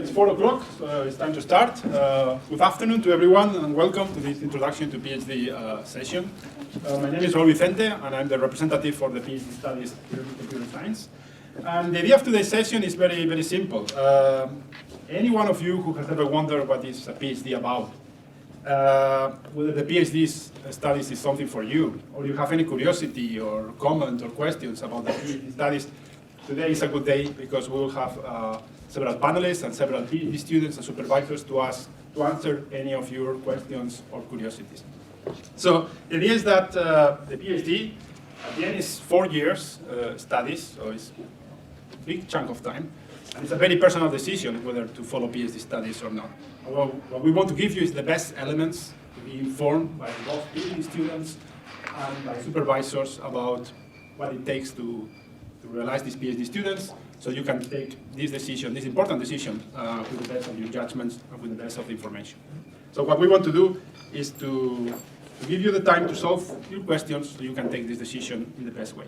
It's 4 o'clock, so it's time to start. Good afternoon to everyone, and welcome to this introduction to PhD session. My name is Raul Vicente, and I'm the representative for the PhD studies here in computer science. And the idea of today's session is very, very simple. Any one of you who has ever wondered what is a PhD about, whether the PhD studies is something for you, or you have any curiosity or comment or questions about the PhD studies, today is a good day because we will have several panelists and several PhD students and supervisors to answer any of your questions or curiosities. So the idea is that the PhD at the end is 4 years studies, so it's a big chunk of time, and it's a very personal decision whether to follow PhD studies or not. Although what we want to give you is the best elements to be informed by both PhD students and by supervisors about what it takes to realize these PhD students, so you can take this decision, this important decision, with the best of your judgments and with the best of the information. So what we want to do is to give you the time to solve your questions so you can take this decision in the best way.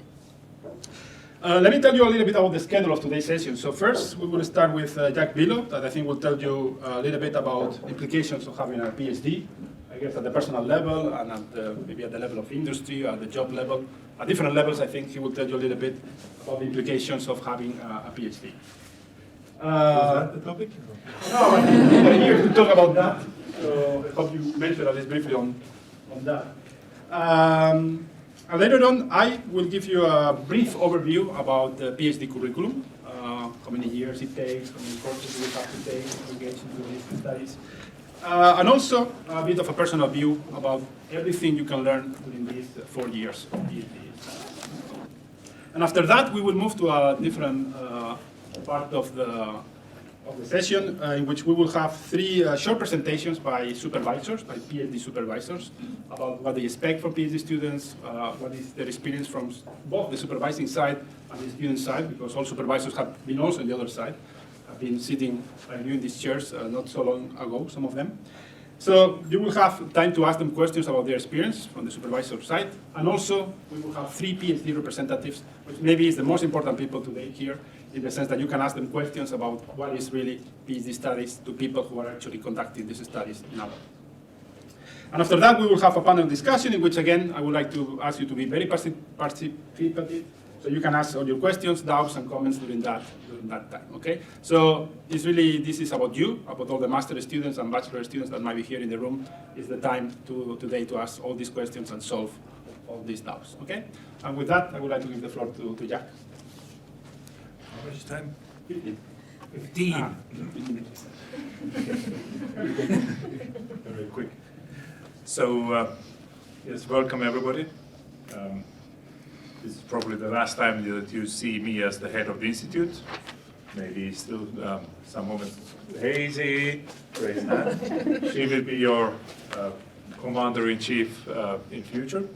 Let me tell you a little bit about the schedule of today's session. So first, we will start with Jack Billo, that I think will tell you a little bit about the implications of having a PhD, I guess at the personal level and maybe at the level of industry, at the job level. At different levels, I think he will tell you a little bit about the implications of having a PhD. Was that the topic? No, I think we're here to talk about that. So I hope you mentioned at least briefly on that. And later on, I will give you a brief overview about the PhD curriculum, how many years it takes, how many courses you have to take to engage into these studies. And also a bit of a personal view about everything you can learn during these 4 years of PhD. And after that, we will move to a different part of the session, in which we will have 3 short presentations by supervisors, by PhD supervisors, about what they expect from PhD students, what is their experience from both the supervising side and the student side, because all supervisors have been also on the other side. I've been sitting like you in these chairs not so long ago, some of them. So you will have time to ask them questions about their experience from the supervisor side, and also we will have 3 PhD representatives, which maybe is the most important people today here, in the sense that you can ask them questions about what is really PhD studies to people who are actually conducting these studies now. And after that, we will have a panel discussion in which, again, I would like to ask you to be very participative, so you can ask all your questions, doubts, and comments during that time, okay? So this is about you, about all the master students and bachelor students that might be here in the room. It's the time today to ask all these questions and solve all these doubts, okay? And with that, I would like to give the floor to Jack. How much time? 15. 15. 15 minutes. Very quick. So, yes, welcome everybody. This is probably the last time that you see me as the head of the institute. Maybe still some moments hazy, raise hand. She will be your commander-in-chief in future.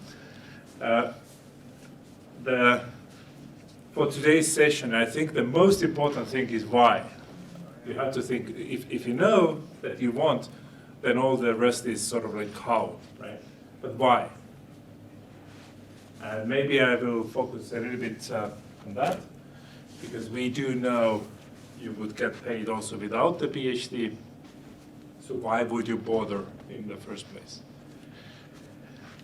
For today's session, I think the most important thing is why. You have to think, if you know that you want, then all the rest is sort of like how, right? But why? And maybe I will focus a little bit on that, because we do know you would get paid also without the PhD, so why would you bother in the first place?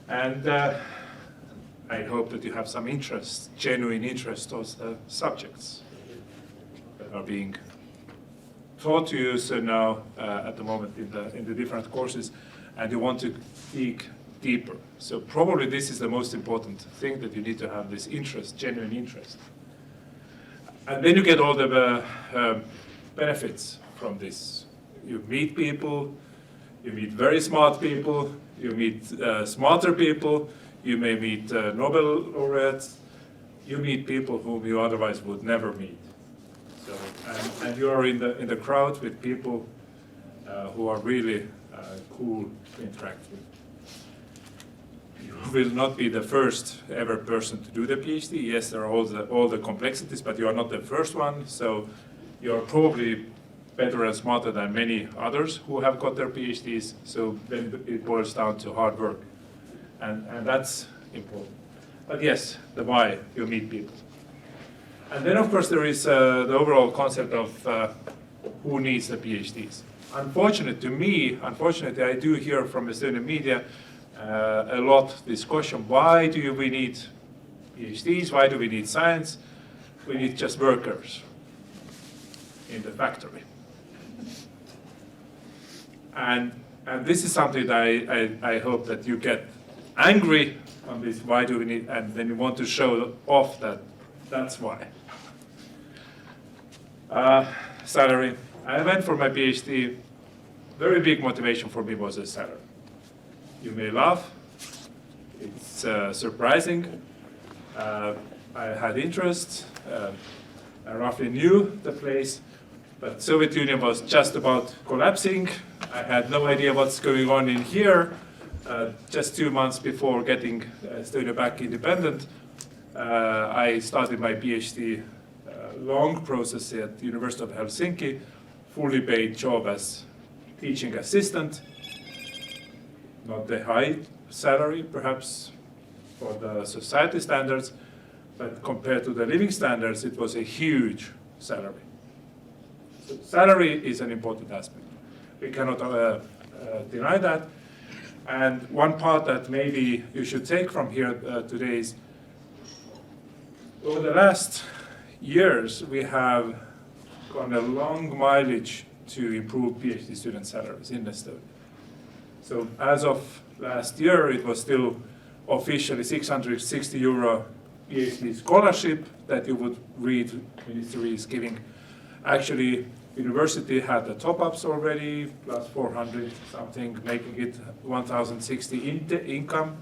And I hope that you have some interest, genuine interest of the subjects that are being taught to you so now at the moment in the different courses, and you want to dig deeper. So probably this is the most important thing, that you need to have this interest, genuine interest. And then you get all the benefits from this. You meet people, you meet very smart people, you meet smarter people, you may meet Nobel laureates, you meet people whom you otherwise would never meet. So, and you are in the crowd with people who are really cool to interact with. You will not be the first ever person to do the PhD. Yes, there are all the complexities, but you are not the first one. So you are probably better and smarter than many others who have got their PhDs. So then it boils down to hard work, and that's important. But yes, the why, you meet people. And then of course there is the overall concept of who needs the PhDs. Unfortunately, I do hear from Estonian media a lot this question, why do we need PhDs, why do we need science? We need just workers in the factory. And this is something that I hope that you get angry on this, why do we need, and then you want to show off that that's why. Salary. I went for my PhD. Very big motivation for me was the salary. You may laugh. It's surprising. I had interest. I roughly knew the place, but Soviet Union was just about collapsing. I had no idea what's going on in here. Just 2 months before getting Estonia back independent, I started my PhD long process at the University of Helsinki, fully paid job as teaching assistant. Not the high salary, perhaps, for the society standards, but compared to the living standards, it was a huge salary. So salary is an important aspect. We cannot deny that. And one part that maybe you should take from here today is, over the last years, we have gone a long mileage to improve PhD student salaries in Estonia. So as of last year, it was still officially 660 euro PhD scholarship that you would read ministry is giving. Actually, university had the top-ups already, plus 400 something, making it 1,060 income,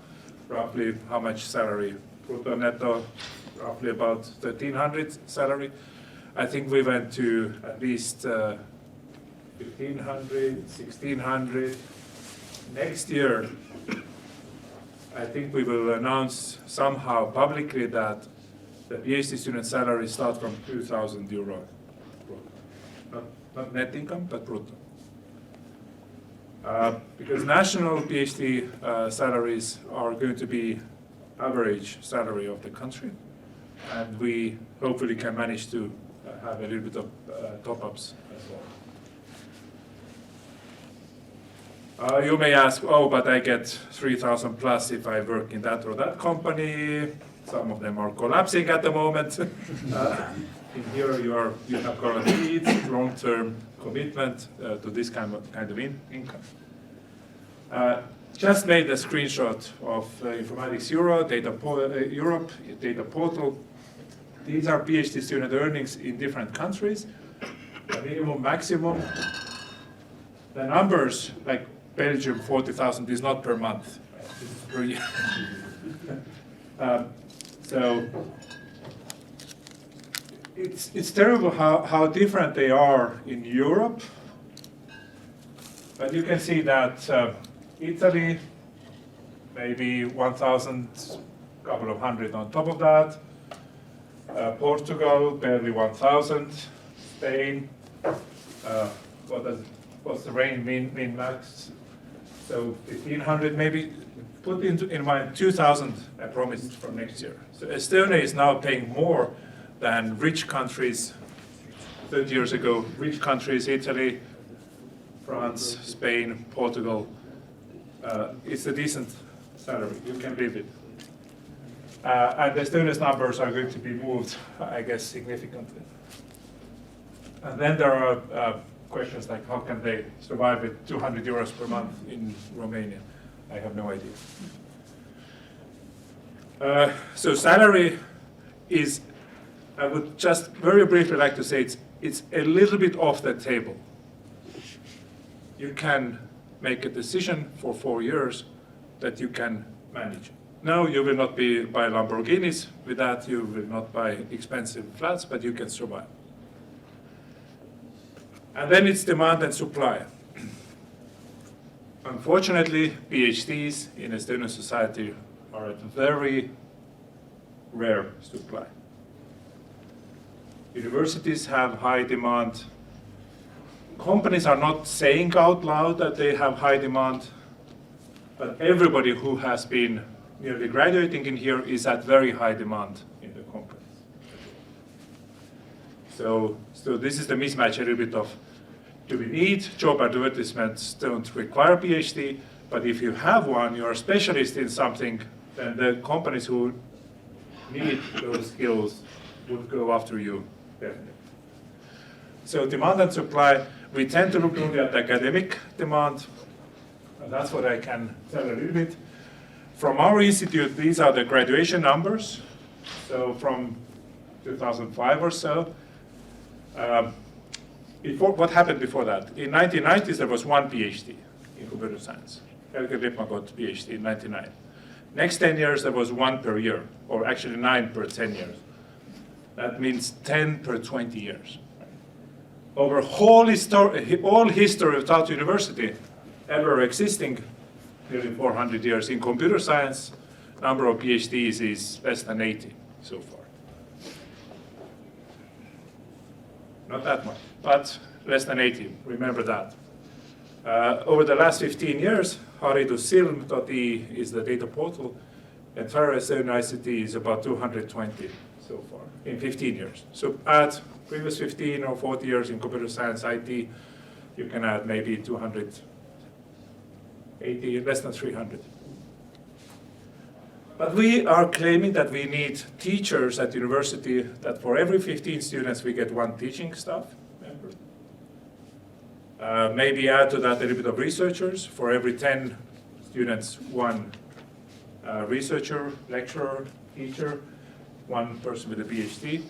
roughly how much salary, brutto netto, roughly about 1,300 salary. I think we went to at least 1,500, 1,600. Next year, I think we will announce somehow publicly that the PhD student salary starts from 2,000 euro. Not net income, but brutto. Because national PhD salaries are going to be average salary of the country, and we hopefully can manage to have a little bit of top-ups as well. You may ask, oh, but I get 3,000 plus if I work in that or that company. Some of them are collapsing at the moment. In here, you have guaranteed long-term commitment to this kind of income. Just made a screenshot of Informatics Europe data portal. These are PhD student earnings in different countries. The minimum, maximum. The numbers, like Belgium, 40,000 is not per month. This is per year. So it's terrible how different they are in Europe. But you can see that Italy, maybe 1,000, couple of hundred on top of that. Portugal, barely 1,000. Spain, what's the range, mean max? So 1,500 maybe. Put in mind 2,000, I promised, from next year. So Estonia is now paying more than rich countries 30 years ago. Rich countries, Italy, France, Spain, Portugal. It's a decent salary, you can live it. And Estonia's numbers are going to be moved, I guess, significantly. And then there are questions like, how can they survive with 200 euros per month in Romania? I have no idea. So salary is, I would just very briefly like to say, it's a little bit off the table. You can make a decision for 4 years that you can manage. No, you will not buy Lamborghinis with that, you will not buy expensive flats, but you can survive. And then it's demand and supply. Unfortunately, PhDs in Estonian society are at very rare supply. Universities have high demand. Companies are not saying out loud that they have high demand, but everybody who has been nearly graduating in here is at very high demand in the companies. So this is the mismatch a little bit of do we need? Job advertisements don't require PhD, but if you have one, you're a specialist in something, then the companies who need those skills would go after you, definitely. So demand and supply, we tend to look only at academic demand, and that's what I can tell a little bit. From our institute, these are the graduation numbers. So from 2005 or so. What happened before that? In 1990s, there was one PhD in computer science. Helge Lippmann got PhD in 99. Next 10 years, there was one per year, or actually 9 per 10 years. That means 10 per 20 years. Over all history of Tartu University, ever existing, nearly 400 years in computer science, number of PhDs is less than 80 so far. Not that much, but less than 80, remember that. Over the last 15 years, haridussilm.ee is the data portal, and Estonian ICT is about 220 so far in 15 years. So add previous 15 or 40 years in computer science IT, you can add maybe 280, less than 300. But we are claiming that we need teachers at university, that for every 15 students we get one teaching staff member. Maybe add to that a little bit of researchers. For every 10 students, one researcher, lecturer, teacher, one person with a PhD.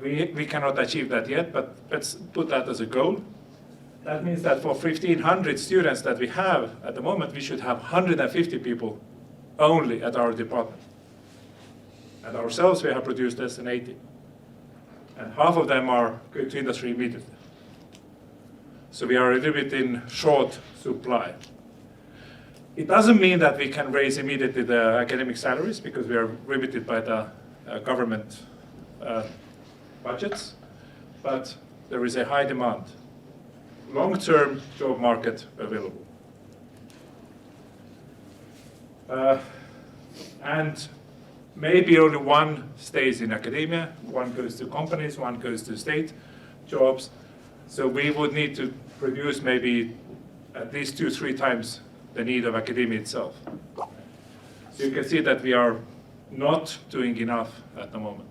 We cannot achieve that yet, but let's put that as a goal. That means that for 1,500 students that we have at the moment, we should have 150 people only at our department. And ourselves, we have produced less than 80. And half of them are going to industry immediately. So we are a little bit in short supply. It doesn't mean that we can raise immediately the academic salaries, because we are limited by the government budgets, but there is a high demand. Long-term job market available. And maybe only one stays in academia, one goes to companies, one goes to state jobs. So we would need to produce maybe at least 2-3 times the need of academia itself. So you can see that we are not doing enough at the moment.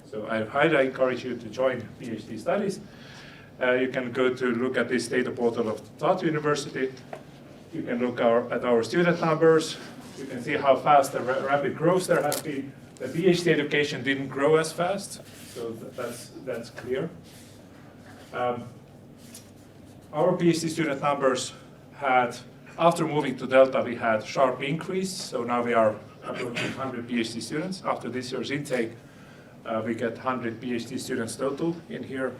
So I highly encourage you to join PhD studies. You can go to look at this data portal of Tartu University. You can look at our student numbers. You can see how fast the rapid growth there has been. The PhD education didn't grow as fast, so that's clear. Our PhD student numbers had, after moving to Delta, we had sharp increase. So now we are approaching 100 PhD students. After this year's intake, we get 100 PhD students total in here.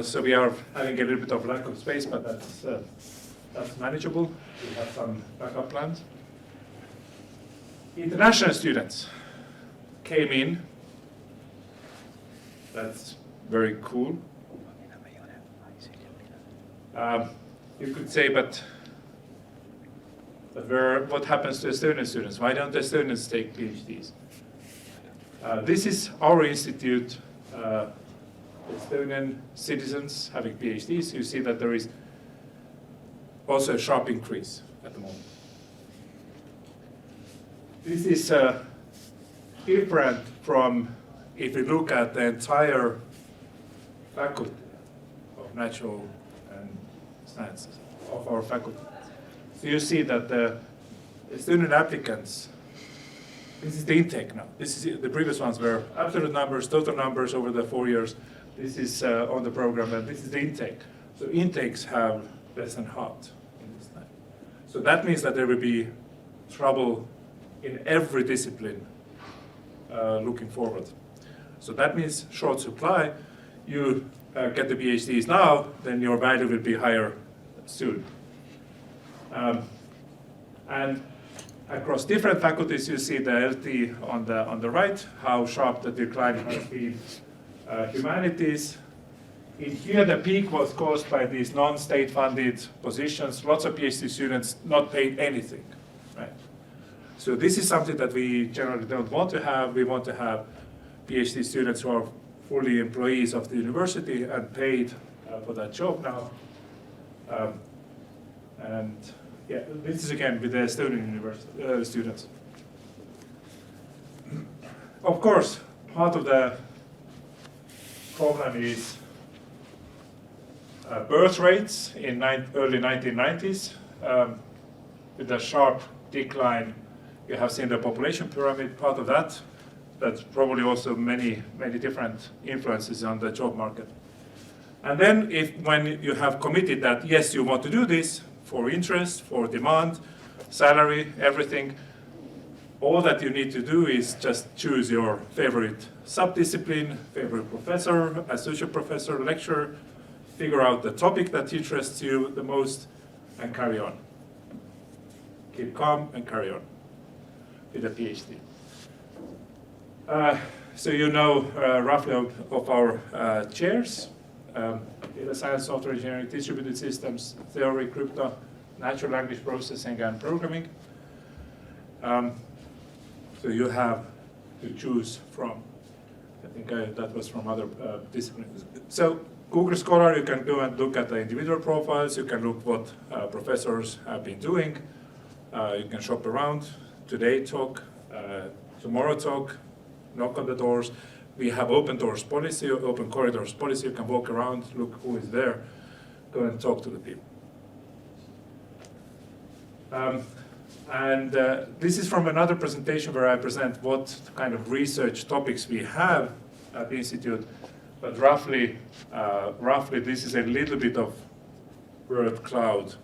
So we are having a little bit of lack of space, but that's manageable. We have some backup plans. International students came in. That's very cool. You could say, but what happens to Estonian students? Why don't Estonians take PhDs? This is our institute, Estonian citizens having PhDs. You see that there is also a sharp increase at the moment. This is different from if you look at the entire faculty of natural and sciences, of our faculty. So you see that the student applicants, this is the intake now. This is the previous ones were absolute numbers, total numbers over the 4 years. This is on the program, and this is the intake. So intakes have less than half in this time. So that means that there will be trouble in every discipline looking forward. So that means short supply. You get the PhDs now, then your value will be higher soon. And across different faculties, you see the LT on the right, how sharp the decline has been. Humanities, in here the peak was caused by these non-state funded positions. Lots of PhD students not paid anything, right? So this is something that we generally don't want to have. We want to have PhD students who are fully employees of the university and paid for that job now. And yeah, this is again with the Estonian university students. Of course, part of the problem is birth rates in early 1990s. With a sharp decline, you have seen the population pyramid, part of that. That's probably also many different influences on the job market. And then when you have committed that, yes, you want to do this for interest, for demand, salary, everything, all that you need to do is just choose your favorite subdiscipline, favorite professor, associate professor, lecturer, figure out the topic that interests you the most, and carry on. Keep calm and carry on with a PhD. So you know roughly of our chairs. Data science, software engineering, distributed systems, theory, crypto, natural language processing, and programming. So you have to choose from. I think that was from other disciplines. So Google Scholar, you can go and look at the individual profiles. You can look what professors have been doing. You can shop around. Today talk, tomorrow talk, knock on the doors. We have open doors policy, open corridors policy. You can walk around, look who is there, go and talk to the people. This is from another presentation where I present what kind of research topics we have at the Institute, but roughly this is a little bit of word cloud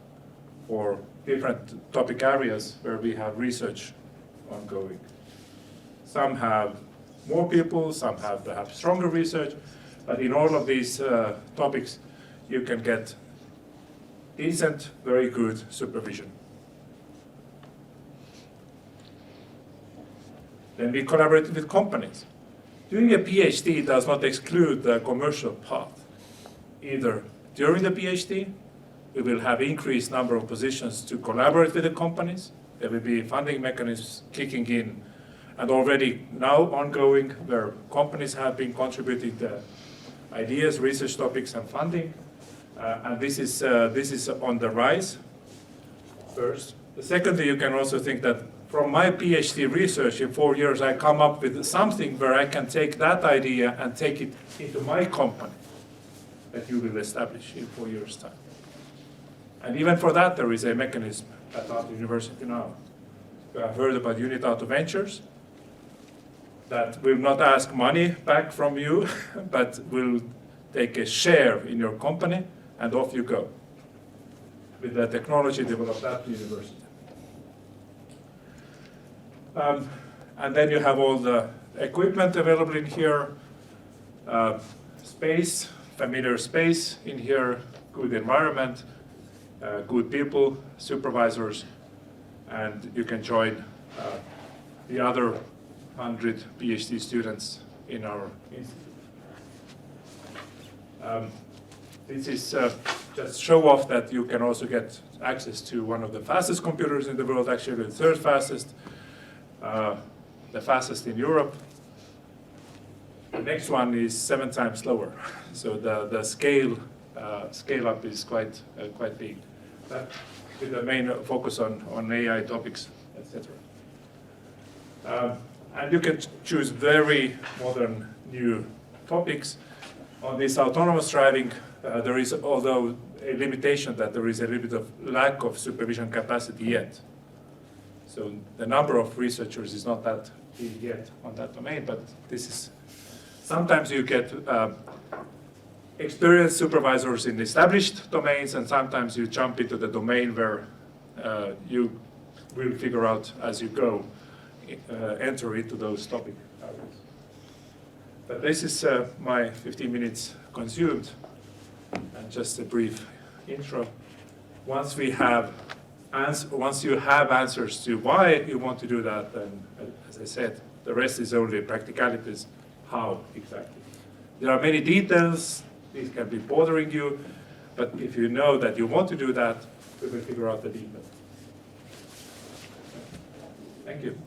for different topic areas where we have research ongoing. Some have more people, some have perhaps stronger research, but in all of these topics you can get decent, very good supervision. Then we collaborate with companies. Doing a PhD does not exclude the commercial path. Either during the PhD, we will have increased number of positions to collaborate with the companies. There will be funding mechanisms kicking in, and already now ongoing, where companies have been contributing the ideas, research topics, and funding. And this is on the rise, first. Secondly, you can also think that from my PhD research in 4 years, I come up with something where I can take that idea and take it into my company that you will establish in 4 years' time. And even for that, there is a mechanism at Tartu University now. You have heard about Unit Tartu Ventures that will not ask money back from you, but will take a share in your company, and off you go with the technology developed at the university. And then you have all the equipment available in here, space, familiar space in here, good environment, good people, supervisors, and you can join the other 100 PhD students in our institute. This is just show off that you can also get access to one of the fastest computers in the world, actually the third fastest, the fastest in Europe. The next one is 7 times slower, so the scale up is quite big. With the main focus on AI topics, etc. And you can choose very modern new topics. On this autonomous driving, there is, although a limitation that there is a little bit of lack of supervision capacity yet. So the number of researchers is not that big yet on that domain, but this is, sometimes you get experienced supervisors in established domains, and sometimes you jump into the domain where you will figure out as you go, enter into those topic areas. But this is my 15 minutes consumed, and just a brief intro. Once you have answers to why you want to do that, then, as I said, the rest is only practicalities, how exactly. There are many details, these can be bothering you, but if you know that you want to do that, we will figure out the details. Thank you.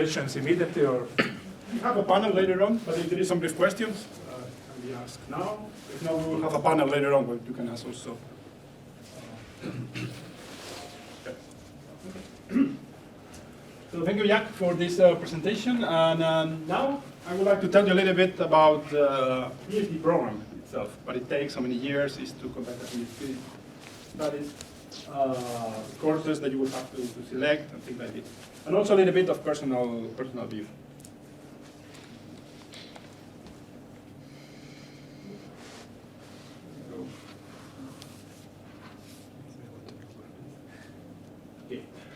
questions immediately, or? We have a panel later on, but if there is some brief questions, can be asked now. If not, we will have a panel later on where you can ask also. So thank you, Jack, for this presentation. And now I would like to tell you a little bit about the PhD program itself. What it takes, how many years is to conduct a PhD studies, courses that you will have to select, and things like this. And also a little bit of personal view.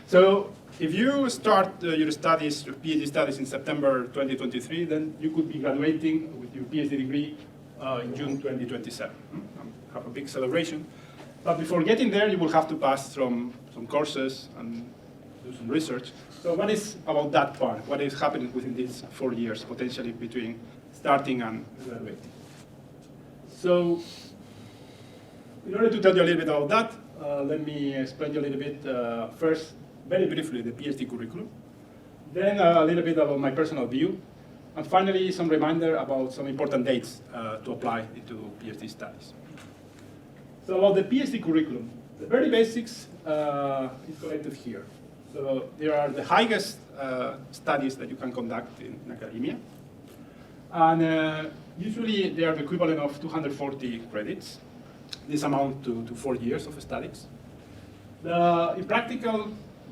So if you start your studies, your PhD studies in September 2023, then you could be graduating with your PhD degree in June 2027. Have a big celebration. But before getting there, you will have to pass from some courses and do some research. So what is about that part? What is happening within these 4 years, potentially between starting and graduating? So in order to tell you a little bit about that, let me explain you a little bit first, very briefly, the PhD curriculum, then a little bit about my personal view, and finally some reminder about some important dates to apply into PhD studies. So about the PhD curriculum, the very basics is collected here. So there are the highest studies that you can conduct in academia, and usually they are the equivalent of 240 credits. This amount to 4 years of studies. In practical,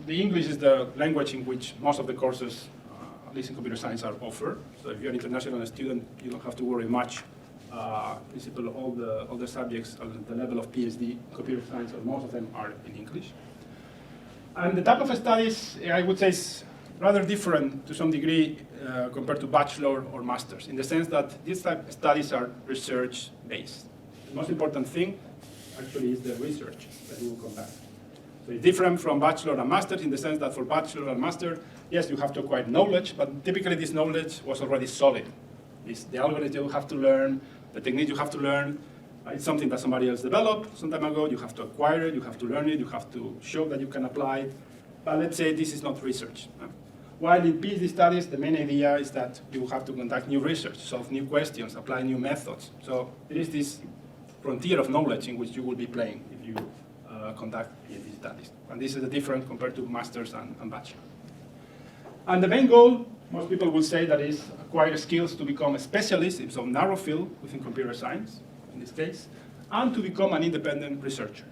the English is the language in which most of the courses, at least in computer science, are offered. So if you're an international student, you don't have to worry much. Principally, all the subjects at the level of PhD, computer science, or most of them are in English. And the type of studies, I would say, is rather different to some degree compared to bachelor or masters, in the sense that these type of studies are research-based. The most important thing, actually, is the research that you will conduct. So it's different from bachelor and master in the sense that for bachelor and master, yes, you have to acquire knowledge, but typically this knowledge was already solid. It's the algorithm you have to learn, the technique you have to learn. It's something that somebody else developed some time ago. You have to acquire it, you have to learn it, you have to show that you can apply it. But let's say this is not research. While in PhD studies, the main idea is that you have to conduct new research, solve new questions, apply new methods. So there is this frontier of knowledge in which you will be playing if you conduct PhD studies. And this is the difference compared to masters and bachelor. And the main goal, most people will say, that is acquire skills to become a specialist in some narrow field within computer science, in this case, and to become an independent researcher.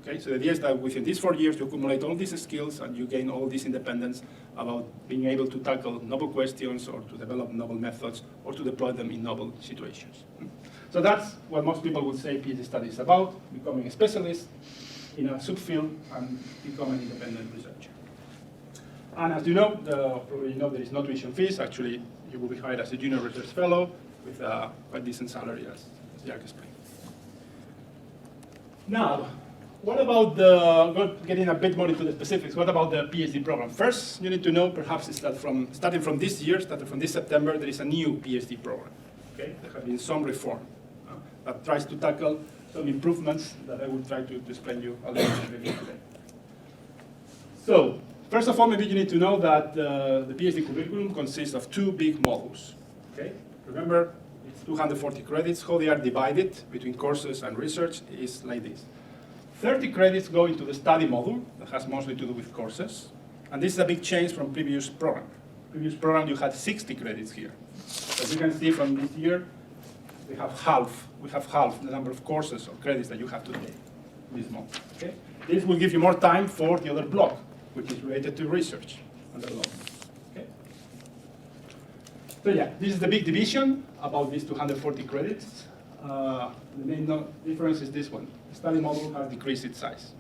Okay, so the idea is that within these 4 years, you accumulate all these skills and you gain all this independence about being able to tackle novel questions or to develop novel methods or to deploy them in novel situations. So that's what most people would say PhD studies is about, becoming a specialist in a subfield and become an independent researcher. And as you know, probably you know, there is no tuition fees. Actually, you will be hired as a junior research fellow with a quite decent salary, as Jack explained. Now, what about getting a bit more into the specifics? What about the PhD program? First, you need to know, perhaps, is that starting from this year, starting from this September, there is a new PhD program. Okay, there have been some reform that tries to tackle some improvements that I will try to explain you a little bit today. So, first of all, maybe you need to know that the PhD curriculum consists of 2 big modules. Okay? Remember, it's 240 credits. How they are divided between courses and research is like this. 30 credits go into the study module that has mostly to do with courses. And this is a big change from previous program. Previous program, you had 60 credits here. As you can see from this year, we have half the number of courses or credits that you have to take this month. Okay? This will give you more time for the other block, which is related to research and development. Okay? So yeah, this is the big division about these 240 credits. The main difference is this one. The study module has decreased its size.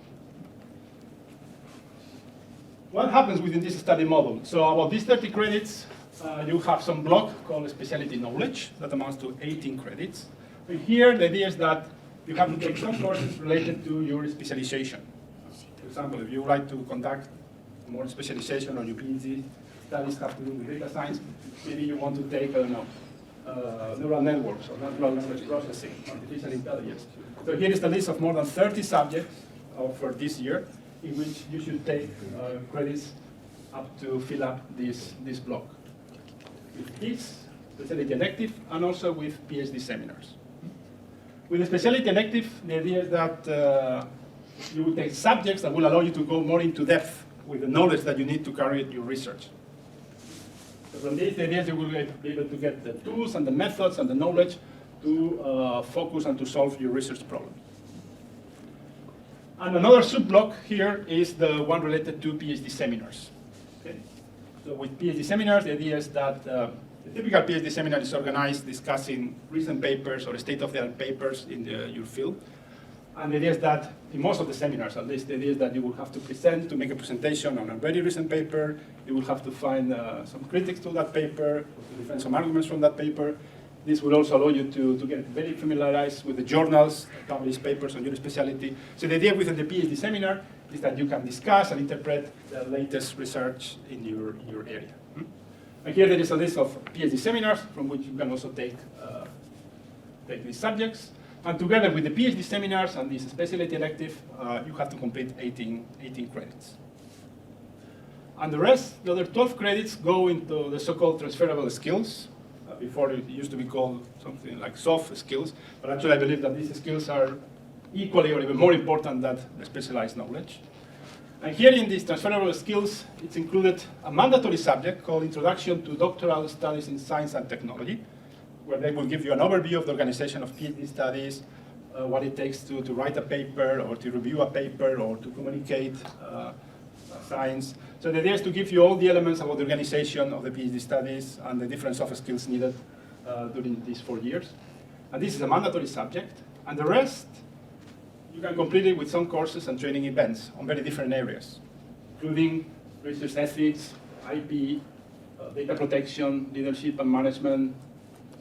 What happens within this study module? So about these 30 credits, you have some block called specialty knowledge that amounts to 18 credits. And here, the idea is that you have to take some courses related to your specialization. For example, if you would like to conduct more specialization or your PhD studies have to do with data science, maybe you want to take, I don't know, neural networks or natural language processing, artificial intelligence. So here is the list of more than 30 subjects for this year in which you should take credits up to fill up this block. With this specialty elective and also with PhD seminars. With the specialty elective, the idea is that you will take subjects that will allow you to go more into depth with the knowledge that you need to carry out your research. So from this, the idea is you will be able to get the tools and the methods and the knowledge to focus and to solve your research problems. And another sub-block here is the one related to PhD seminars. Okay? So with PhD seminars, the idea is that the typical PhD seminar is organized discussing recent papers or state-of-the-art papers in your field. And the idea is that in most of the seminars, at least, the idea is that you will have to present, to make a presentation on a very recent paper. You will have to find some critics to that paper, to defend some arguments from that paper. This will also allow you to get very familiarized with the journals, published papers on your specialty. So the idea within the PhD seminar is that you can discuss and interpret the latest research in your area. And here there is a list of PhD seminars from which you can also take these subjects. And together with the PhD seminars and this specialty elective, you have to complete 18 credits. And the rest, the other 12 credits, go into the so-called transferable skills. Before it used to be called something like soft skills, but actually I believe that these skills are equally or even more important than the specialized knowledge. And here in these transferable skills, it's included a mandatory subject called Introduction to Doctoral Studies in Science and Technology, where they will give you an overview of the organization of PhD studies, what it takes to write a paper or to review a paper or to communicate science. So the idea is to give you all the elements about the organization of the PhD studies and the different soft skills needed during these 4 years. And this is a mandatory subject. And the rest, you can complete it with some courses and training events on very different areas, including research ethics, IP, data protection, leadership and management,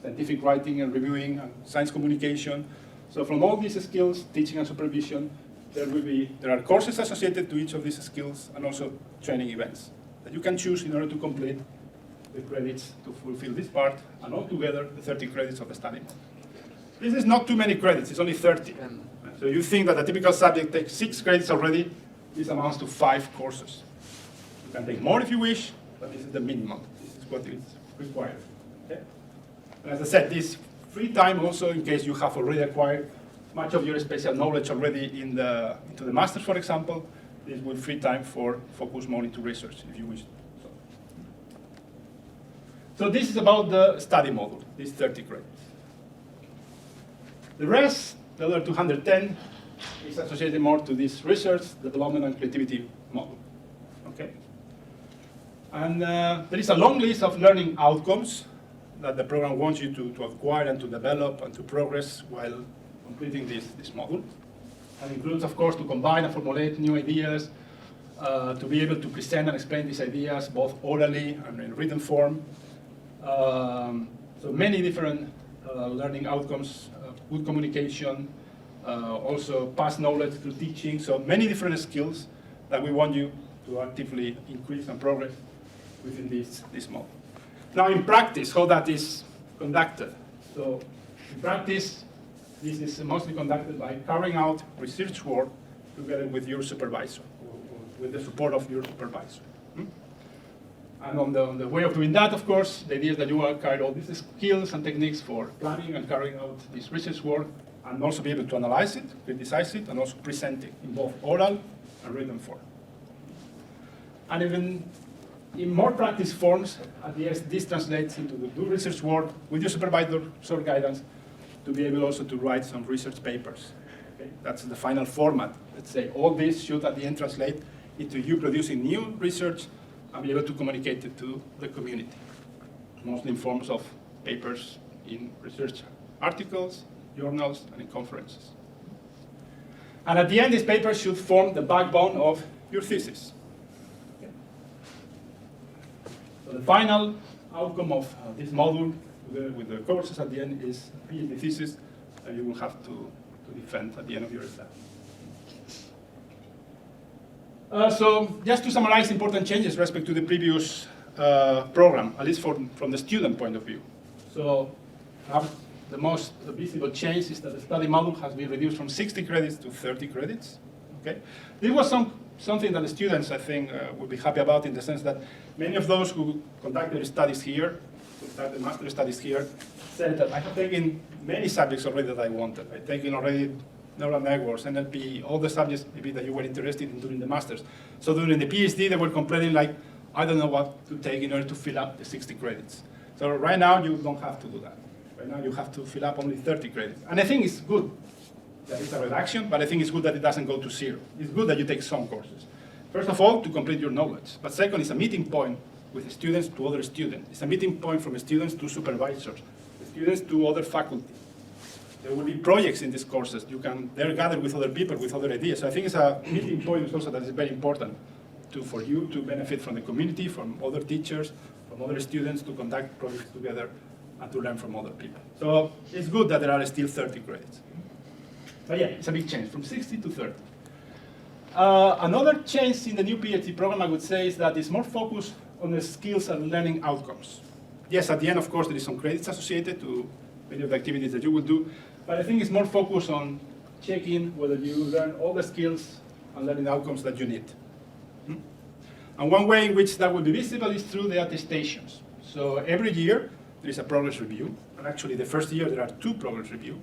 scientific writing and reviewing, and science communication. So from all these skills, teaching and supervision, there are courses associated to each of these skills and also training events that you can choose in order to complete the credits to fulfill this part, and altogether the 30 credits of the study. This is not too many credits, it's only 30. So you think that a typical subject takes 6 credits already, this amounts to 5 courses. You can take more if you wish, but this is the minimum. This is what is required. Okay? And as I said, this free time also, in case you have already acquired much of your special knowledge already into the master's, for example, this will free time for focus more into research, if you wish. So this is about the study module, these 30 credits. The rest, the other 210, is associated more to this research, development, and creativity module. Okay? And there is a long list of learning outcomes that the program wants you to acquire and to develop and to progress while completing this module. And includes, of course, to combine and formulate new ideas, to be able to present and explain these ideas both orally and in written form. So many different learning outcomes, good communication, also past knowledge through teaching, so many different skills that we want you to actively increase and progress within this module. Now in practice, how that is conducted. So in practice, this is mostly conducted by carrying out research work together with your supervisor, or with the support of your supervisor. And on the way of doing that, of course, the idea is that you will acquire all these skills and techniques for planning and carrying out this research work, and also be able to analyze it, criticize it, and also present it in both oral and written form. And even in more practice forms, at the end, this translates into the do research work with your supervisor sort guidance to be able also to write some research papers. Okay? That's the final format. Let's say all this should at the end translate into you producing new research and be able to communicate it to the community, mostly in forms of papers in research articles, journals, and in conferences. And at the end, these papers should form the backbone of your thesis. Okay. So the final outcome of this module with the courses at the end is a PhD thesis that you will have to defend at the end of your exam. So just to summarize important changes with respect to the previous program, at least from the student point of view. So the most visible change is that the study module has been reduced from 60 credits to 30 credits. Okay? This was something that the students, I think, would be happy about, in the sense that many of those who conduct their studies here, who start their master studies here, said that I have taken many subjects already that I wanted. I've taken already neural networks, NLP, all the subjects maybe that you were interested in during the masters. So during the PhD, they were complaining like, I don't know what to take in order to fill up the 60 credits. So right now, you don't have to do that. Right now, you have to fill up only 30 credits. And I think it's good that it's a reduction, but I think it's good that it doesn't go to zero. It's good that you take some courses. First of all, to complete your knowledge. But second, it's a meeting point with students to other students. It's a meeting point from students to supervisors, students to other faculty. There will be projects in these courses. They're gathered with other people, with other ideas. So I think it's a meeting point also that is very important for you to benefit from the community, from other teachers, from other students, to conduct projects together and to learn from other people. So it's good that there are still 30 credits. But yeah, it's a big change, from 60 to 30. Another change in the new PhD program, I would say, is that it's more focused on the skills and learning outcomes. Yes, at the end, of course, there is some credits associated to many of the activities that you will do, but I think it's more focused on checking whether you learn all the skills and learning outcomes that you need. And one way in which that will be visible is through the attestations. So every year, there is a progress review, and actually the first year there are 2 progress reviews,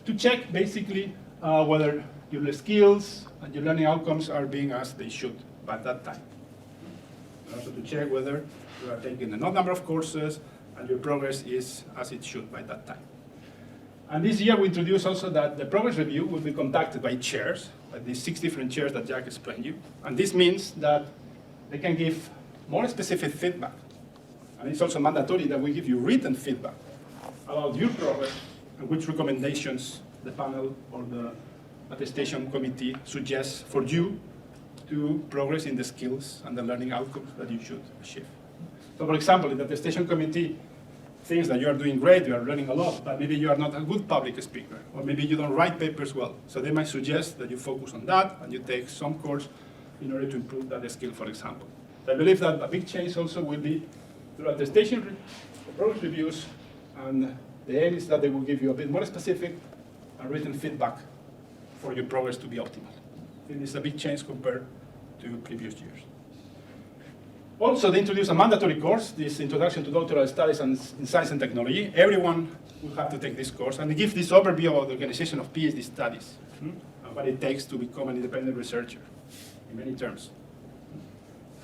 to check basically whether your skills and your learning outcomes are being as they should by that time. And also to check whether you are taking enough number of courses and your progress is as it should by that time. And this year we introduced also that the progress review will be conducted by chairs, by these 6 different chairs that Jack explained you. And this means that they can give more specific feedback. And it's also mandatory that we give you written feedback about your progress and which recommendations the panel or the attestation committee suggests for you to progress in the skills and the learning outcomes that you should achieve. So for example, if the attestation committee thinks that you are doing great, you are learning a lot, but maybe you are not a good public speaker, or maybe you don't write papers well. So they might suggest that you focus on that and you take some course in order to improve that skill, for example. So I believe that a big change also will be through attestation progress reviews, and the aim is that they will give you a bit more specific and written feedback for your progress to be optimal. I think this is a big change compared to previous years. Also, they introduced a mandatory course, this Introduction to Doctoral Studies in Science and Technology. Everyone will have to take this course, and they give this overview of the organization of PhD studies and what it takes to become an independent researcher, in many terms.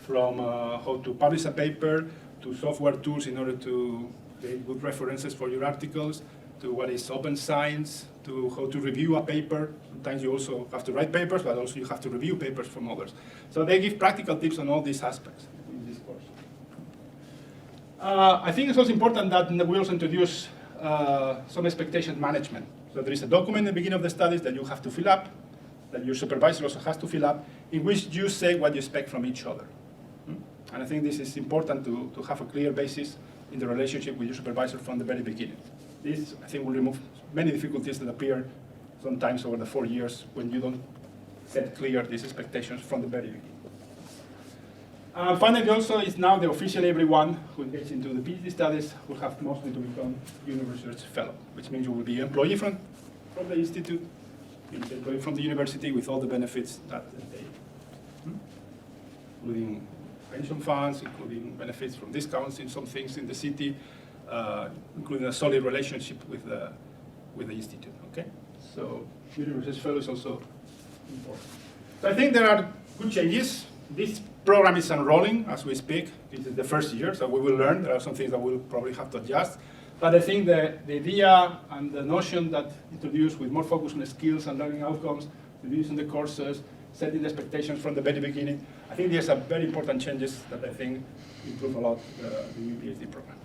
From how to publish a paper, to software tools in order to create good references for your articles, to what is open science, to how to review a paper. Sometimes you also have to write papers, but also you have to review papers from others. So they give practical tips on all these aspects in this course. I think it's also important that we also introduce some expectation management. So there is a document at the beginning of the studies that you have to fill up, that your supervisor also has to fill up, in which you say what you expect from each other. And I think this is important to have a clear basis in the relationship with your supervisor from the very beginning. This, I think, will remove many difficulties that appear sometimes over the 4 years when you don't set clear these expectations from the very beginning. Finally, also, is now the officially everyone who gets into the PhD studies will have mostly to become junior research fellow, which means you will be an employee from the institute, you'll be an employee from the university with all the benefits that they, including pension funds, including benefits from discounts in some things in the city, including a solid relationship with the institute. Okay, so junior research fellow is also important. So I think there are good changes. This program is enrolling as we speak. This is the first year, so we will learn. There are some things that we'll probably have to adjust. But I think the idea and the notion that introduced with more focus on the skills and learning outcomes, reducing the courses, setting the expectations from the very beginning, I think there's some very important changes that I think improve a lot the new PhD program.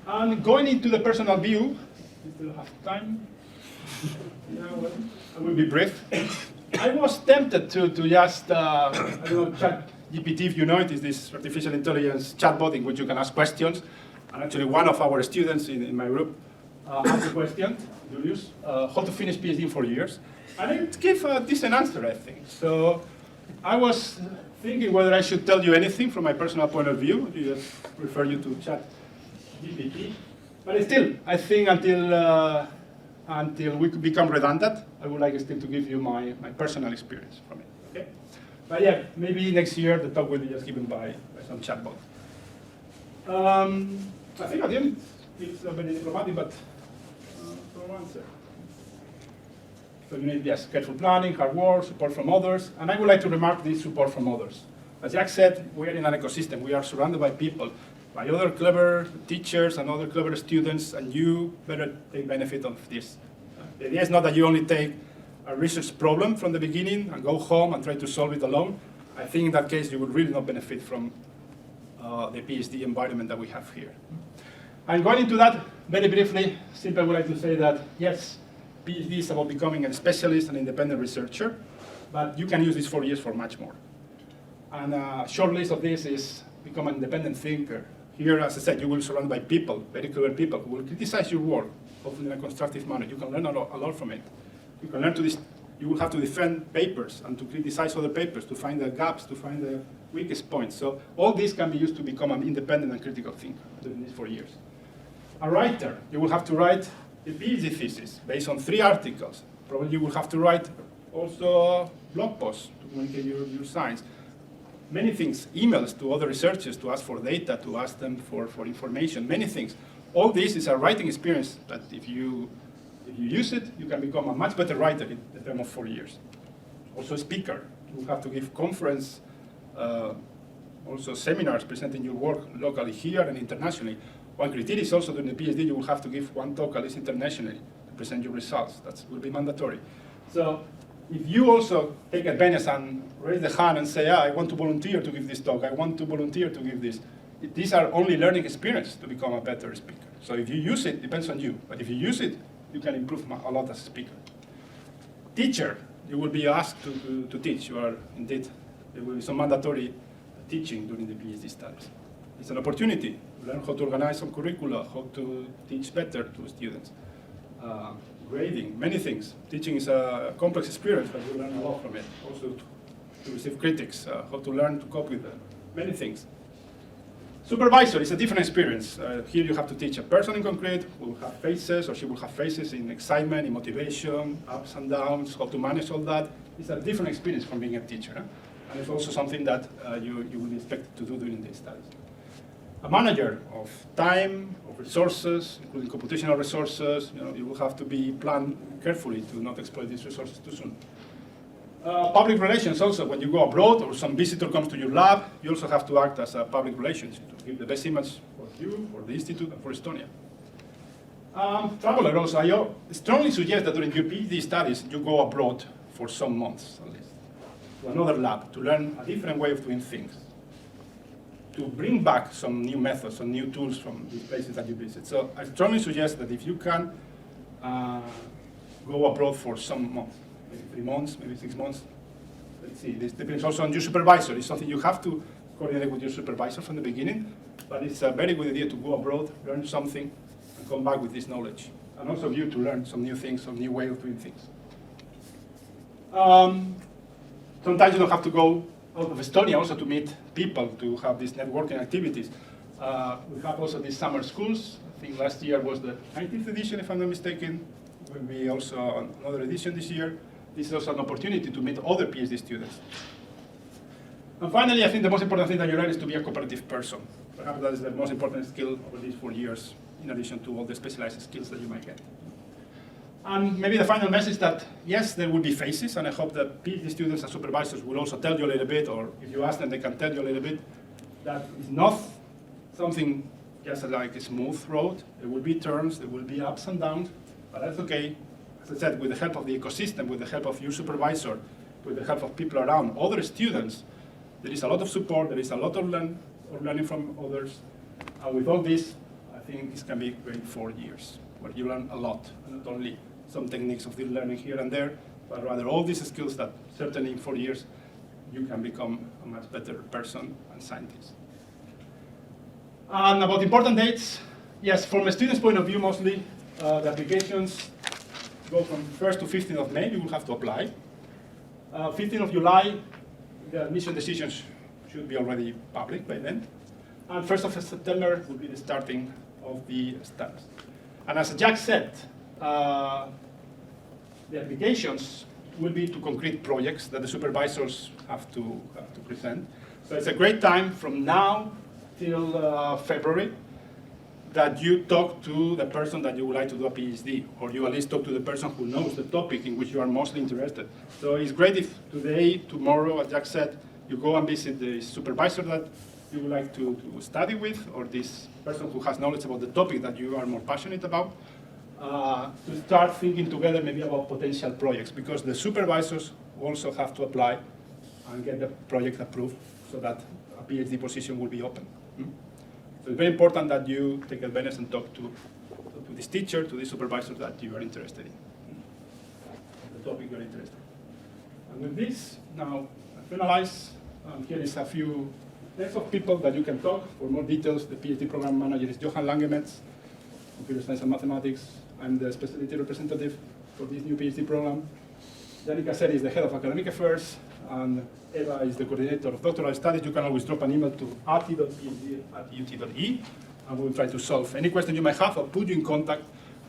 And going into the personal view, we still have time. Yeah, well, I will be brief. I was tempted to just, I don't know, ChatGPT, if you know it, is this artificial intelligence chatbot in which you can ask questions. And actually one of our students in my group asked a question, Julius, how to finish PhD in 4 years. And it gave a decent answer, I think. So I was thinking whether I should tell you anything from my personal point of view. You just refer you to ChatGPT. But still, I think until until we become redundant, I would like still to give you my personal experience from it. Okay? But yeah, maybe next year the talk will be just given by some chatbot. I think at the end it's very diplomatic, but for answer. So you need, yes, careful planning, hard work, support from others, and I would like to remark this support from others. As Jack said, we are in an ecosystem. We are surrounded by people, by other clever teachers and other clever students, and you better take benefit of this. The idea is not that you only take a research problem from the beginning and go home and try to solve it alone. I think in that case you would really not benefit from the PhD environment that we have here. And going into that, very briefly, simply I would like to say that, yes, PhD is about becoming a specialist and independent researcher, but you can use these 4 years for much more. And a short list of this is become an independent thinker. Here, as I said, you will be surrounded by people, very clever people, who will criticize your work, hopefully in a constructive manner. You can learn a lot from it. You can learn you will have to defend papers and to criticize other papers, to find the gaps, to find the weakest points. So all this can be used to become an independent and critical thinker during these 4 years. A writer, you will have to write a PhD thesis based on 3 articles. Probably you will have to write also blog posts to communicate your science. Many things, emails to other researchers to ask for data, to ask them for information, many things. All this is a writing experience that if you use it, you can become a much better writer in the term of 4 years. Also a speaker, you have to give conference, also seminars presenting your work locally here and internationally. One criteria is also during the PhD, you will have to give 1 talk at least internationally to present your results. That will be mandatory. So if you also take advantage and raise the hand and say, I want to volunteer to give this talk, I want to volunteer to give this, these are only learning experience to become a better speaker. So if you use it, depends on you. But if you use it, you can improve a lot as a speaker. Teacher, you will be asked to teach. You are indeed, there will be some mandatory teaching during the PhD studies. It's an opportunity to learn how to organize some curricula, how to teach better to students. Grading, many things. Teaching is a complex experience, but you learn a lot from it. Also to receive critics, how to learn to cope with them, many things. Supervisor is a different experience. Here you have to teach a person in concrete who will have phases, or she will have phases in excitement, in motivation, ups and downs, how to manage all that. It's a different experience from being a teacher. And it's also something that you will be expected to do during these studies. A manager of time, of resources, including computational resources, you will have to be planned carefully to not exploit these resources too soon. Public relations also, when you go abroad or some visitor comes to your lab, you also have to act as a public relations to give the best image for you, for the institute, and for Estonia. Traveler also, I strongly suggest that during your PhD studies, you go abroad for some months at least, to another lab, to learn a different way of doing things, to bring back some new methods, some new tools from these places that you visit. So I strongly suggest that if you can go abroad for some months, maybe 3 months, maybe 6 months. Let's see, this depends also on your supervisor. It's something you have to coordinate with your supervisor from the beginning, but it's a very good idea to go abroad, learn something, and come back with this knowledge. And also you to learn some new things, some new way of doing things. Sometimes you don't have to go out of Estonia also to meet people, to have these networking activities. We have also these summer schools. I think last year was the 19th edition, if I'm not mistaken. Will be also another edition this year. This is also an opportunity to meet other PhD students. And finally, I think the most important thing that you learn is to be a cooperative person. Perhaps that is the most important skill over these 4 years, in addition to all the specialized skills that you might get. And maybe the final message that, yes, there will be phases, and I hope that PhD students and supervisors will also tell you a little bit, or if you ask them, they can tell you a little bit, that it's not something just like a smooth road. There will be turns, there will be ups and downs, but that's okay. As I said, with the help of the ecosystem, with the help of your supervisor, with the help of people around, other students, there is a lot of support, there is a lot of learning from others. And with all this, I think this can be great 4 years, where you learn a lot, not only some techniques of the learning here and there, but rather all these skills that certainly in 4 years, you can become a much better person and scientist. And about important dates, yes, from a student's point of view, mostly, the applications go from 1st to 15th of May, you will have to apply. 15th of July, the admission decisions should be already public by then. And 1st of September will be the starting of the studies. And as Jack said, the applications will be to concrete projects that the supervisors have to present. So it's a great time from now till February that you talk to the person that you would like to do a PhD, or you at least talk to the person who knows the topic in which you are mostly interested. So it's great if today, tomorrow, as Jack said, you go and visit the supervisor that you would like to study with, or this person who has knowledge about the topic that you are more passionate about, to start thinking together maybe about potential projects, because the supervisors also have to apply and get the project approved so that a PhD position will be open. So it's very important that you take advantage and talk to this teacher, to this supervisor that you are interested in, the topic you are interested in. And with this, now I finalize. Here is a few names of people that you can talk. For more details, the PhD program manager is Johan Langemetz, Computer Science and Mathematics. I'm the specialty representative for this new PhD program. Janica Seri is the head of academic affairs, and Eva is the coordinator of doctoral studies. You can always drop an email to rt.phd@ut.e, and we will try to solve any question you might have or put you in contact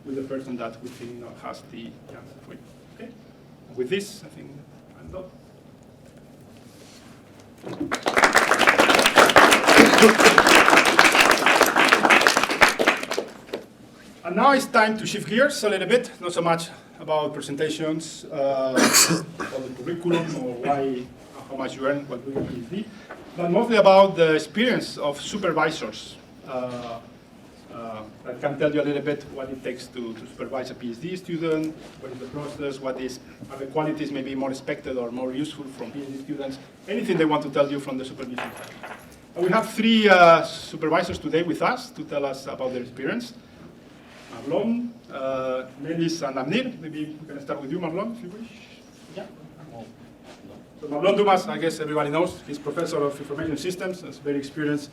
with the person that we think has the answer for you. Okay? And with this, I think I'm done. And now it's time to shift gears a little bit, not so much about presentations, or the curriculum, or why, how much you earn while doing a PhD, but mostly about the experience of supervisors that can tell you a little bit what it takes to supervise a PhD student, what is the process, are the qualities maybe more expected or more useful from PhD students, anything they want to tell you from the supervision side. And we have three supervisors today with us to tell us about their experience. Marlon, Melis, and Amnir. Maybe we can start with you, Marlon, if you wish. Yeah. So Marlon Dumas, I guess everybody knows, he's professor of information systems, is very experienced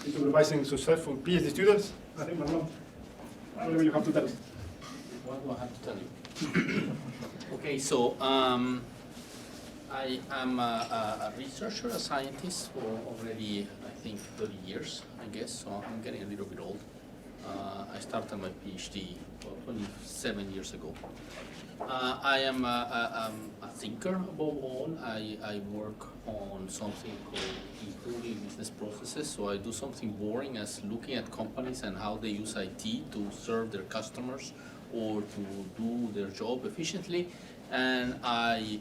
in supervising successful PhD students. I think Marlon, whatever you have to tell us. What do I have to tell you? Okay, so I am a researcher, a scientist for already, I think, 30 years, I guess, so I'm getting a little bit old. I started my PhD 27 years ago. I am a thinker above all. I work on something called improving business processes. So I do something boring as looking at companies and how they use IT to serve their customers or to do their job efficiently. And I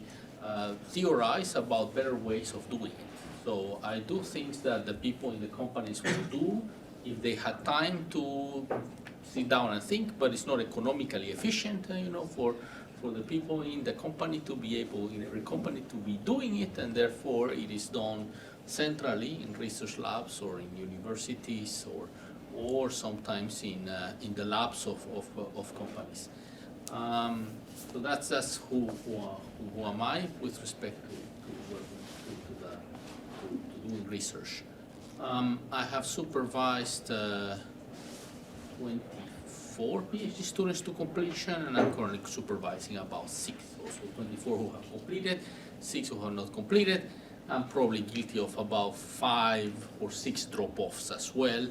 theorize about better ways of doing it. So I do things that the people in the companies will do if they had time to sit down and think, but it's not economically efficient, for the people in the company to be able, in every company, to be doing it, and therefore it is done centrally in research labs or in universities or sometimes in the labs of companies. So that's who am I with respect to doing research. I have supervised 24 PhD students to completion, and I'm currently supervising about 6, also 24 who have completed, 6 who have not completed. I'm probably guilty of about 5 or 6 drop-offs as well.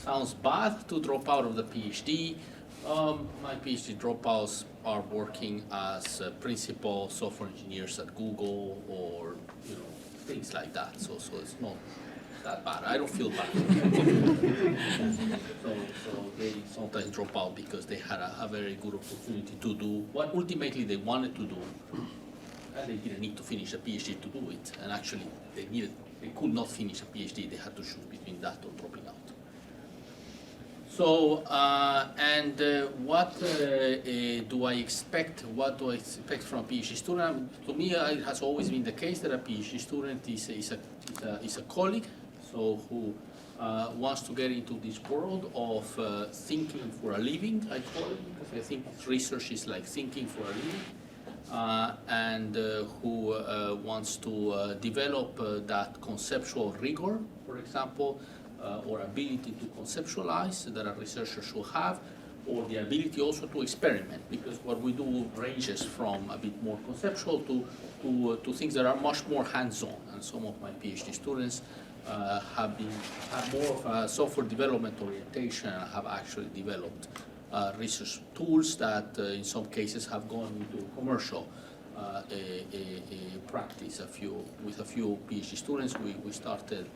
Sounds bad to drop out of the PhD. My PhD dropouts are working as principal software engineers at Google or things like that. So it's not that bad. I don't feel bad. so they sometimes drop out because they had a very good opportunity to do what ultimately they wanted to do, and they didn't need to finish a PhD to do it. And actually, they could not finish a PhD. They had to choose between that or dropping out. So, what do I expect? What do I expect from a PhD student? To me, it has always been the case that a PhD student is a colleague, so who wants to get into this world of thinking for a living, I call it, because I think research is like thinking for a living, and who wants to develop that conceptual rigor, for example, or ability to conceptualize that a researcher should have, or the ability also to experiment, because what we do ranges from a bit more conceptual to things that are much more hands-on. And some of my PhD students have more of a software development orientation and have actually developed research tools that in some cases have gone into commercial practice. With a few PhD students, we started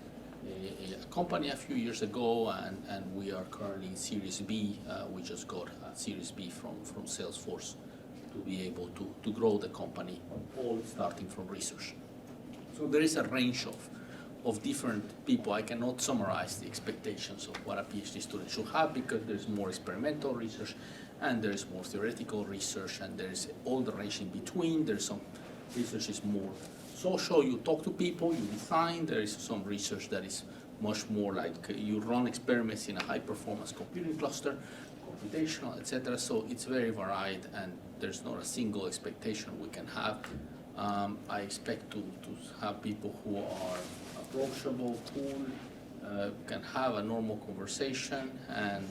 a company a few years ago, and we are currently in Series B. We just got a Series B from Salesforce to be able to grow the company, all starting from research. So there is a range of different people. I cannot summarize the expectations of what a PhD student should have, because there's more experimental research and there is more theoretical research, and there is all the range in between. There's some research is more social, you talk to people, you design. There is some research that is much more like you run experiments in a high performance computing cluster, computational, etc. So it's very varied, and there's not a single expectation we can have. I expect to have people who are approachable, cool, can have a normal conversation, and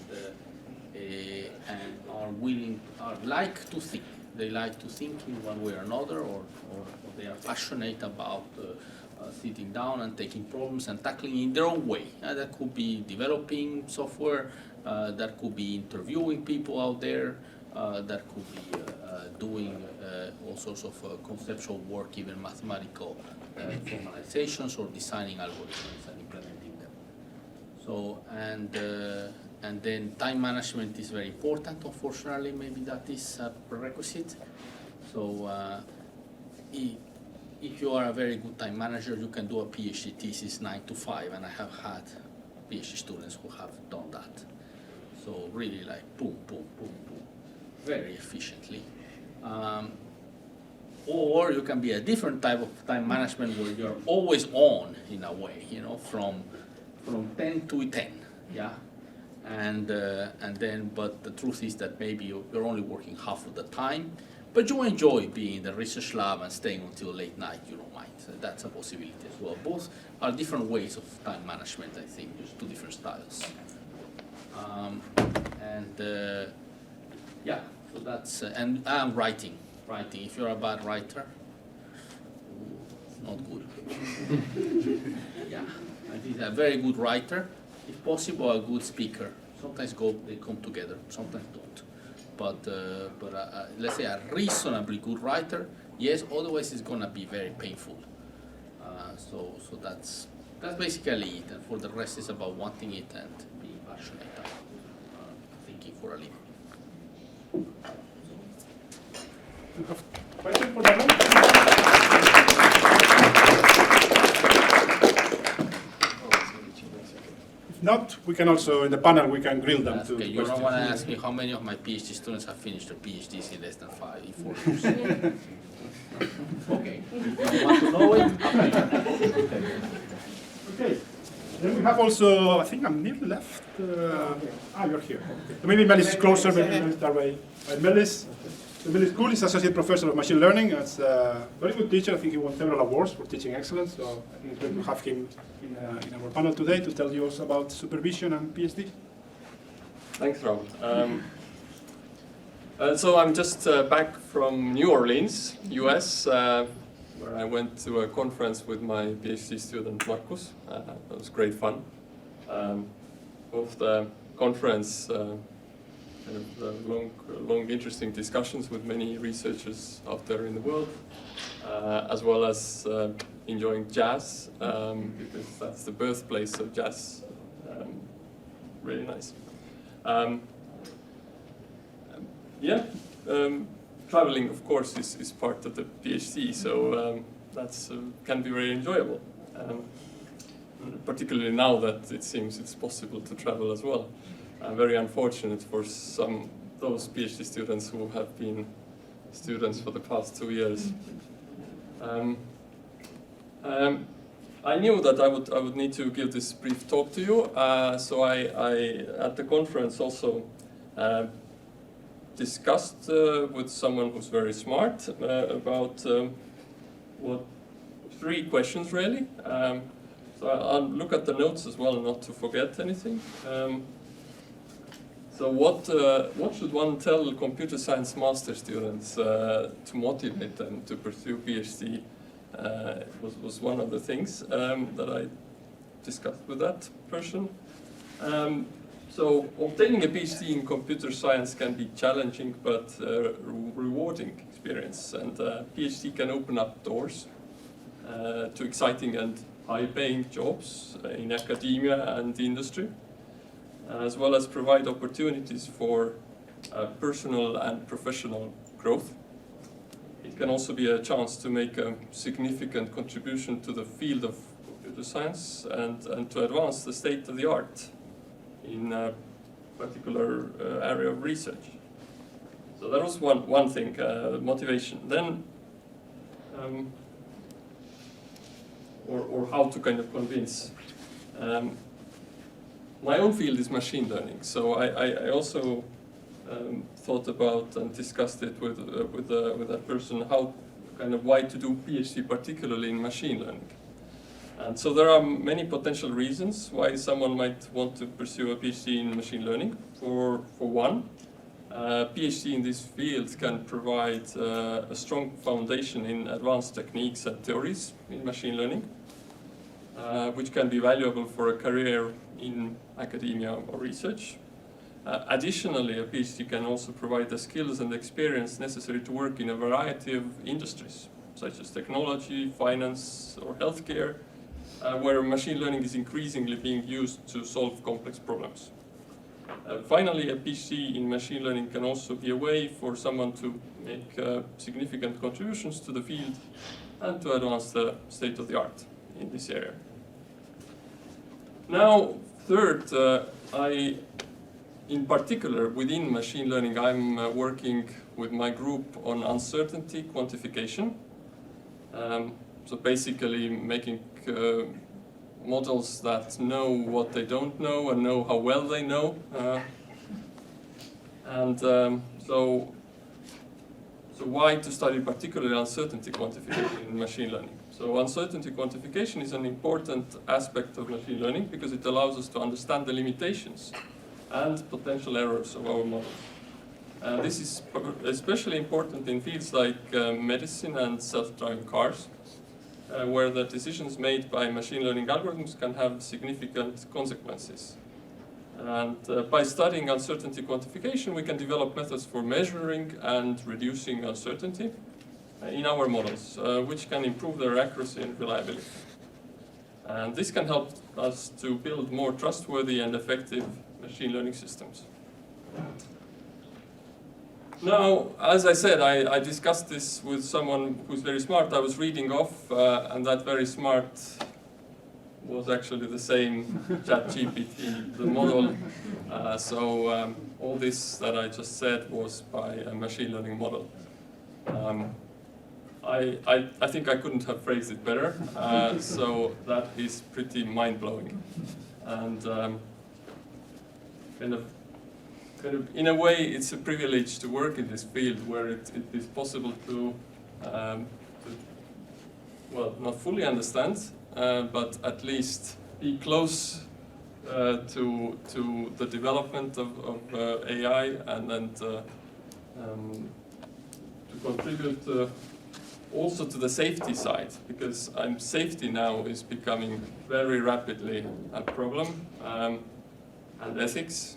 are willing, like to think. They like to think in one way or another, or they are passionate about sitting down and taking problems and tackling in their own way. That could be developing software, that could be interviewing people out there, that could be doing all sorts of conceptual work, even mathematical formalizations, or designing algorithms and implementing them. So, and then time management is very important. Unfortunately, maybe that is a prerequisite. So if you are a very good time manager, you can do a PhD thesis 9 to 5, and I have had PhD students who have done that. So really like boom, boom, boom, boom, very efficiently. Or you can be a different type of time management where you're always on, in a way, you know, from 10 to 10, yeah? And then, but the truth is that maybe you're only working half of the time, but you enjoy being in the research lab and staying until late night, you don't mind. So that's a possibility as well. Both are different ways of time management, I think, just two different styles. Yeah, so that's, and writing. If you're a bad writer, not good. Yeah, I think a very good writer, if possible, a good speaker. Sometimes they come together, sometimes don't. But let's say a reasonably good writer, yes. Otherwise, it's gonna be very painful. So that's basically it. And for the rest, it's about wanting it and being passionate about thinking for a living. Question for that one? If not, we can also, in the panel, we can grill them. Okay, you don't want to ask me how many of my PhD students have finished their PhDs in less than 4 years. Okay. You want to know it? Okay. Then we have also, I think I'm nearly left. You're here. So maybe Melis is closer, maybe Melis that way. Melis. So Melis Kuhl is Associate Professor of Machine Learning. It's a very good teacher. I think he won several awards for teaching excellence. So I think it's great to have him in our panel today to tell you also about supervision and PhD. Thanks, Robert. So I'm just back from New Orleans, US, where I went to a conference with my PhD student, Markus. That was great fun. Both the conference long, interesting discussions with many researchers out there in the world, as well as enjoying jazz, because that's the birthplace of jazz. Really nice. Traveling, of course, is part of the PhD, so that's can be very enjoyable. Particularly now that it seems it's possible to travel as well. I'm very unfortunate for those PhD students who have been students for the past 2 years. I knew that I would need to give this brief talk to you, so I at the conference also discussed with someone who's very smart about 3 questions really. So I'll look at the notes as well, not to forget anything. So what should one tell computer science master students to motivate them to pursue PhD? Was one of the things that I discussed with that person. So obtaining a PhD in computer science can be challenging but rewarding experience, and PhD can open up doors to exciting and high-paying jobs in academia and industry, as well as provide opportunities for personal and professional growth. It can also be a chance to make a significant contribution to the field of computer science and to advance the state of the art in a particular area of research. So that was one thing, motivation. Then, or how to kind of convince. My own field is machine learning, so I also thought about and discussed it with that person, how kind of why to do PhD, particularly in machine learning. And so there are many potential reasons why someone might want to pursue a PhD in machine learning. For one, PhD in this field can provide a strong foundation in advanced techniques and theories in machine learning, which can be valuable for a career in academia or research. Additionally, a PhD can also provide the skills and experience necessary to work in a variety of industries, such as technology, finance, or healthcare, where machine learning is increasingly being used to solve complex problems. Finally, a PhD in machine learning can also be a way for someone to make significant contributions to the field and to advance the state of the art in this area. Now, third, in particular, within machine learning, I'm working with my group on uncertainty quantification. So basically making models that know what they don't know and know how well they know. So why to study particularly uncertainty quantification in machine learning? So uncertainty quantification is an important aspect of machine learning because it allows us to understand the limitations and potential errors of our models. This is especially important in fields like medicine and self-driving cars, where the decisions made by machine learning algorithms can have significant consequences. And by studying uncertainty quantification, we can develop methods for measuring and reducing uncertainty in our models, which can improve their accuracy and reliability. And this can help us to build more trustworthy and effective machine learning systems. Now, as I said, I discussed this with someone who's very smart. I was reading off, and that very smart was actually the same ChatGPT, the model. So all this that I just said was by a machine learning model. I think I couldn't have phrased it better, so that is pretty mind-blowing. And kind of, in a way, it's a privilege to work in this field where it is possible to, well, not fully understand, but at least be close to the development of AI, and then to contribute also to the safety side, because safety now is becoming very rapidly a problem, and ethics.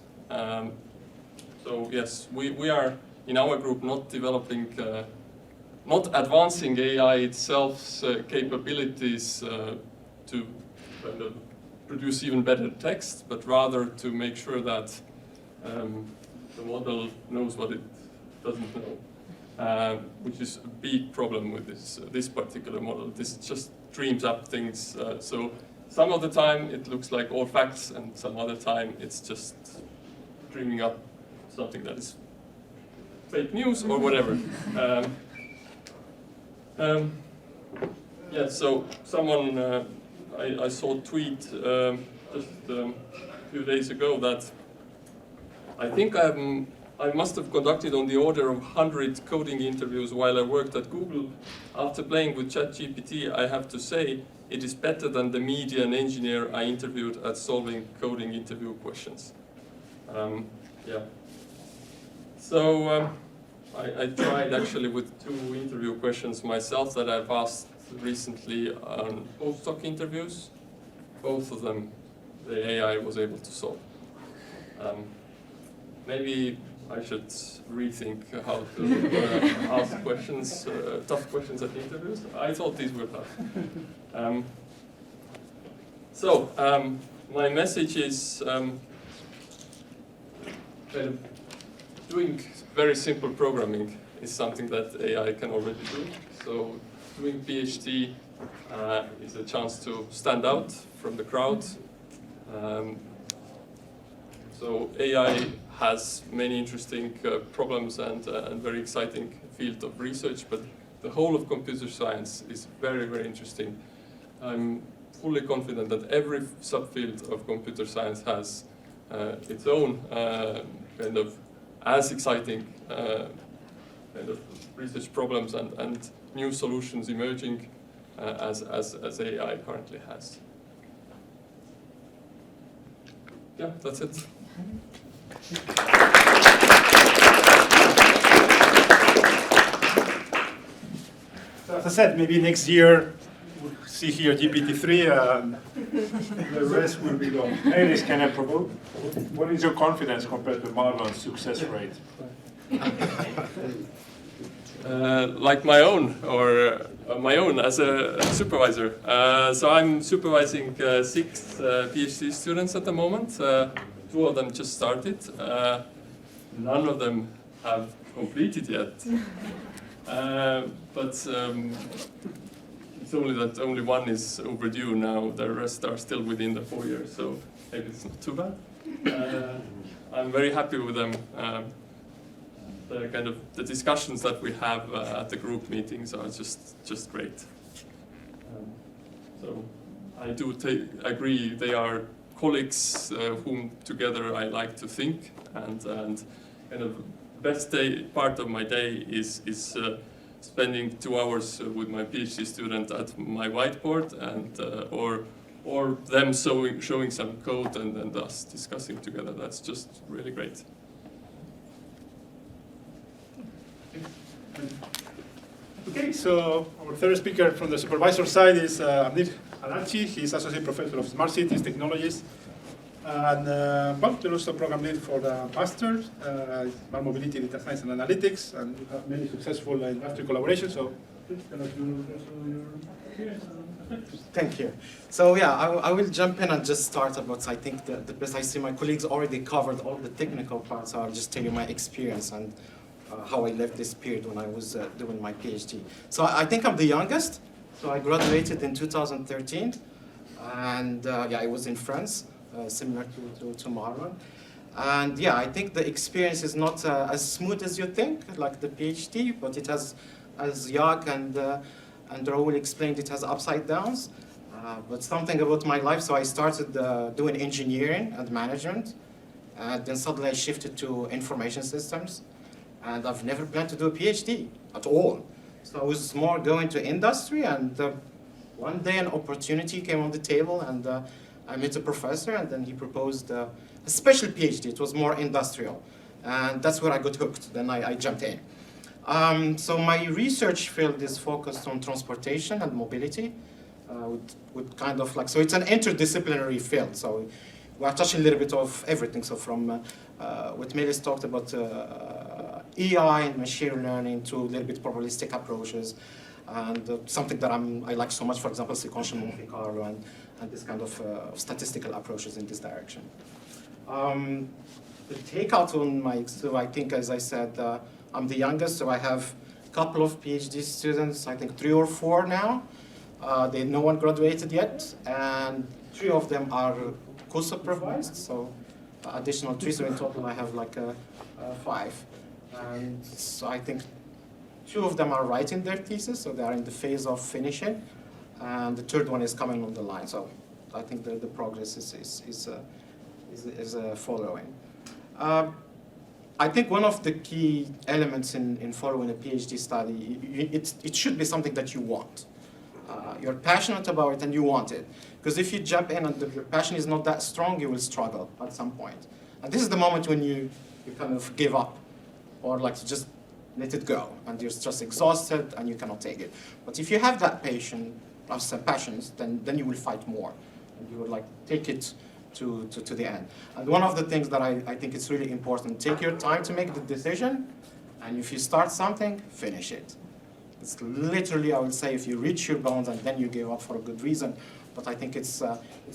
So yes, we are in our group not developing, not advancing AI itself's capabilities to kind of produce even better text, but rather to make sure that the model knows what it doesn't know, which is a big problem with this particular model. This just dreams up things. So some of the time it looks like all facts, and some other time it's just dreaming up something that is fake news or whatever. Yeah, so someone, I saw a tweet just a few days ago that I think I must have conducted on the order of 100 coding interviews while I worked at Google. After playing with ChatGPT, I have to say it is better than the median engineer I interviewed at solving coding interview questions. Yeah. So I tried actually with 2 interview questions myself that I've asked recently on postdoc interviews. Both of them, the AI was able to solve. Maybe I should rethink how to ask questions, tough questions at interviews. I thought these were tough. My message is doing very simple programming is something that AI can already do. So doing PhD is a chance to stand out from the crowd. So AI has many interesting problems and very exciting field of research, but the whole of computer science is very, very interesting. I'm fully confident that every subfield of computer science has its own kind of as exciting kind of research problems and new solutions emerging as AI currently has. Yeah, that's it. So as I said, maybe next year we'll see here GPT-3 and the rest will be gone. Alice, can I provoke? What is your confidence compared to Marlon's success rate? Like my own, or my own as a supervisor. So I'm supervising 6 PhD students at the moment. 2 of them just started. None of them have completed yet. But it's only that only one is overdue now. The rest are still within the 4 years, so maybe it's not too bad. I'm very happy with them. The discussions that we have at the group meetings are just great. So I do agree they are colleagues whom together I like to think, and kind of best part of my day is spending 2 hours with my PhD student at my whiteboard, and or them showing some code and us discussing together. That's just really great. Okay, so our third speaker from the supervisor side is Amir Alachi. He's Associate Professor of Smart Cities Technologies. And well, you're also program lead for the Master, Smart Mobility, Data Science and Analytics, and you have many successful industry collaborations. So please tell us your experience. Thank you. So yeah, I will jump in and just start about, I think the best I see my colleagues already covered all the technical parts, so I'll just tell you my experience and how I left this period when I was doing my PhD. So I think I'm the youngest. So I graduated in 2013, and yeah, I was in France, similar to Marlon. And yeah, I think the experience is not as smooth as you think, like the PhD, but it has, as Jaak and Raoul explained, it has upside downs. But something about my life, so I started doing engineering and management, and then suddenly I shifted to information systems. And I've never planned to do a PhD at all. So I was more going to industry, and one day an opportunity came on the table, and I met a professor, and then he proposed a special PhD. It was more industrial, and that's where I got hooked. Then I jumped in. So my research field is focused on transportation and mobility, with kind of like, so it's an interdisciplinary field. So we're touching a little bit of everything. So from what Melis talked about, AI and machine learning to a little bit probabilistic approaches, and something that I like so much, for example, sequential Monte Carlo and this kind of statistical approaches in this direction. The takeout on my, so I think, as I said, I'm the youngest, so I have a couple of PhD students, I think 3 or 4 now. No one graduated yet, and 3 of them are co-supervised, so additional 3, so in total I have like 5. And so I think 2 of them are writing their thesis, so they are in the phase of finishing, and the 3rd one is coming on the line. So I think the progress is following. I think one of the key elements in following a PhD study, it should be something that you want. You're passionate about it and you want it. Because if you jump in and your passion is not that strong, you will struggle at some point. And this is the moment when you kind of give up, or like just let it go, and you're just exhausted and you cannot take it. But if you have that passions, then you will fight more. And you will like take it to the end. And one of the things that I think it's really important, take your time to make the decision, and if you start something, finish it. It's literally, I would say, if you reach your bounds and then you give up for a good reason. But I think it's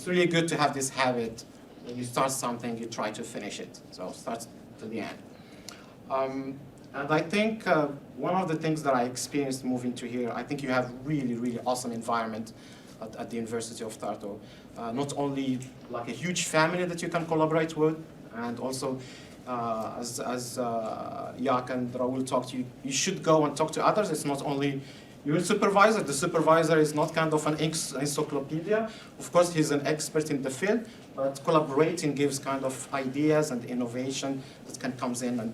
really good to have this habit. When you start something, you try to finish it. So start to the end. And I think one of the things that I experienced moving to here, I think you have really, really awesome environment at the University of Tartu. Not only like a huge family that you can collaborate with, and also as Jaak and Raul talked to you, you should go and talk to others. It's not only your supervisor. The supervisor is not kind of an encyclopedia. Of course, he's an expert in the field, but collaborating gives kind of ideas and innovation that can come in and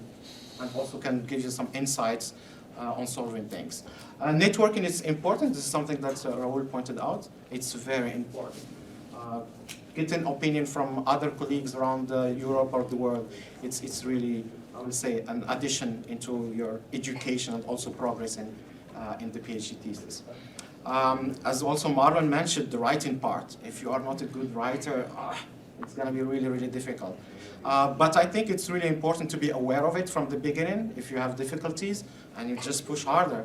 also can give you some insights on solving things. Networking is important. This is something that Raul pointed out. It's very important. Get an opinion from other colleagues around Europe or the world. It's really, I would say, an addition into your education and also progress in the PhD thesis. As also Marlon mentioned, the writing part. If you are not a good writer, it's going to be really, really difficult. But I think it's really important to be aware of it from the beginning. If you have difficulties, and you just push harder.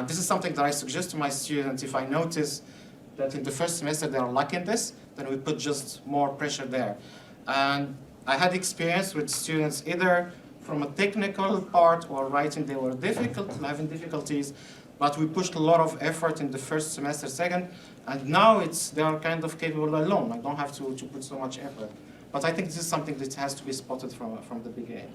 This is something that I suggest to my students. If I notice that in the first semester they are lacking this, then we put just more pressure there. And I had experience with students either from a technical part or writing, they were having difficulties, but we pushed a lot of effort in the first semester, second, and now they are kind of capable alone. I don't have to put so much effort. But I think this is something that has to be spotted from the beginning.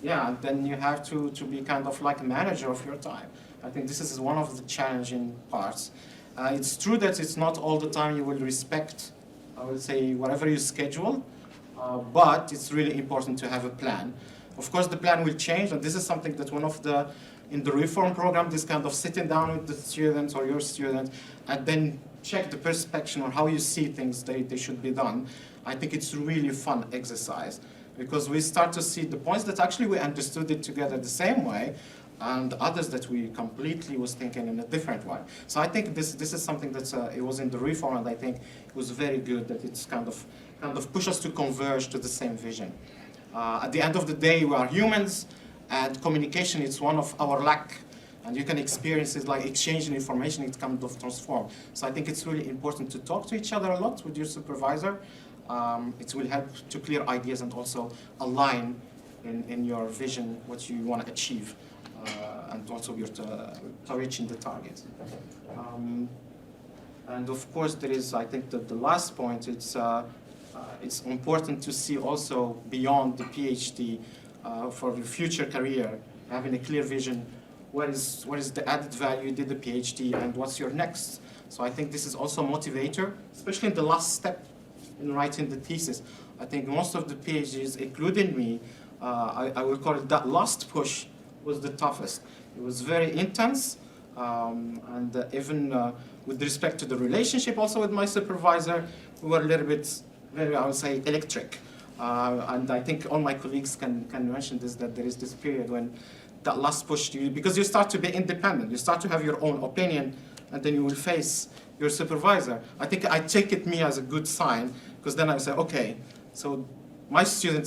Yeah, then you have to be kind of like a manager of your time. I think this is one of the challenging parts. It's true that it's not all the time you will respect, I would say, whatever you schedule, but it's really important to have a plan. Of course, the plan will change, and this is something that in the reform program, this kind of sitting down with the students or your students, and then check the perspective on how you see things they should be done. I think it's really fun exercise, because we start to see the points that actually we understood it together the same way, and others that we completely was thinking in a different way. So I think this is something that it was in the reform, and I think it was very good that it's kind of push us to converge to the same vision. At the end of the day, we are humans, and communication is one of our lack. And you can experience it like exchanging information, it kind of transform. So I think it's really important to talk to each other a lot with your supervisor. It will help to clear ideas and also align in your vision what you want to achieve, and also to reaching the target. And of course, there is, I think, the last point. It's important to see also beyond the PhD for your future career, having a clear vision. What is the added value you did the PhD, and what's your next? So I think this is also a motivator, especially in the last step in writing the thesis. I think most of the PhDs, including me, I will call it that last push was the toughest. It was very intense, and even with respect to the relationship also with my supervisor, we were a little bit, I would say, electric. And I think all my colleagues can mention this, that there is this period when that last push to you, because you start to be independent, you start to have your own opinion, and then you will face your supervisor. I think I take it me as a good sign, because then I say, okay, so my student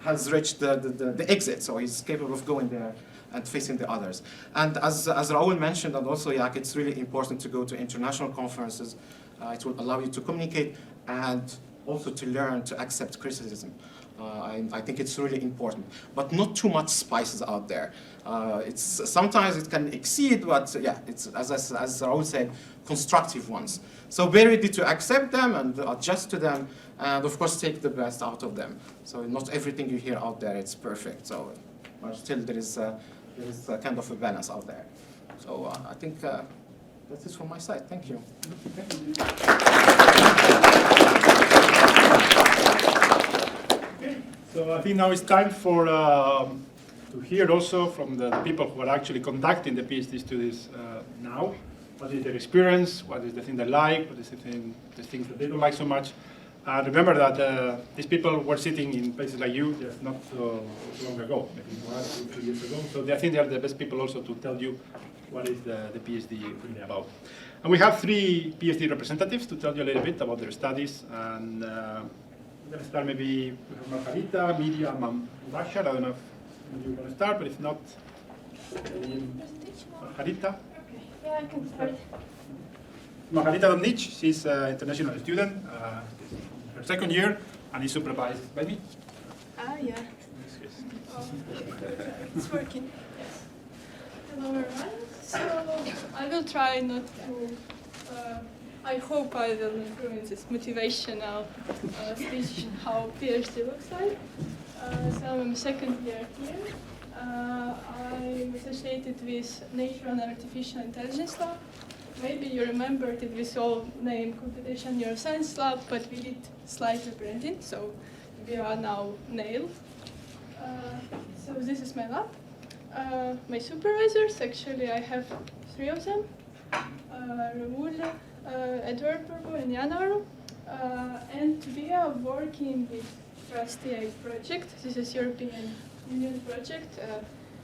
has reached the exit, so he's capable of going there and facing the others. And as Raul mentioned, and also Jaak, it's really important to go to international conferences. It will allow you to communicate and also to learn to accept criticism. I think it's really important, but not too much spices out there. Sometimes it can exceed, but yeah, it's as Raul said, constructive ones. So be ready to accept them and adjust to them, and of course take the best out of them. So not everything you hear out there it's perfect. So but still there is a kind of a balance out there. So I think that's it from my side. Thank you. So I think now it's time for to hear also from the people who are actually conducting the PhD studies now. What is their experience? What is the thing they like? What is the things that they don't like so much? And remember that these people were sitting in places like you just not so long ago, maybe 1 or 2 years ago. So I think they are the best people also to tell you what is the PhD really about. And we have 3 PhD representatives to tell you a little bit about their studies. And we're going to start maybe with Margarita, Miriam, and Bashar. I don't know if you want to start, but if not, Margarita. Okay, yeah, I can start. Margarita Domnich, she's an international student, her 2nd year, and is supervised by me. Ah, yeah. Oh, it's working. Yes. Hello, everyone. So I will try not to. I hope I will influence this motivational speech how PhD looks like. So I'm 2nd year here. I'm associated with Natural and Artificial Intelligence Lab. Maybe you remembered it was all named Computational Neuroscience Lab, but we did slight rebranding, so we are now NAIL. So this is my lab. My supervisors, actually I have 3 of them. Raul, Edward Burbo, and Jan Aro. And we are working with Trust AI project. This is European Union project,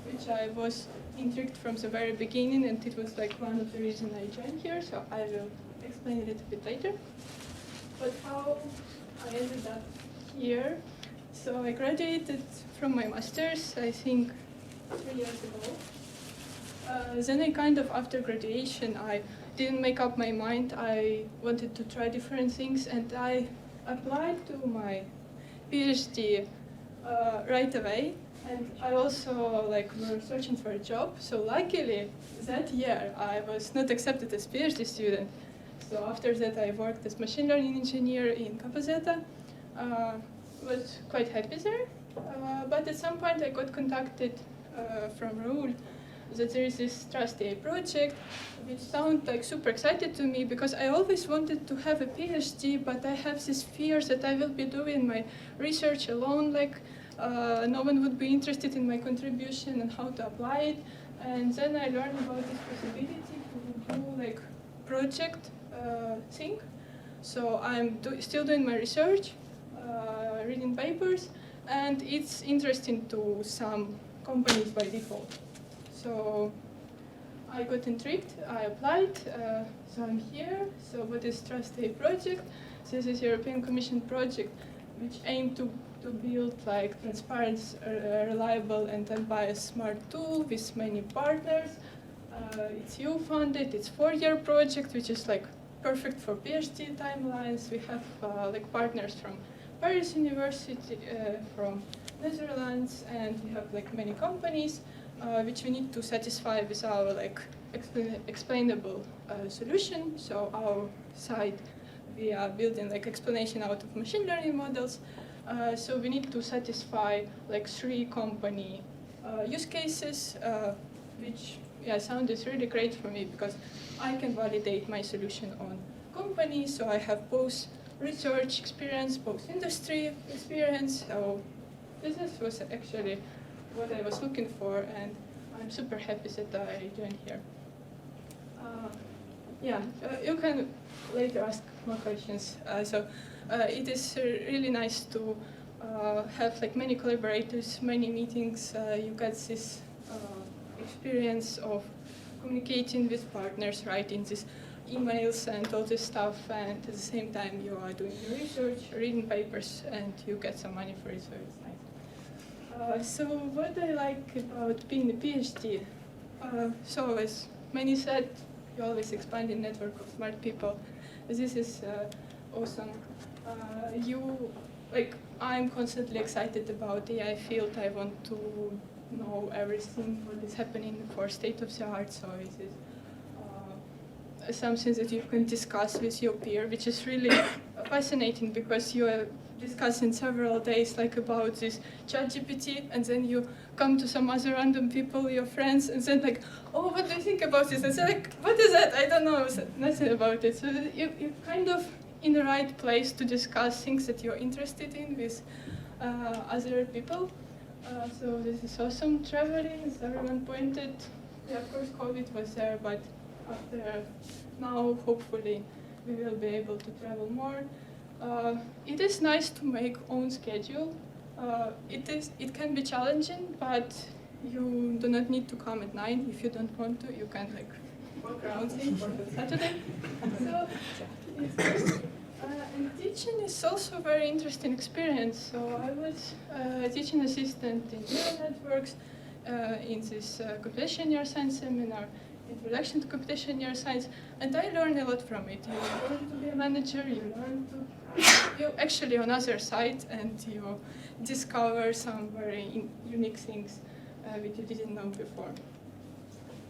which I was intrigued from the very beginning, and it was like one of the reasons I joined here, so I will explain a little bit later. But how I ended up here, so I graduated from my master's, I think 3 years ago. Then I kind of, after graduation, I didn't make up my mind. I wanted to try different things, and I applied to my PhD right away. And I also was searching for a job. So luckily, that year I was not accepted as PhD student. So after that, I worked as machine learning engineer in Capazeta. Was quite happy there. But at some point, I got contacted from Raul that there is this Trust AI project, which sounded like super excited to me because I always wanted to have a PhD, but I have this fear that I will be doing my research alone, no one would be interested in my contribution and how to apply it. And then I learned about this possibility to do project thing. So I'm still doing my research, reading papers, and it's interesting to some companies by default. So I got intrigued, I applied, so I'm here. So what is Trust AI project? This is European Commission project which aim to build transparent, reliable and unbiased smart tool with many partners. It's EU funded, it's 4-year project which is perfect for PhD timelines. We have partners from Paris University, from Netherlands, and we have many companies which we need to satisfy with our explainable solution. So our side, we are building explanation out of machine learning models. So we need to satisfy 3 company use cases, which sounded really great for me because I can validate my solution on companies. So I have both research experience, both industry experience. So this was actually what I was looking for, and I'm super happy that I joined here. You can later ask more questions. It is really nice to have many collaborators, many meetings. You get this experience of communicating with partners, writing these emails and all this stuff, and at the same time you are doing your research, reading papers, and you get some money for it, so it's nice. So what I like about being a PhD, so as many said, you always expand the network of smart people. This is awesome. I'm constantly excited about the AI field. I want to know everything what is happening for state of the art. So it is something that you can discuss with your peer, which is really fascinating because you are discussing several days about this ChatGPT, and then you come to some other random people, your friends, and then oh, what do you think about this? And say what is that? I don't know nothing about it. So you're kind of in the right place to discuss things that you're interested in with other people. So this is awesome. Traveling, as everyone pointed. Yeah, of course, COVID was there, but after now, hopefully, we will be able to travel more. It is nice to make own schedule. It can be challenging, but You do not need to come at 9 if you don't want to. You can like walk around things on Saturday. So it's good. And teaching is also a very interesting experience. So I was a teaching assistant in neural networks in this computational neuroscience seminar, Introduction to Computational Neuroscience, and I learned a lot from it. You learn to be a manager, you learn to, you actually on other side, and you discover some very unique things which you didn't know before.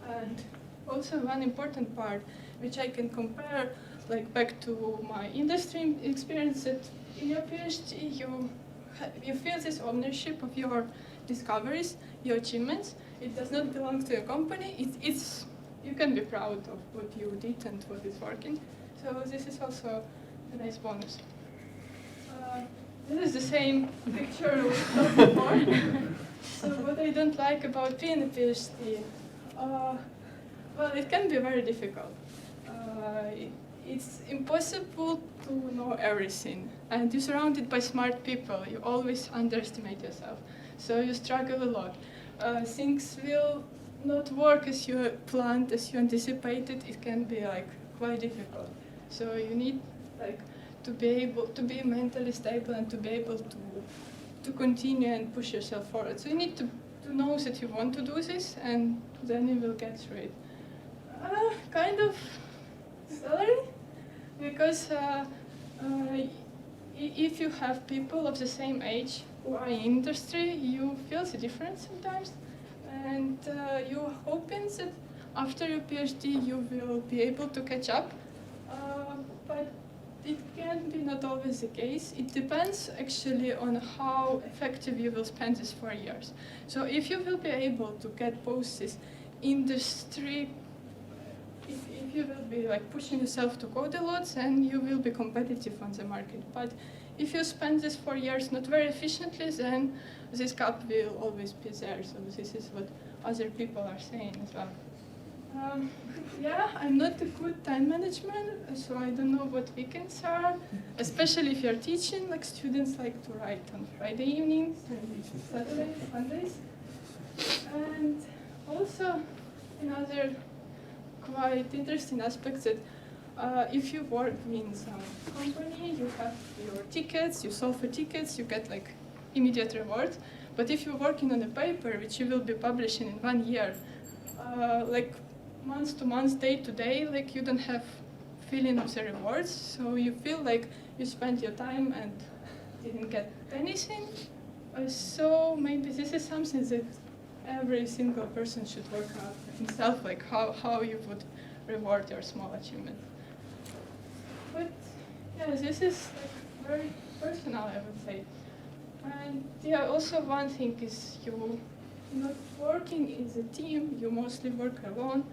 And also one important part, which I can compare, like back to my industry experience, that in your PhD you feel this ownership of your discoveries, your achievements. It does not belong to a company. You can be proud of what you did and what is working. So this is also a nice bonus. This is the same picture we saw before. So what I don't like about being a PhD, well, it can be very difficult. It's impossible to know everything. And you're surrounded by smart people. You always underestimate yourself. So you struggle a lot. Things will not work as you planned, as you anticipated. It can be like quite difficult. So you need like to be able to be mentally stable and to be able to continue and push yourself forward. So you need to know that you want to do this, and then you will get through it. Kind of salary, because if you have people of the same age who are in industry, you feel the difference sometimes, and you're hoping that after your PhD you will be able to catch up, but it can be not always the case. It depends actually on how effective you will spend these 4 years. So if you will be able to get both this industry, if you will be like pushing yourself to code a lot, then you will be competitive on the market. But if you spend these 4 years not very efficiently, then this gap will always be there. So this is what other people are saying as well. Yeah, I'm not a good time management, so I don't know what weekends are, especially if you're teaching. Like students like to write on Friday evenings and Saturdays, Sundays. And also another quite interesting aspect that if you work in some company, you have your tickets, you solve for tickets, you get like immediate rewards. But if you're working on a paper which you will be publishing in 1 year, like month to month, day to day, like you don't have feeling of the rewards, so you feel like you spent your time and didn't get anything. So maybe this is something that every single person should work out himself, like how you would reward your small achievement. But yeah, this is like very personal, I would say. And yeah, also one thing is you're not working as a team, you mostly work alone,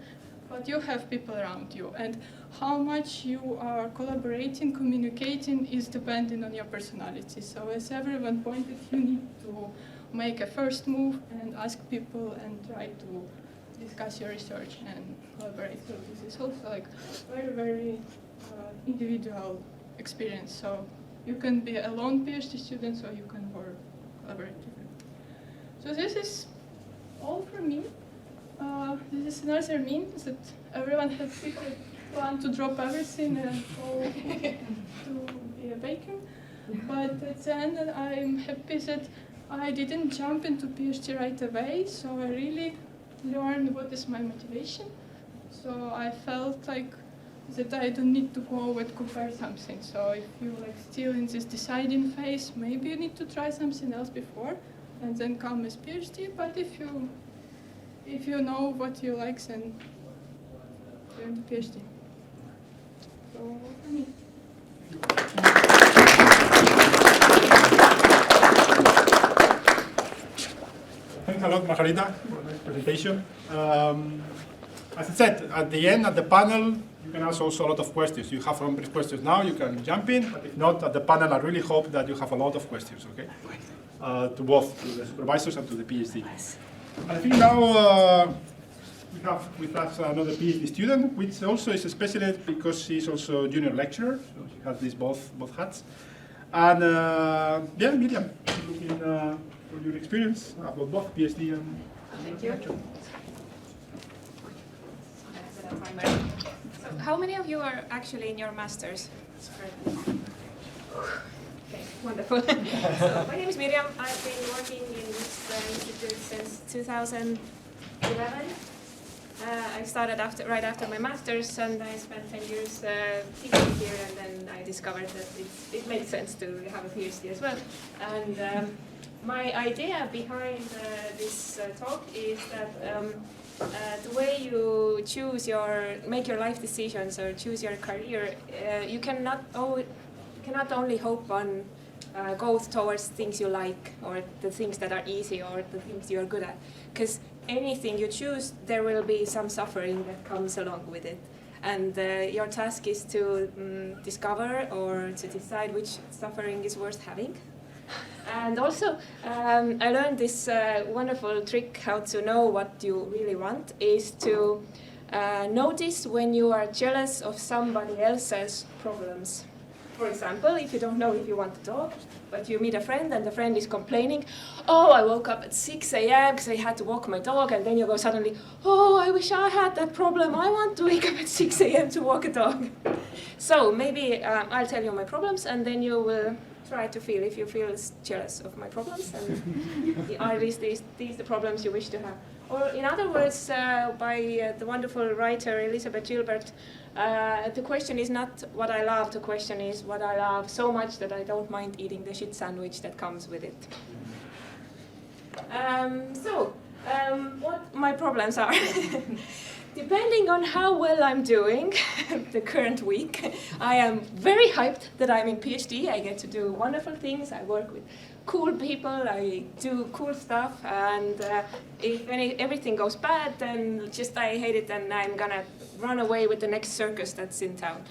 but you have people around you. And how much you are collaborating, communicating is depending on your personality. So as everyone pointed, you need to make a first move and ask people and try to discuss your research and collaborate. So this is also like very, very individual experience. So you can be a lone PhD student, or you can work collaboratively. So this is all from me. This is another mean that everyone has secret plan to drop everything and go to be a baker. But at the end, I'm happy that I didn't jump into PhD right away. So I really learned what is my motivation. So I felt like that I don't need to go and compare something. So if you're like still in this deciding phase, maybe you need to try something else before and then come as PhD. But if you know what you like, then you're in the PhD. So for me. Thanks a lot, Margarita, for the presentation. As I said, at the end, at the panel, you can ask also a lot of questions. You have some questions now, you can jump in, but if not, at the panel, I really hope that you have a lot of questions, okay? To both to the supervisors and to the PhD. And I think now we have with us another PhD student, which also is a specialist because she's also a junior lecturer, so she has these both hats. And yeah, Miriam, looking for your experience about both PhD and Thank you. So how many of you are actually in your masters? Okay, wonderful. So my name is Miriam. I've been working in this institute since 2011. I started right after my master's, and I spent 10 years teaching here, and then I discovered that it made sense to have a PhD as well. And my idea behind this talk is that the way you make your life decisions or choose your career, you cannot only hope on go towards things you like or the things that are easy or the things you are good at. Because anything you choose, there will be some suffering that comes along with it. And your task is to discover or to decide which suffering is worth having. And also, I learned this wonderful trick how to know what you really want is to notice when you are jealous of somebody else's problems. For example, if you don't know if you want a dog, but you meet a friend and the friend is complaining, oh, I woke up at 6 a.m. because I had to walk my dog, and then you go suddenly, oh, I wish I had that problem. I want to wake up at 6 a.m. to walk a dog. So maybe I'll tell you my problems, and then you will try to feel if you feel jealous of my problems, and are these the problems you wish to have. Or in other words, by the wonderful writer Elizabeth Gilbert, the question is not what I love, the question is what I love so much that I don't mind eating the shit sandwich that comes with it. What my problems are. Depending on how well I'm doing the current week, I am very hyped that I'm in PhD. I get to do wonderful things. I work with cool people. I do cool stuff. And if everything goes bad, then just I hate it, and I'm gonna run away with the next circus that's in town.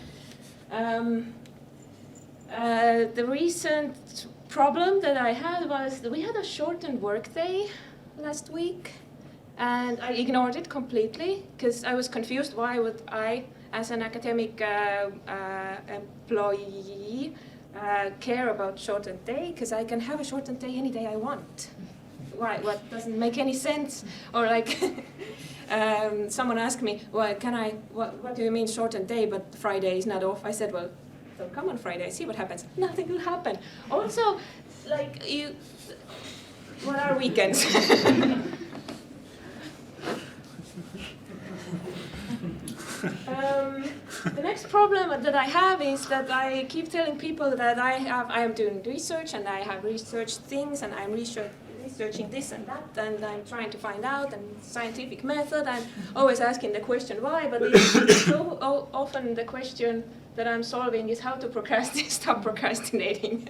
The recent problem that I had was that we had a shortened workday last week. And I ignored it completely because I was confused. Why would I, as an academic employee, care about shortened day? Because I can have a shortened day any day I want. Why? What doesn't make any sense? Or like, someone asked me, well, what do you mean shortened day, but Friday is not off? I said, well, don't come on Friday, see what happens. Nothing will happen. Also, like, what are weekends? The next problem that I have is that I keep telling people that I am doing research and I have researched things and I'm researching this and that and I'm trying to find out and scientific method and always asking the question why, but so often the question that I'm solving is how to stop procrastinating.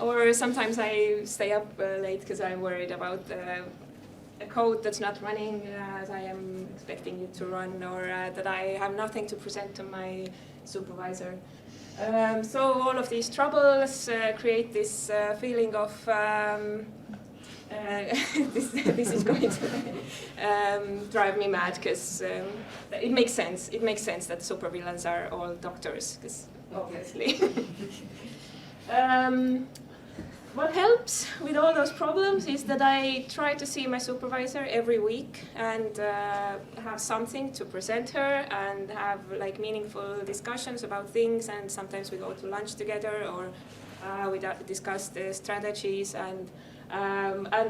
Or sometimes I stay up late because I'm worried about a code that's not running as I am expecting it to run, or that I have nothing to present to my supervisor. So all of these troubles create this feeling of this is going to drive me mad, because it makes sense. It makes sense that supervillains are all doctors, because obviously. What helps with all those problems is that I try to see my supervisor every week and have something to present her and have like meaningful discussions about things, and sometimes we go to lunch together or we discuss the strategies, and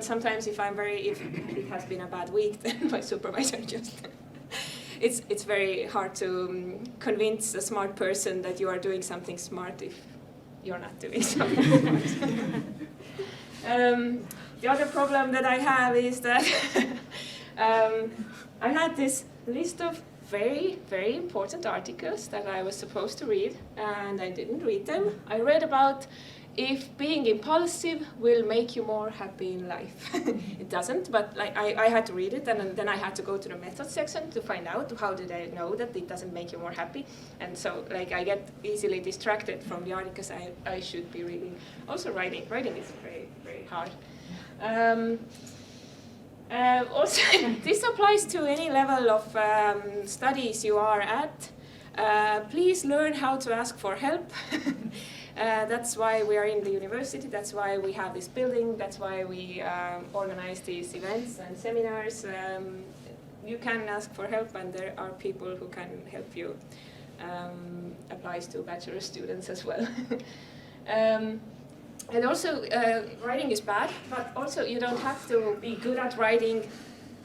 sometimes if it has been a bad week, then my supervisor just it's very hard to convince a smart person that you are doing something smart if you're not doing something smart. The other problem that I have is that I had this list of very, very important articles that I was supposed to read, and I didn't read them. I read about if being impulsive will make you more happy in life. It doesn't, but like I had to read it, and then I had to go to the method section to find out how did I know that it doesn't make you more happy. And so like I get easily distracted from the articles I should be reading. Also writing is very, very hard. Also, this applies to any level of studies you are at. Please learn how to ask for help. That's why we are in the university, that's why we have this building, that's why we organize these events and seminars. You can ask for help, and there are people who can help you. Applies to bachelor students as well. And also, writing is bad, but also you don't have to be good at writing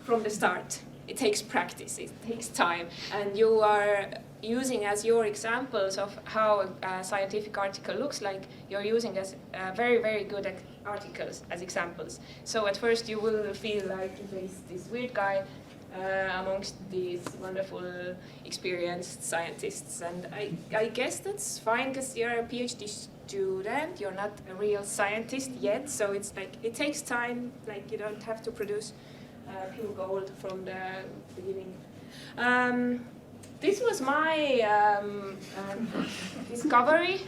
from the start. It takes practice, it takes time, and you are using as your examples of how a scientific article looks like, you're using as very, very good articles as examples. So at first you will feel like there's this weird guy amongst these wonderful, experienced scientists. And I guess that's fine, because you're a PhD student, you're not a real scientist yet, so it's like, it takes time, like you don't have to produce pure gold from the beginning. This was my discovery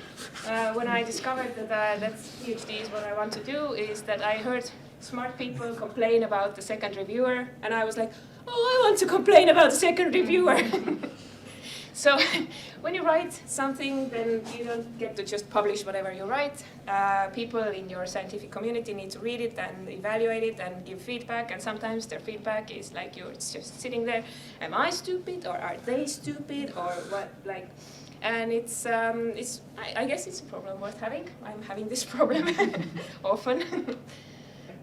when I discovered that PhD is what I want to do, is that I heard smart people complain about the second reviewer, and I was like, oh, I want to complain about the second reviewer. So when you write something, then you don't get to just publish whatever you write. People in your scientific community need to read it and evaluate it and give feedback, and sometimes their feedback is like you're just sitting there, am I stupid, or are they stupid, or what, like, and I guess it's a problem worth having. I'm having this problem often.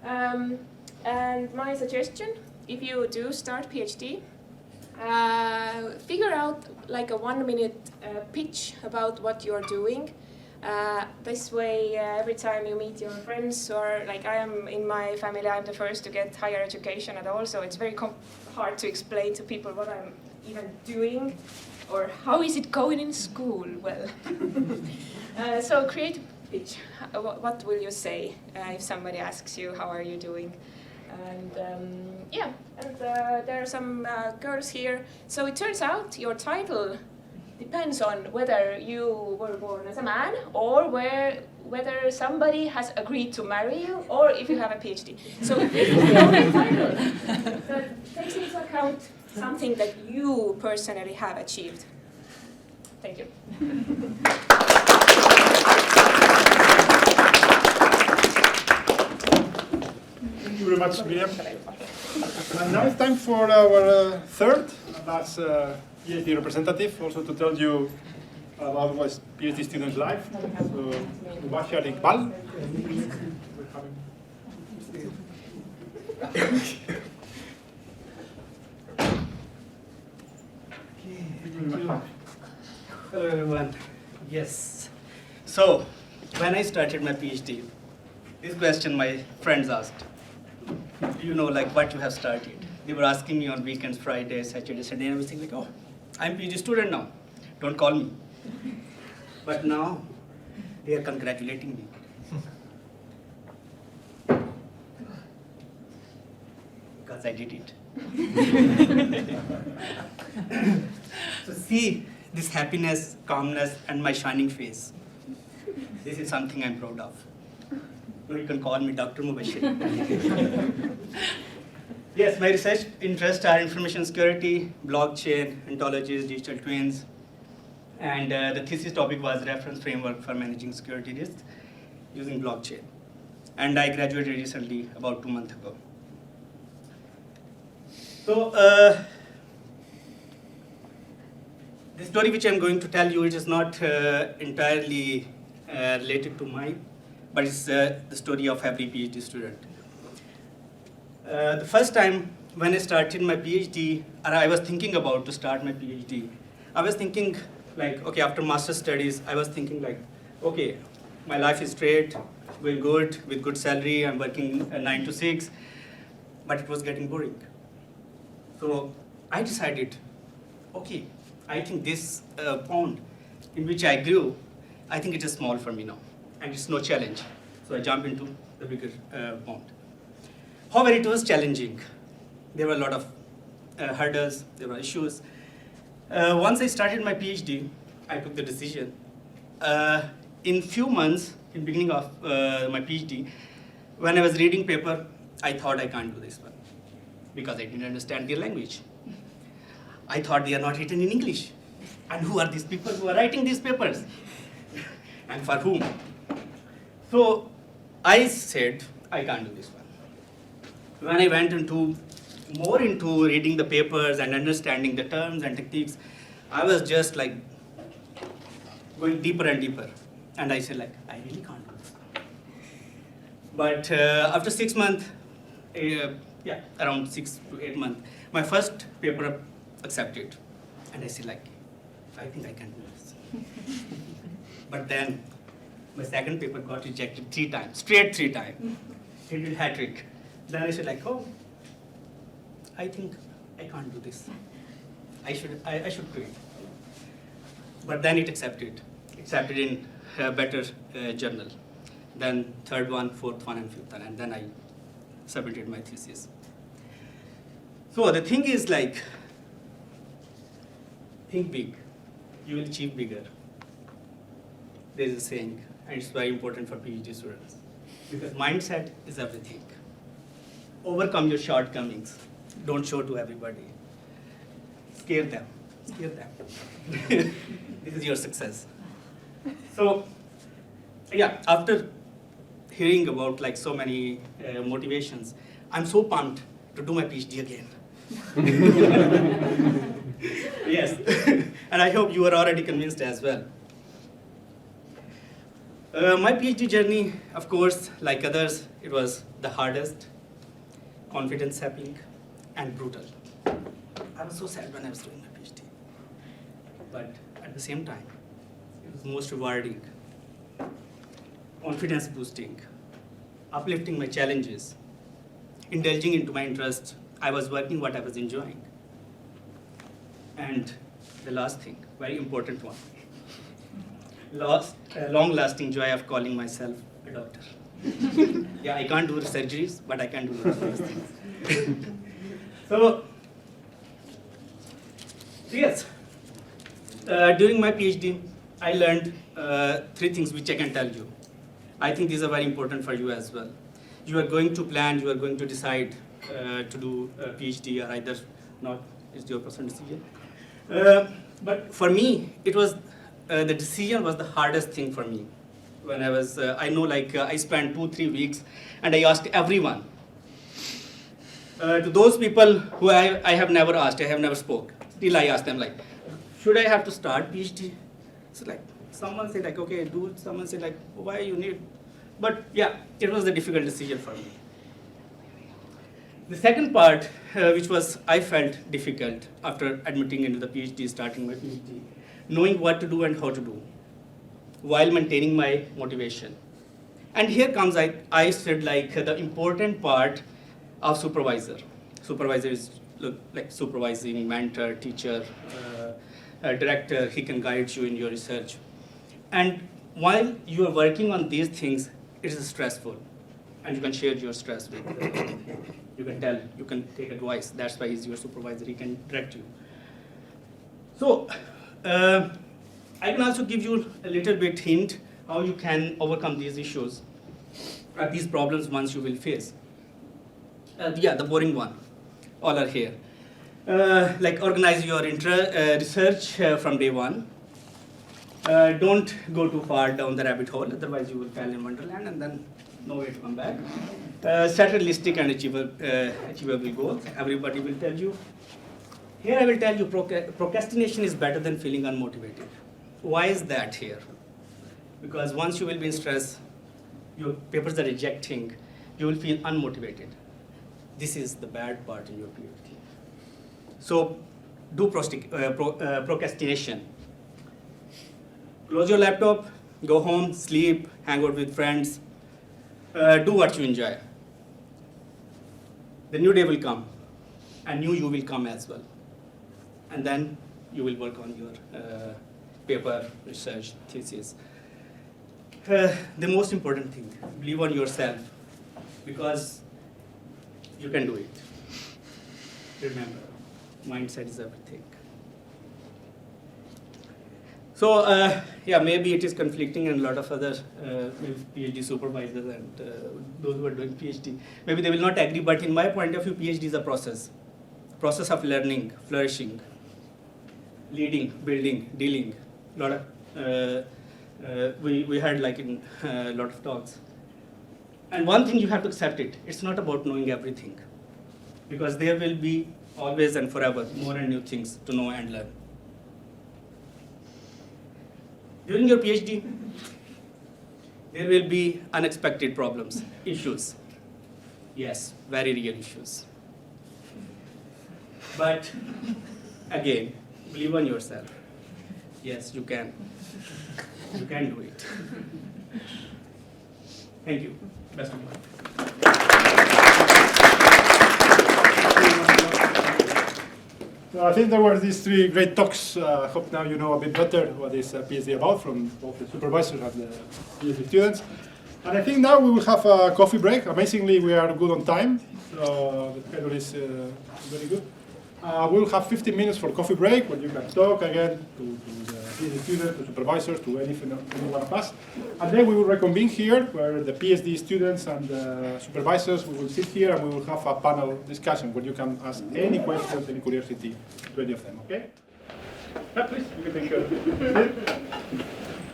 And my suggestion, if you do start PhD, figure out like a 1-minute pitch about what you're doing. This way, every time you meet your friends, or like I am in my family, I'm the first to get higher education at all, so it's very hard to explain to people what I'm even doing, or how is it going in school. Well, so create a pitch. What will you say if somebody asks you, how are you doing? And there are some girls here. So it turns out your title depends on whether you were born as a man, or whether somebody has agreed to marry you, or if you have a PhD. So this is the only title that takes into account something that you personally have achieved. Thank you. Thank you very much, Miriam. And now it's time for our third, that's PhD representative, also to tell you about what PhD students' life. So, Mubashir Iqbal. Hello everyone. Yes. So, when I started my PhD, this question my friends asked. Do you know like what you have started? They were asking me on weekends, Friday, Saturday, Sunday, and I was thinking like, oh, I'm PhD student now. Don't call me. But now they are congratulating me. Because I did it. So see this happiness, calmness, and my shining face. This is something I'm proud of. You can call me Dr. Mubashir. Yes, my research interests are information security, blockchain, ontologies, digital twins, and the thesis topic was reference framework for managing security risks using blockchain. And I graduated recently, about 2 months ago. So, the story which I'm going to tell you, it is not entirely related to mine, but it's the story of every PhD student. The first time when I started my PhD, or I was thinking about to start my PhD, I was thinking like, okay, after master's studies, I was thinking like, okay, my life is straight, going good, with good salary, I'm working 9 to 6, but it was getting boring. So I decided, okay, I think this pond in which I grew, I think it is small for me now, and it's no challenge. So I jumped into the bigger pond. However, it was challenging. There were a lot of hurdles, there were issues. Once I started my PhD, I took the decision. In few months, in beginning of my PhD, when I was reading paper, I thought I can't do this one because I didn't understand their language. I thought they are not written in English. And who are these people who are writing these papers? and for whom? So I said, I can't do this one. When I went more into reading the papers and understanding the terms and techniques, I was just like going deeper and deeper. And I said, like, I really can't do this. But after 6 months, around 6 to 8 months, my first paper accepted. And I said, like, I think I can do this. But then my second paper got rejected 3 times, straight 3 times. He did hat trick. Then I said, like, oh, I think I can't do this. I should quit. But then it accepted in a better journal. Then third one, fourth one, and fifth one, and then I submitted my thesis. So the thing is, like, think big, you will achieve bigger. There is a saying, and it's very important for PhD students, because mindset is everything. Overcome your shortcomings. Don't show to everybody. Scare them. This is your success. So, yeah, after hearing about like so many motivations, I'm so pumped to do my PhD again. Yes, and I hope you are already convinced as well. My PhD journey, of course, like others, it was the hardest, confidence-sapping, and brutal. I was so sad when I was doing my PhD. But at the same time, it was most rewarding, confidence-boosting, uplifting my challenges, indulging into my interests. I was working what I was enjoying. And the last thing, very important one, long-lasting joy of calling myself a doctor. Yeah, I can't do the surgeries, but I can do the those things. So, yes, during my PhD, I learned 3 things which I can tell you. I think these are very important for you as well. You are going to plan, you are going to decide to do a PhD or either not, it's your personal decision. But for me, it was, the decision was the hardest thing for me. When I was, I know like I spent 2-3 weeks and I asked everyone. To those people who I have never asked, I have never spoke. Still I asked them like, should I have to start PhD? So like, someone said like, okay, do it. Someone said like, why you need? But yeah, it was a difficult decision for me. The second part, which was I felt difficult after admitting into the PhD, starting my PhD, knowing what to do and how to do, while maintaining my motivation. And here comes, I said like the important part of supervisor. Supervisor is like supervising, mentor, teacher, director, he can guide you in your research. And while you are working on these things, it is stressful. And you can share your stress with you can tell, you can take advice. That's why he's your supervisor, he can direct you. So, I can also give you a little bit hint how you can overcome these issues, these problems once you will face. Yeah, the boring one, all are here. Like organize your research from day one. Don't go too far down the rabbit hole, otherwise you will fail in Wonderland and then no way to come back. Set realistic and achievable goals, everybody will tell you. Here I will tell you procrastination is better than feeling unmotivated. Why is that here? Because once you will be in stress, your papers are rejecting, you will feel unmotivated. This is the bad part in your PhD. So do procrastination. Close your laptop, go home, sleep, hang out with friends, do what you enjoy. The new day will come, and new you will come as well. And then you will work on your paper, research, thesis. The most important thing, believe on yourself, because you can do it. Remember, mindset is everything. So, yeah, maybe it is conflicting and a lot of other PhD supervisors and those who are doing PhD, maybe they will not agree, but in my point of view, PhD is a process of learning, flourishing, leading, building, dealing, a lot of We had like in a lot of talks. And one thing you have to accept it, it's not about knowing everything. Because there will be always and forever more and new things to know and learn. During your PhD, there will be unexpected problems, issues. Yes, very real issues. But again, believe on yourself. Yes, you can. You can do it. Thank you. Best of luck. So I think there were these three great talks. I hope now you know a bit better what is PhD about from both the supervisors and the PhD students. And I think now we will have a coffee break. Amazingly, we are good on time, so the schedule is very good. We'll have 15 minutes for coffee break where you can talk again to the PhD students, to supervisors, to any one of us. And then we will reconvene here where the PhD students and the supervisors, we will sit here and we will have a panel discussion where you can ask any questions, any curiosity to any of them, okay? Yeah, please, you can take care.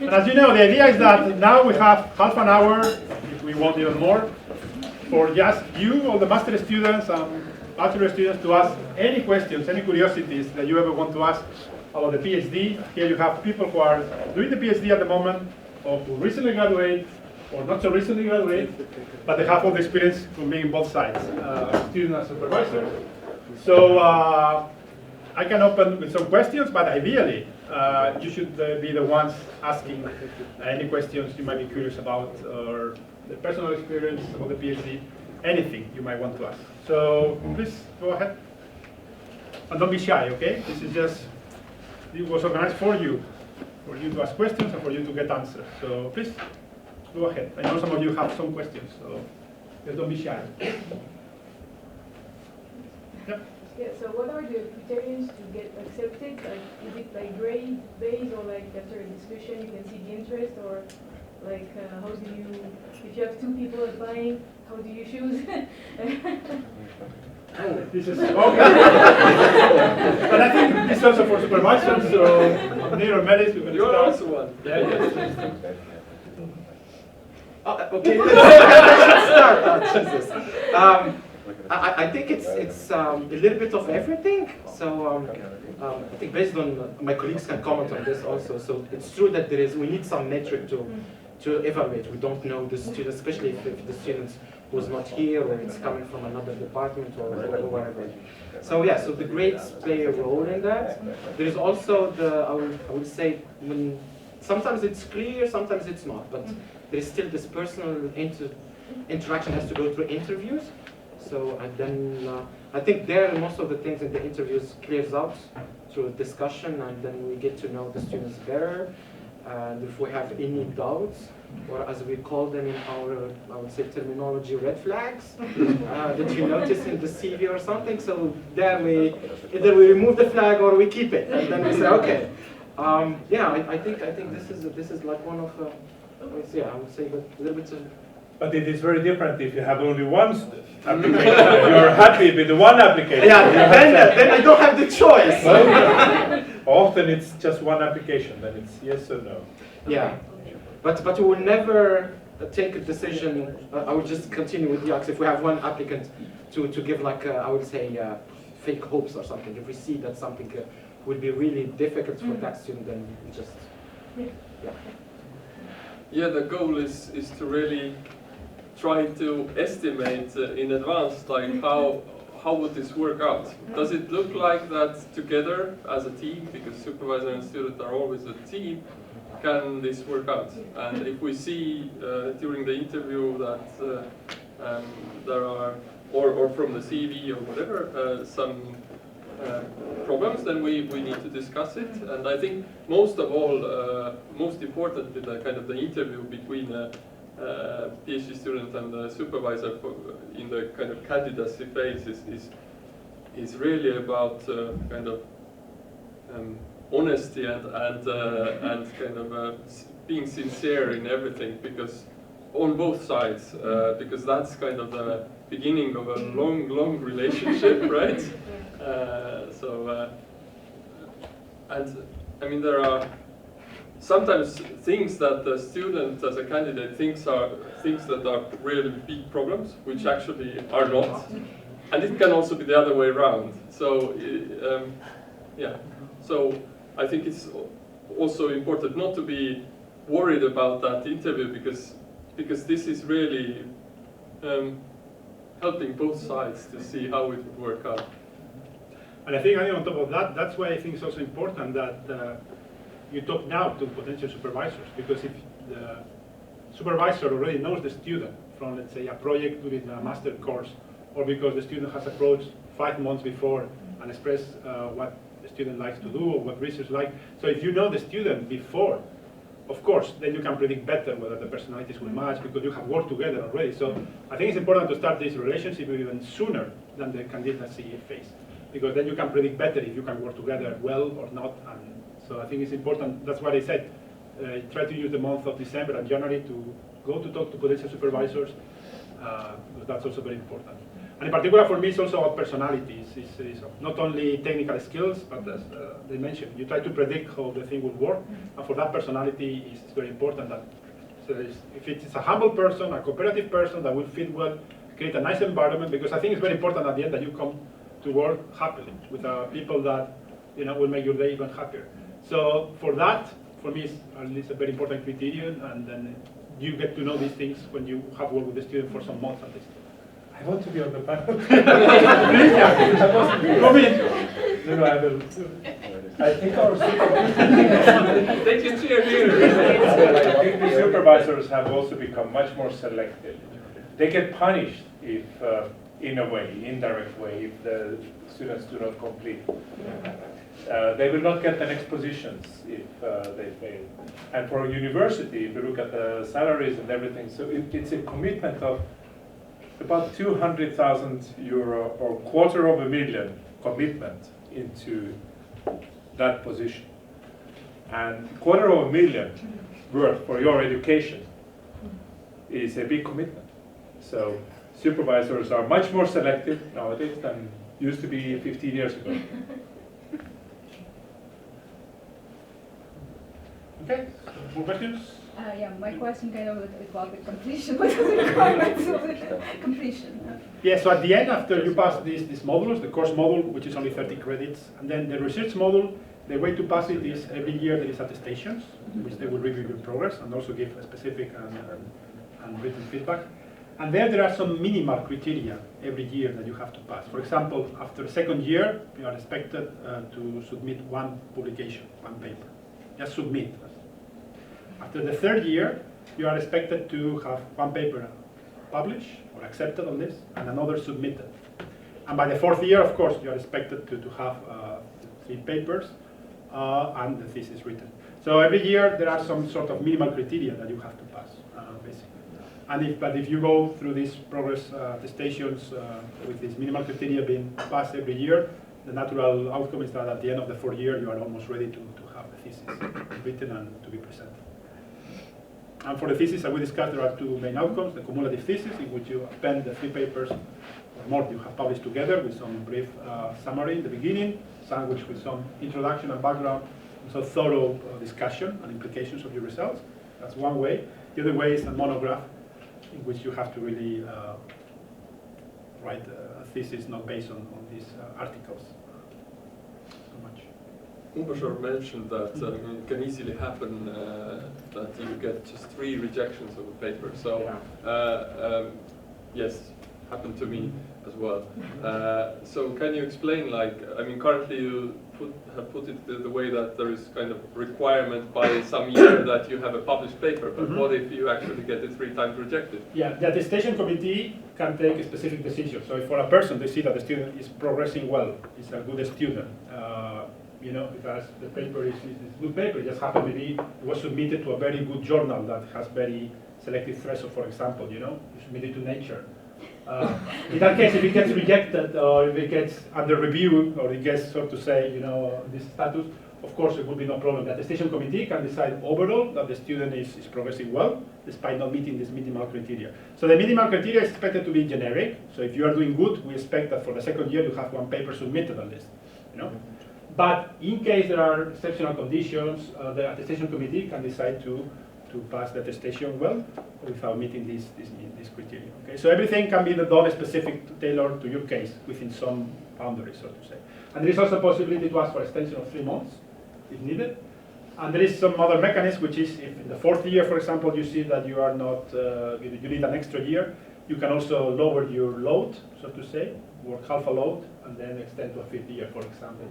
And as you know, the idea is that now we have half an hour, if we want even more, for just you, all the master students and bachelor students, to ask any questions, any curiosities that you ever want to ask about the PhD. Here you have people who are doing the PhD at the moment, or who recently graduate, or not so recently graduate, but they have all the experience from being both sides, student and supervisor. So I can open with some questions, but ideally, you should be the ones asking any questions you might be curious about, or the personal experience about the PhD, anything you might want to ask. So please go ahead. And don't be shy, okay? This is just, it was organized for you to ask questions and for you to get answers. So please, go ahead. I know some of you have some questions, so just don't be shy. Yep. Yeah, so what are the criterions to get accepted? Like, is it like grade based, or like after a discussion you can see the interest, or like how do you, if you have two people applying, how do you choose? This is okay. But I think this is also for supervisors, so Neil or Melis, we're going to You're start. also one. Yeah, yes. Okay, let's start. Jesus. I think it's a little bit of everything. So I think based on my colleagues can comment on this also. So it's true that we need some metric to evaluate. We don't know the students, especially if the students who's not here or it's coming from another department or whatever. So yeah, so the grades play a role in that. There is also I would say when sometimes it's clear, sometimes it's not, but there is still this personal interaction has to go through interviews. So and then I think there most of the things in the interviews clears out through discussion, and then we get to know the students better. And if we have any doubts, or as we call them in our, I would say, terminology, red flags, that you notice in the CV or something, so then either we remove the flag or we keep it, and then we say, okay. Yeah, I think this is like one of, I would say a little bit of. But it is very different if you have only one application. You're happy with the one application. Yeah, then I don't have the choice. Often it's just one application, then it's yes or no. Yeah, but we will never take a decision. I would just continue with the if we have one applicant to give like I would say fake hopes or something. If we see that something would be really difficult for that student, then we just Yeah, the goal is to really try to estimate in advance, like how would this work out? Does it look like that together as a team, because supervisor and student are always a team, can this work out? And if we see during the interview that there are, or from the CV or whatever, some problems, then we need to discuss it. And I think most of all, most important in the kind of the interview between a PhD student and the supervisor in the kind of candidacy phase is really about kind of honesty and kind of being sincere in everything, because on both sides, because that's kind of the beginning of a long relationship, right? And I mean there are sometimes things that the student as a candidate thinks that are really big problems, which actually are not. And it can also be the other way around. So, yeah. So I think it's also important not to be worried about that interview because this is really helping both sides to see how it would work out. And I think on top of that, that's why I think it's also important that you talk now to potential supervisors, because if the supervisor already knows the student from, let's say, a project during a master course, or because the student has approached 5 months before and expressed what the student likes to do or what research like. So if you know the student before, of course, then you can predict better whether the personalities will match because you have worked together already. So I think it's important to start this relationship even sooner than the candidacy phase, because then you can predict better if you can work together well or not. And so I think it's important. That's what I said. Try to use the month of December and January to go to talk to potential supervisors, because that's also very important. And in particular for me, it's also about personalities. It's not only technical skills, but as they mentioned, you try to predict how the thing will work. And for that, personality is very important. That so if it is a humble person, a cooperative person that will fit well, create a nice environment, because I think it's very important at the end that you come to work happily with people that will make your day even happier. So for that, for me, it's a very important criterion, and then you get to know these things when you have worked with the student for some months at least. I want to be on the panel. No, I will. I think our They can cheer here. I think the supervisors have also become much more selective. They get punished if, in a way, indirect way, if the students do not complete. They will not get the next positions if they fail. And for a university, if you look at the salaries and everything, so it's a commitment of about 200,000 euro or $250,000 commitment into that position. And $250,000 worth for your education is a big commitment. So supervisors are much more selective nowadays than used to be 15 years ago. Okay, more questions? Yeah, my question kind of a little bit about the completion. What are the requirements of the completion? Yeah, so at the end, after you pass these modules, the course module, which is only 30 credits, and then the research module, the way to pass it is every year there is attestations, which they will review your progress and also give a specific and written feedback. And there are some minimal criteria every year that you have to pass. For example, after the second year, you are expected to submit one publication, one paper. Just submit. After the third year, you are expected to have one paper published or accepted on this, and another submitted. And by the fourth year, of course, you are expected to have 3 papers and the thesis written. So every year, there are some sort of minimal criteria that you have to pass, basically. But if you go through these progress attestations with these minimal criteria being passed every year, the natural outcome is that at the end of the 4th year, you are almost ready to have the thesis written and to be presented. And for the thesis, as we discussed, there are 2 main outcomes: the cumulative thesis, in which you append the 3 papers or more you have published together with some brief summary in the beginning, sandwiched with some introduction and background, and so thorough discussion and implications of your results. That's one way. The other way is a monograph, in which you have to really write a thesis not based on these articles so much. Umbashar mentioned that it can easily happen that you get just 3 rejections of a paper. So yes, happened to me as well. So can you explain, like, I mean, currently you have put it the way that there is kind of requirement by some year that you have a published paper, but what if you actually get it 3 times rejected? Yeah, the attestation committee can take a specific decision. So if for a person they see that the student is progressing well, is a good student, because the paper is a good paper, it just happened maybe it was submitted to a very good journal that has very selective threshold, for example, you submit it to Nature. In that case, if it gets rejected, or if it gets under review, or it gets, so to say, this status, of course, it would be no problem. The attestation committee can decide overall that the student is progressing well, despite not meeting this minimal criteria. So the minimal criteria is expected to be generic. So if you are doing good, we expect that for the second year you have 1 paper submitted at least. But in case there are exceptional conditions, the attestation committee can decide to pass the attestation well without meeting this criteria. Okay? So everything can be done specific, tailored to your case within some boundaries, so to say. And there is also a possibility to ask for extension of 3 months if needed. And there is some other mechanism, which is if in the 4th year, for example, you see that you are not, you need an extra year, you can also lower your load, so to say, work half a load, and then extend to a 5th year, for example.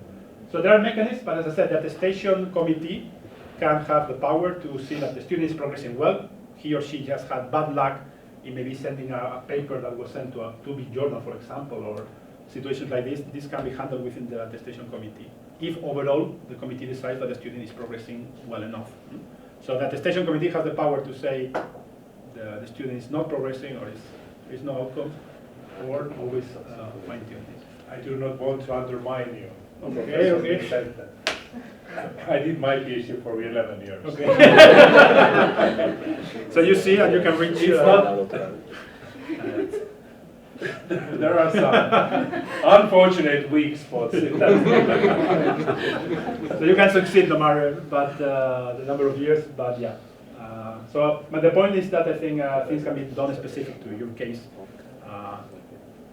So there are mechanisms, but as I said, the attestation committee can have the power to see that the student is progressing well. He or she just had bad luck in maybe sending a paper that was sent to a too-big journal, for example, or situations like this can be handled within the attestation committee, if overall the committee decides that the student is progressing well enough. So the attestation committee has the power to say the student is not progressing or there is no outcome, or always fine-tune this. I do not want to undermine you. Okay, okay. Said that. I did my PhD for 11 years. Okay. So you see, and you can reach. There are some unfortunate weak spots in that. So you can succeed no matter but the number of years, but yeah. But the point is that I think things can be done specific to your case by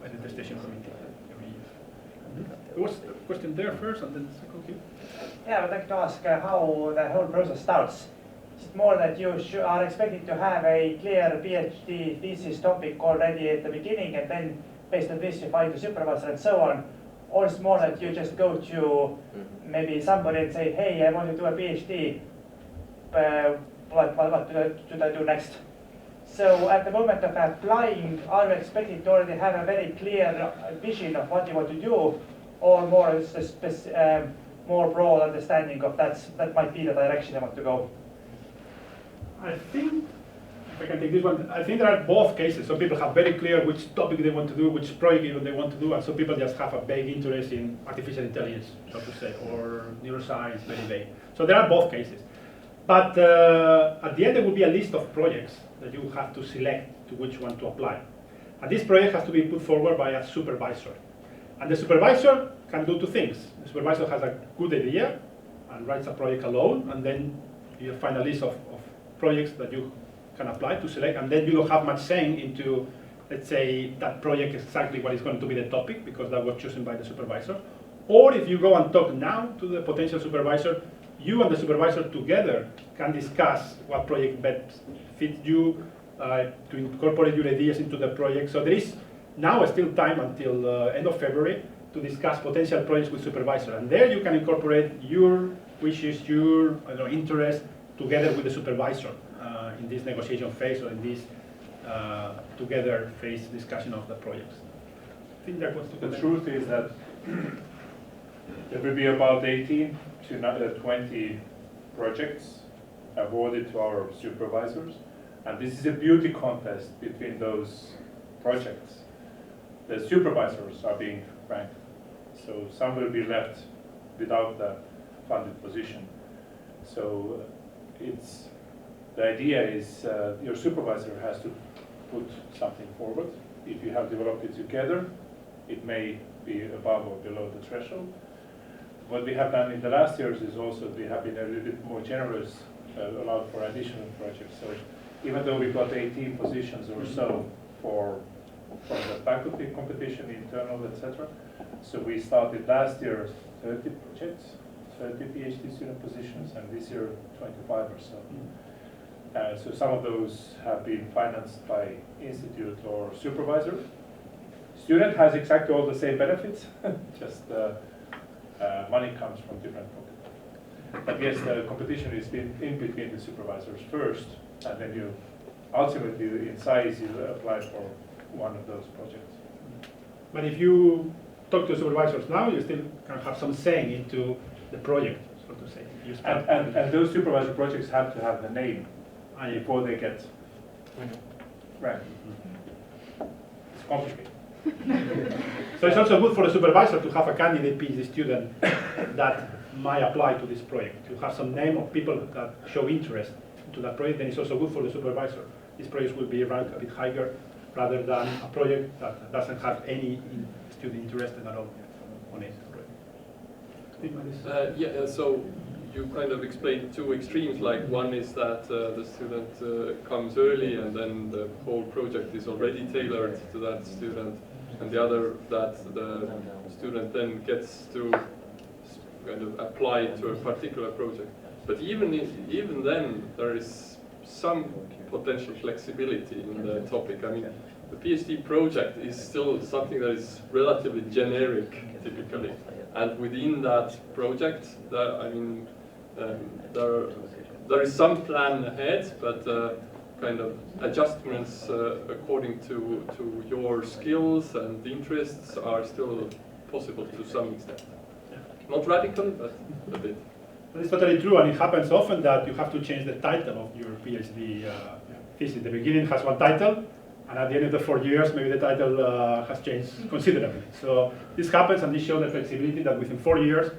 the attestation committee every year. There was a question there first, and then the second here. Yeah, I would like to ask how the whole process starts. Is it more that you are expected to have a clear PhD thesis topic already at the beginning, and then based on this you find the supervisor and so on? Or is it more that you just go to maybe somebody and say, hey, I want to do a PhD, what should I do next? So at the moment of applying, are you expected to already have a very clear vision of what you want to do, or more more broad understanding of that might be the direction I want to go? I think, if I can take this one, I think there are both cases. Some people have very clear which topic they want to do, which project even they want to do, and some people just have a vague interest in artificial intelligence, so to say, or neuroscience, very vague. So there are both cases. But at the end, there will be a list of projects that you have to select to which one to apply. And this project has to be put forward by a supervisor. And the supervisor can do 2 things. The supervisor has a good idea and writes a project alone, and then you find a list of projects that you can apply to select, and then you don't have much saying into, let's say, that project exactly what is going to be the topic, because that was chosen by the supervisor. Or if you go and talk now to the potential supervisor, you and the supervisor together can discuss what project best fits you, to incorporate your ideas into the project. So there is now still time until end of February to discuss potential projects with supervisor. And there you can incorporate your wishes, your interest, together with the supervisor in this negotiation phase or in this together phase discussion of the projects. I think that was the truth is that there will be about 18 to 20 projects awarded to our supervisors, and this is a beauty contest between those projects. The supervisors are being ranked, so some will be left without the funded position. So the idea is your supervisor has to put something forward. If you have developed it together, it may be above or below the threshold. What we have done in the last years is also we have been a little bit more generous, allowed for additional projects. So even though we got 18 positions or so from the faculty competition, internal, etc. So we started last year 30 projects, 30 PhD student positions, and this year 25 or so. So some of those have been financed by institute or supervisor. Student has exactly all the same benefits, just money comes from different pockets. But yes, the competition is in between the supervisors first, and then you ultimately, in size, you apply for one of those projects. But if you talk to supervisors now, you still can have some saying into the project, so to say. And those supervisor projects have to have the name before they get ranked. It's complicated. So it's also good for the supervisor to have a candidate PhD student that might apply to this project. To have some name of people that show interest to that project, then it's also good for the supervisor. These projects will be ranked a bit higher rather than a project that doesn't have any student interested at all on it. So you kind of explained two extremes. Like one is that the student comes early and then the whole project is already tailored to that student, and the other that the student then gets to kind of apply to a particular project. But even then, there is some potential flexibility in the topic. I mean, the PhD project is still something that is relatively generic, typically. And within that project, there is some plan ahead, but kind of adjustments according to your skills and interests are still possible to some extent. Not radically, but a bit. It's totally true, and it happens often that you have to change the title of your PhD thesis. The beginning has one title, and at the end of the 4 years, maybe the title has changed considerably. So this happens, and this shows the flexibility that within 4 years,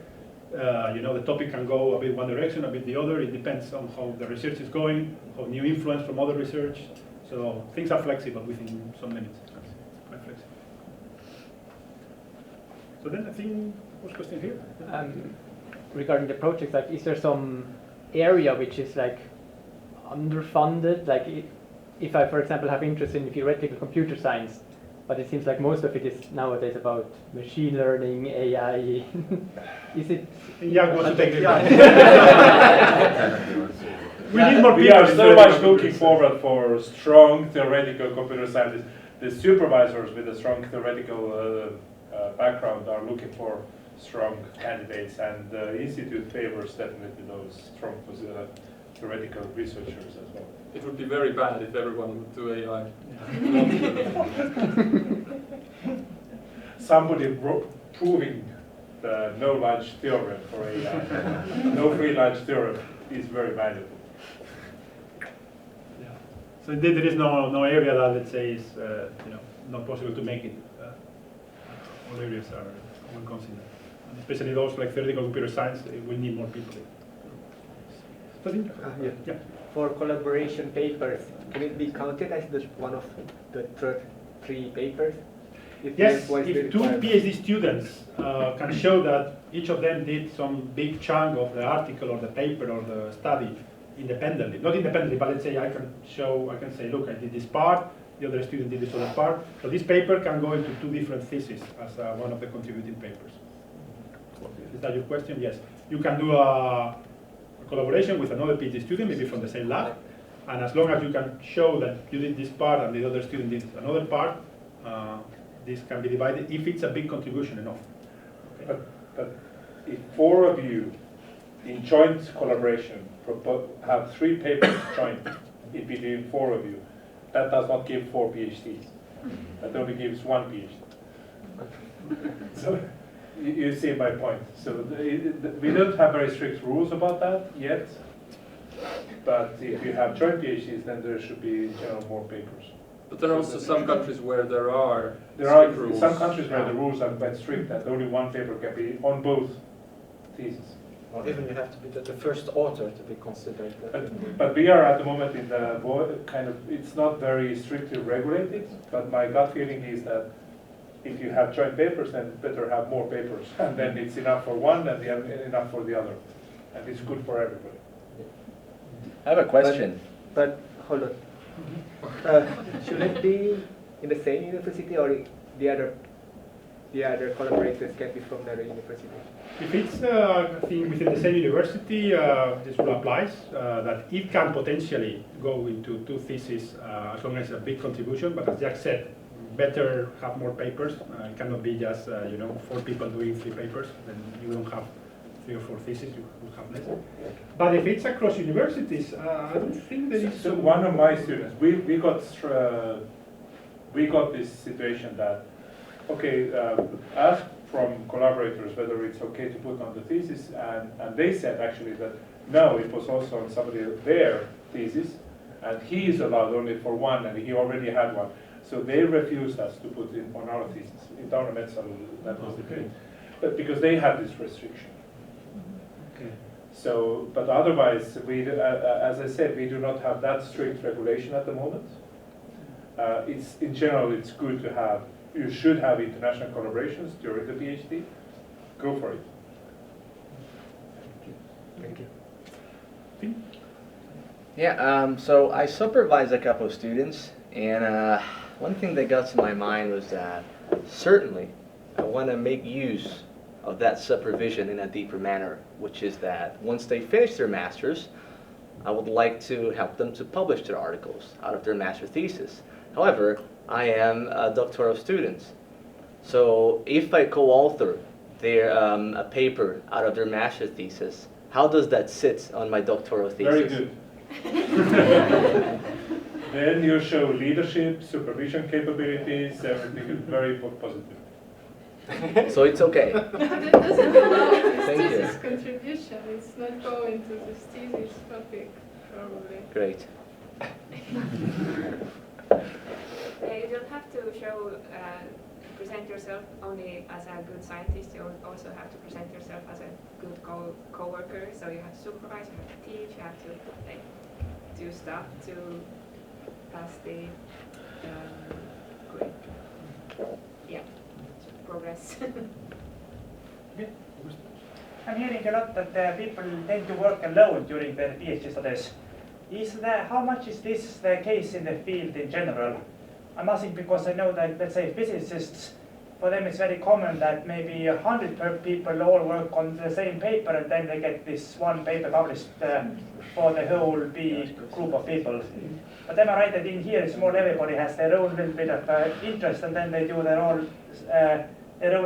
the topic can go a bit one direction, a bit the other. It depends on how the research is going, how new influence from other research. So things are flexible within some limits. Quite flexible. So then I think, what's the question here? Regarding the project, like, is there some area which is like underfunded? Like, if I, for example, have interest in theoretical computer science, but it seems like most of it is nowadays about machine learning, AI. Is it? Yeah, we need more people. We are so much looking forward for strong theoretical computer scientists. The supervisors with a strong theoretical background are looking for strong candidates, and the institute favors definitely those strong theoretical researchers as well. It would be very bad if everyone would do AI. Somebody proving the no lunch theorem for AI, no free lunch theorem, is very valuable. Yeah. So indeed, there is no area that, let's say, is not possible to make it. All areas are well considered, and especially those like theoretical computer science. We need more people. Yeah. For collaboration papers, can it be counted as one of the three papers? Yes, if two PhD students can show that each of them did some big chunk of the article or the paper or the study independently, not independently, but let's say I can say, look, I did this part, the other student did this other part. So this paper can go into two different theses as one of the contributing papers. Is that your question? Yes. You can do a collaboration with another PhD student, maybe from the same lab, and as long as you can show that you did this part and the other student did another part, this can be divided if it's a big contribution enough. Okay. But if 4 of you in joint collaboration have 3 papers joint in between 4 of you, that does not give 4 PhDs. That only gives 1 PhD. So you see my point. So we don't have very strict rules about that yet. But if you have joint PhDs, then there should be in general more papers. But there are also some countries where there are rules. Some countries where the rules are quite strict, and only 1 paper can be on both theses. Or even you have to be the first author to be considered. But we are at the moment in the it's not very strictly regulated, but my gut feeling is that if you have joint papers, then better have more papers, and then it's enough for one and enough for the other, and it's good for everybody. I have a question. But hold on. Should it be in the same university, or the other collaborators can be from another university? If it's I think within the same university, this rule applies, that it can potentially go into 2 theses as long as it's a big contribution, but as Jack said, better have more papers. It cannot be just 4 people doing 3 papers, then you don't have 3 or 4 theses, you will have less. But if it's across universities, I don't think there is. So one of my students, we got this situation that, okay, asked from collaborators whether it's okay to put on the thesis, and they said actually that no, it was also on somebody their thesis, and he is allowed only for 1, and he already had 1. So they refused us to put in on our thesis. In Tartu that was the case, but because they had this restriction. Okay. So, but otherwise, as I said, we do not have that strict regulation at the moment. In general, it's good to have. You should have international collaborations during the PhD. Go for it. Yeah, so I supervise a couple of students, and one thing that got to my mind was that certainly I want to make use of that supervision in a deeper manner, which is that once they finish their master's, I would like to help them to publish their articles out of their master thesis. However, I am a doctoral student, so if I co-author a paper out of their master thesis, how does that sit on my doctoral thesis? Very good. Then you show leadership, supervision capabilities, everything is very positive. So it's okay. That doesn't allow this Thank you. thesis contribution. It's not going to this thesis topic, probably. Great. You don't have to show, present yourself only as a good scientist. You also have to present yourself as a good co-worker. So you have to supervise, you have to teach, you have to like do stuff to pass the grade. Yeah, progress. I'm hearing a lot that people tend to work alone during their PhD studies. How much is this the case in the field in general? I'm asking because I know that, let's say, physicists, for them it's very common that maybe 100 people all work on the same paper and then they get this one paper published for the whole big group of people. But am I right that in here it's more everybody has their own little bit of interest and then they do their own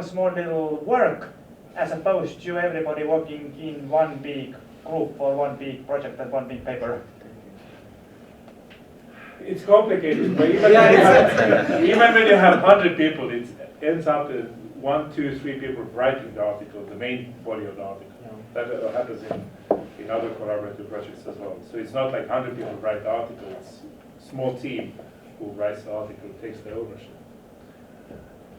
small little work as opposed to everybody working in one big group for one big project and one big paper? It's complicated, but even when you have 100 people, it ends up in 1, 2, 3 people writing the article, the main body of the article. That happens in other collaborative projects as well. So it's not like 100 people write the article, it's a small team who writes the article, takes the ownership.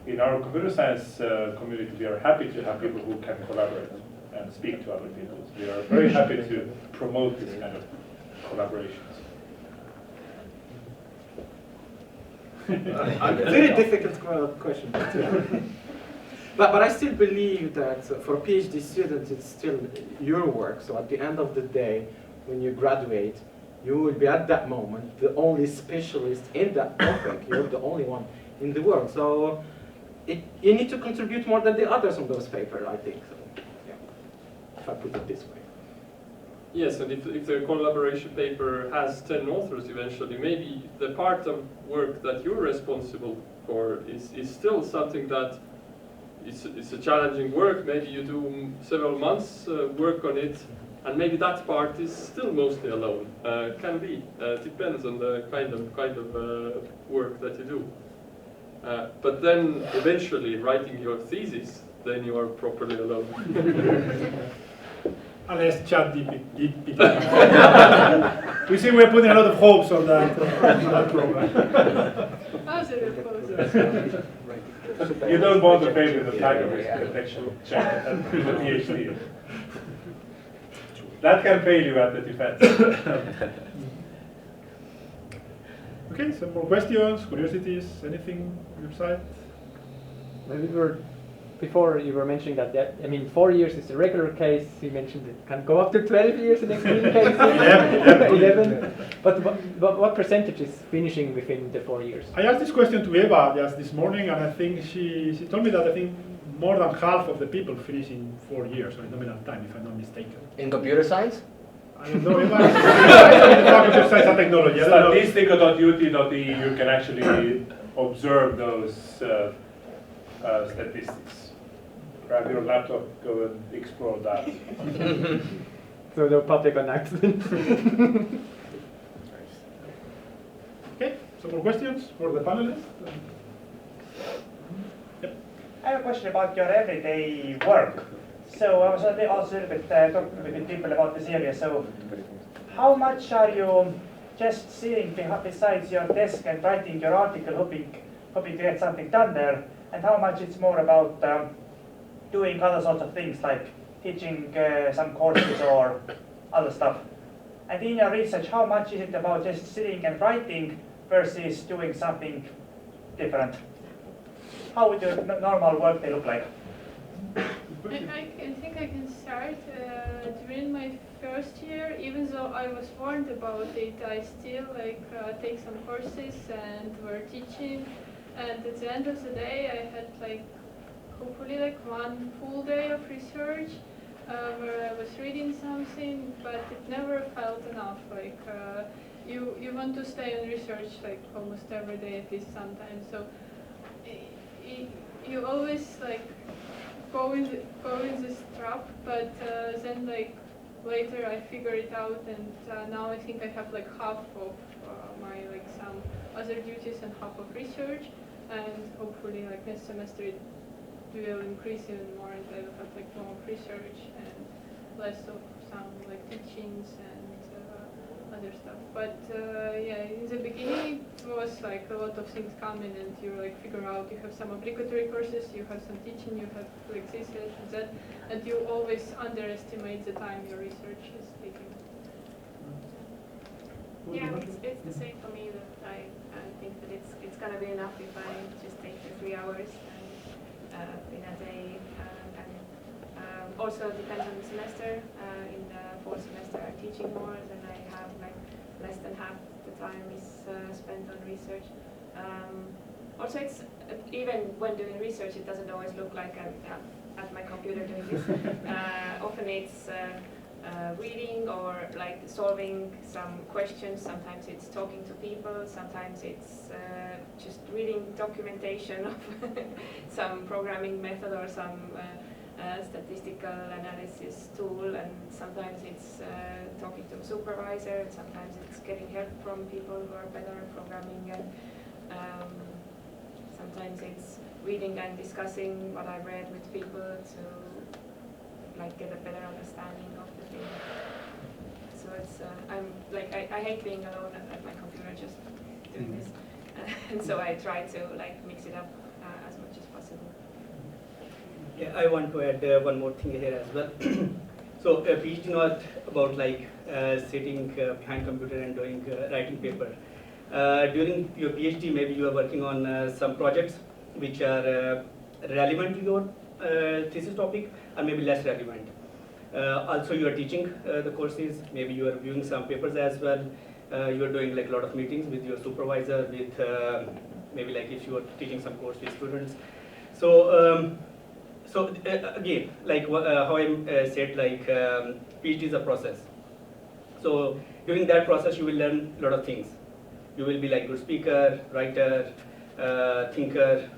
In our computer science community, we are happy to have people who can collaborate and speak to other people. We are very happy to promote this kind of collaborations. Very difficult question. But I still believe that for PhD students, it's still your work. So at the end of the day, when you graduate, you will be at that moment the only specialist in that topic. You're the only one in the world. So you need to contribute more than the others on those papers, I think. So, yeah, if I put it this way. Yes, and if the collaboration paper has 10 authors eventually, maybe the part of work that you're responsible for is still something that it's a challenging work. Maybe you do several months work on it, and maybe that part is still mostly alone. Can be. Depends on the kind of work that you do. But then eventually writing your thesis, then you are properly alone. Unless ChatGPT. We see we're putting a lot of hopes on that program. You don't want to fail in the package protection check at the PhD. That can fail you at the defense. Okay, some more questions, curiosities, anything on your side? Maybe before you were mentioning that, I mean, 4 years is the regular case. You mentioned it can go up to 12 years in extreme cases. 11. But what percentage is finishing within the 4 years? I asked this question to Eva just this morning, and I think she told me that I think more than half of the people finish in 4 years, or in nominal time, if I'm not mistaken. In computer science? I don't know, Eva. Computer science and technology. Statistic.ut.eu, you can actually observe those statistics. Grab your laptop, go and explore that. So no public announcement. Okay, some more questions for the panelists? Yep. I have a question about your everyday work. So I was also a little bit talking with people about this area. So how much are you just sitting besides your desk and writing your article, hoping to get something done there? And how much it's more about doing other sorts of things like teaching some courses or other stuff? And in your research, how much is it about just sitting and writing versus doing something different? How would your normal work day look like? I think I can start. During my first year, even though I was warned about it, I still take some courses and were teaching. And at the end of the day, I had hopefully one full day of research where I was reading something, but it never felt enough. You want to stay on research almost every day at least sometimes. So you always go in this trap, but then later I figure it out, and now I think I have half of my some other duties and half of research, and hopefully next semester it will increase even more, and I will have more research and less of some teachings and other stuff. But yeah, in the beginning it was a lot of things coming, and you figure out you have some obligatory courses, you have some teaching, you have this and that, and you always underestimate the time your research is taking. Yeah, it's the same for me. That I think that it's gonna be enough if I just take the 3 hours in a day, and also depends on the semester. In the fourth semester, I'm teaching more, then I have less than half the time is spent on research. Also, it's even when doing research, it doesn't always look like I'm at my computer doing this. Often it's reading or solving some questions. Sometimes it's talking to people. Sometimes it's just reading documentation of some programming method or some statistical analysis tool. And sometimes it's talking to a supervisor. And sometimes it's getting help from people who are better at programming. And sometimes it's reading and discussing what I read with people to get a better understanding of the thing. So it's I hate being alone at my computer just doing this, and so I try to mix it up as much as possible. Yeah, I want to add one more thing here as well. So PhD not about sitting behind computer and doing writing paper. During your PhD, maybe you are working on some projects which are relevant to your thesis topic, or maybe less relevant. Also, you are teaching the courses. Maybe you are reviewing some papers as well. You are doing a lot of meetings with your supervisor, with maybe if you are teaching some course with students. So, again, how I said, PhD is a process. So during that process, you will learn a lot of things. You will be good speaker, writer, thinker,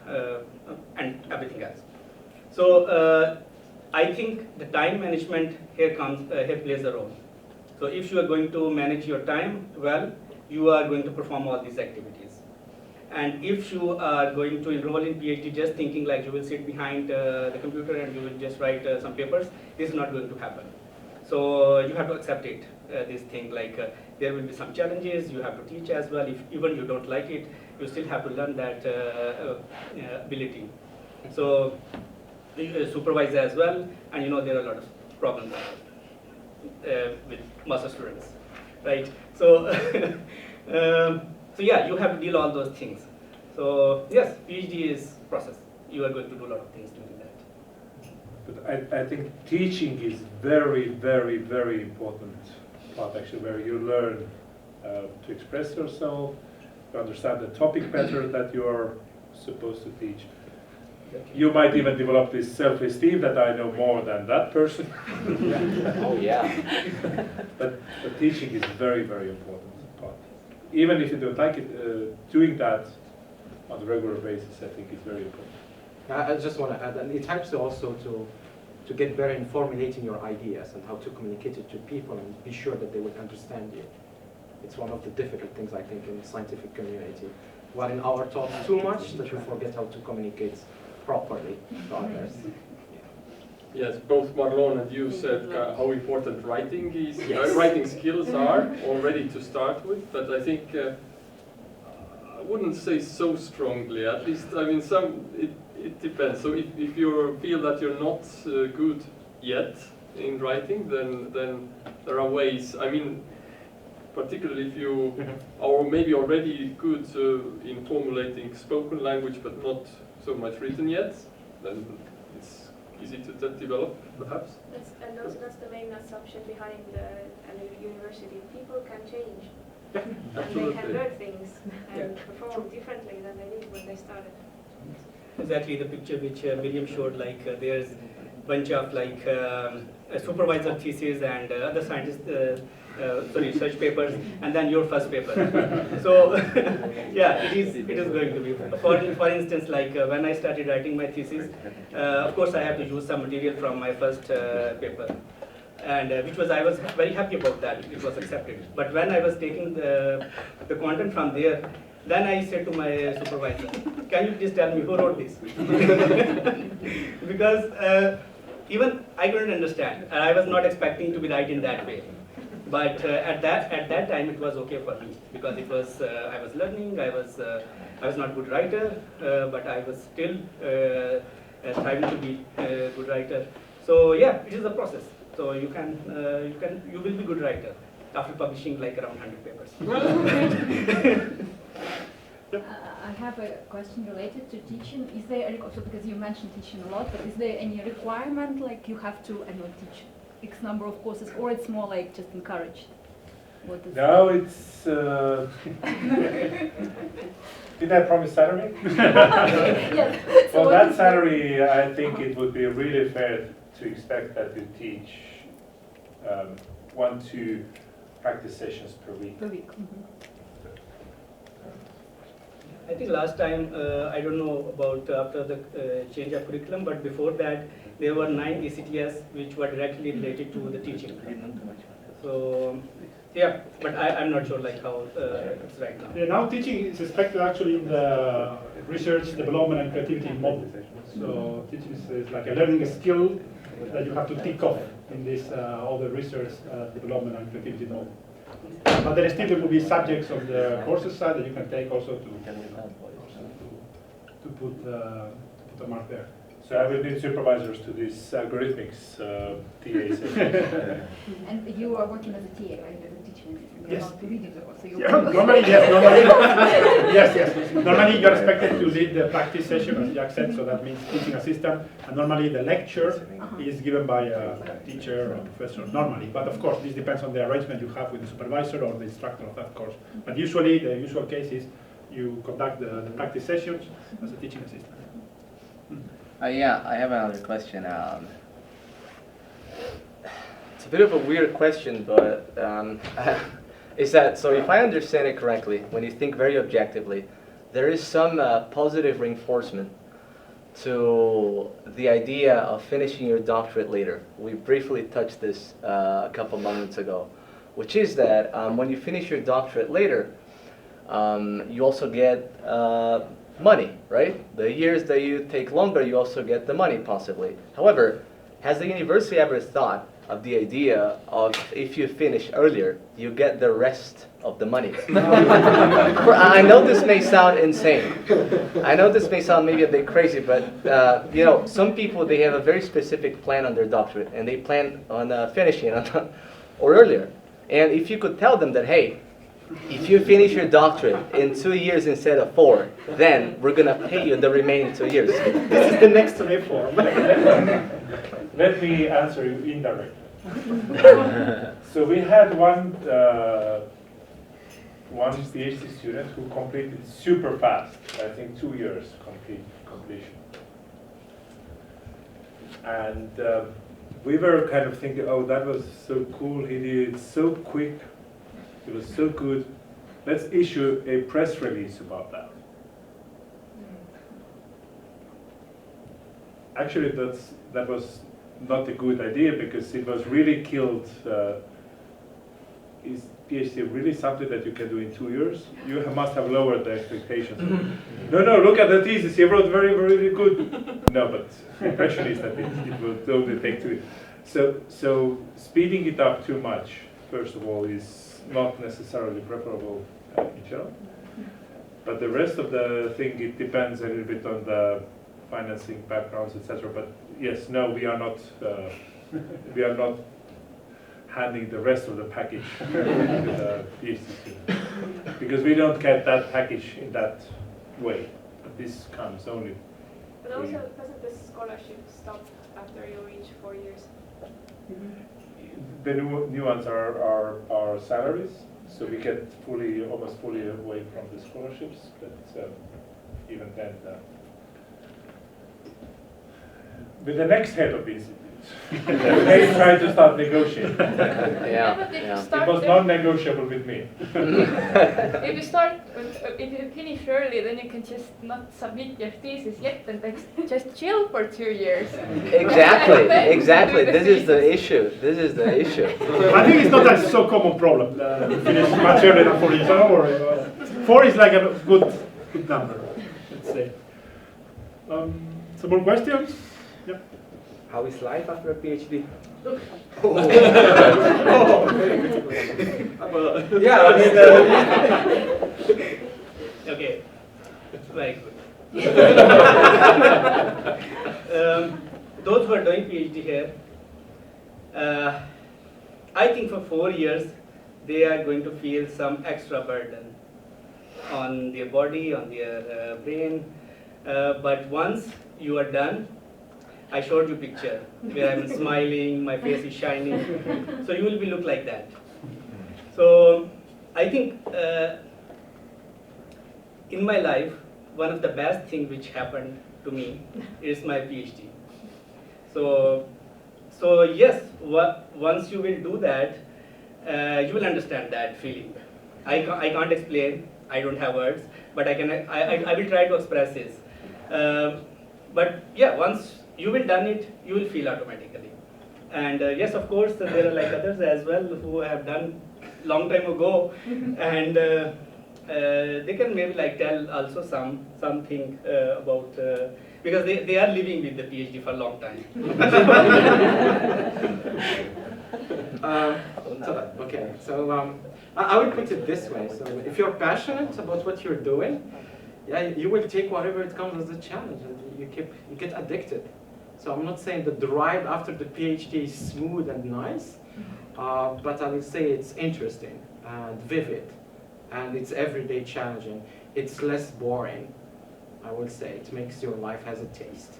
and everything else. So I think the time management here plays a role. So if you are going to manage your time well, you are going to perform all these activities. And if you are going to enroll in PhD just thinking you will sit behind the computer and you will just write some papers, this is not going to happen. So you have to accept it, this thing, there will be some challenges, you have to teach as well. If even you don't like it, you still have to learn that ability. So you supervise as well, and there are a lot of problems with master students, right? So, so yeah, you have to deal all those things. So yes, PhD is process. You are going to do a lot of things during that. But I think teaching is very, very, very important part actually, where you learn to express yourself, to understand the topic better that you are supposed to teach. You might even develop this self-esteem that I know more than that person. Oh yeah. But teaching is very, very important part. Even if you don't like it, doing that on a regular basis, I think is very important. I just want to add that it helps you also to get better in formulating your ideas and how to communicate it to people and be sure that they will understand you. It's one of the difficult things, I think, in the scientific community. While in our talk too much that you forget how to communicate properly to others. Yes, both Marlon and you said how important writing is. Writing skills are already to start with, but I think I wouldn't say so strongly. At least, I mean, it depends. So if you feel that you're not good yet in writing, then there are ways. I mean, particularly if you are maybe already good in formulating spoken language, but not so much written yet, then it's easy to develop, perhaps. And also that's the main assumption behind a university. People can change. And they can learn things and perform differently than they did when they started. Exactly the picture which Miriam showed, like there's a bunch of like supervisor thesis and other scientist, research papers, and then your first paper. So yeah, it is going to be. For instance, like when I started writing my thesis, of course I have to use some material from my first paper. And I was very happy about that. It was accepted. But when I was taking the content from there, then I said to my supervisor, "Can you please tell me who wrote this?" Because even I couldn't understand, and I was not expecting to be right in that way. But at that time, it was okay for me because it was I was learning. I was not a good writer, but I was still striving to be a good writer. So yeah, it is a process. So you will be good writer after publishing like around 100 papers. I have a question related to teaching. Is there also, because you mentioned teaching a lot, but is there any requirement like you have to teach X number of courses, or it's more like just encouraged? No, it's. Did I promise salary? Yes. So for that salary, I think it would be really fair to expect that you teach 1-2 practice sessions per week. I think last time, I don't know about after the change of curriculum, but before that, there were 9 ECTS which were directly related to the teaching. So, yeah, but I'm not sure like how it's right now. Yeah, now teaching is expected actually in the research, development, and creativity model. So teaching is like a learning skill that you have to tick off in this all the research, development, and creativity model. But there still will be subjects on the courses side that you can take also to put a mark there. So I will need supervisors to these algorithmics TAs. And you are working as a TA, right? As a teacher. Yes. So Yeah, normally, yes. Normally, yes. Normally, you're expected to lead the practice session, as Jack said, so that means teaching assistant. And normally, the lecture is given by a teacher or professor, normally. But of course, this depends on the arrangement you have with the supervisor or the instructor of that course. But usually, the usual case is you conduct the practice sessions as a teaching assistant. Yeah, I have another question. It's a bit of a weird question, but is that, so if I understand it correctly, when you think very objectively, there is some positive reinforcement to the idea of finishing your doctorate later. We briefly touched this a couple moments ago, which is that when you finish your doctorate later, you also get money, right? The years that you take longer, you also get the money possibly. However, has the university ever thought of the idea of if you finish earlier, you get the rest of the money? I know this may sound insane. I know this may sound maybe a bit crazy, but you know, some people, they have a very specific plan on their doctorate and they plan on finishing or earlier. And if you could tell them that, hey, if you finish your doctorate in 2 years instead of 4, then we're going to pay you the remaining 2 years. This is the next reform. Let me answer you indirectly. So we had one PhD student who completed super fast, I think 2 years completion. And we were kind of thinking, oh, that was so cool, he did it so quick. It was so good. Let's issue a press release about that. Actually, that was not a good idea because it was really killed. Is PhD really something that you can do in 2 years? You must have lowered the expectations. No, look at the thesis. He wrote very, very good. No, but the impression is that it will only take 2 years. So speeding it up too much, first of all, is not necessarily preferable in general. But the rest of the thing, it depends a little bit on the financing backgrounds, etc. But yes, no, we are not handing the rest of the package to the PhD student because we don't get that package in that way. But this comes only. But also, doesn't this scholarship stop after you reach 4 years? The new ones are salaries, so we get almost fully away from the scholarships, but even then, with the next head of the institute, they try to start negotiating. Yeah, It was non-negotiable with me. If you start, if you finish early, then you can just not submit your thesis yet and then just chill for 2 years. Exactly, exactly. This is the issue. This is the issue. I think it's not a so common problem. To finish much earlier than 4 years or 4 is like a good number, let's say. Some more questions? Yeah. How is life after a PhD? Yeah, I mean, okay, very good. Those who are doing PhD here, I think for 4 years, they are going to feel some extra burden on their body, on their brain. But once you are done, I showed you a picture where I'm smiling, my face is shining. So you will be look like that. So I think in my life, one of the best things which happened to me is my PhD. So yes, once you will do that, you will understand that feeling. I can't explain. I don't have words, but I will try to express this. But yeah, once you will done it, you will feel automatically. And yes, of course, there are like others as well who have done long time ago, and they can maybe like tell also something about because they are living with the PhD for a long time. I would put it this way. So if you're passionate about what you're doing, yeah, you will take whatever it comes as a challenge, and you get addicted. So I'm not saying that the ride after the PhD is smooth and nice, but I will say it's interesting and vivid, and it's everyday challenging. It's less boring, I will say. It makes your life has a taste.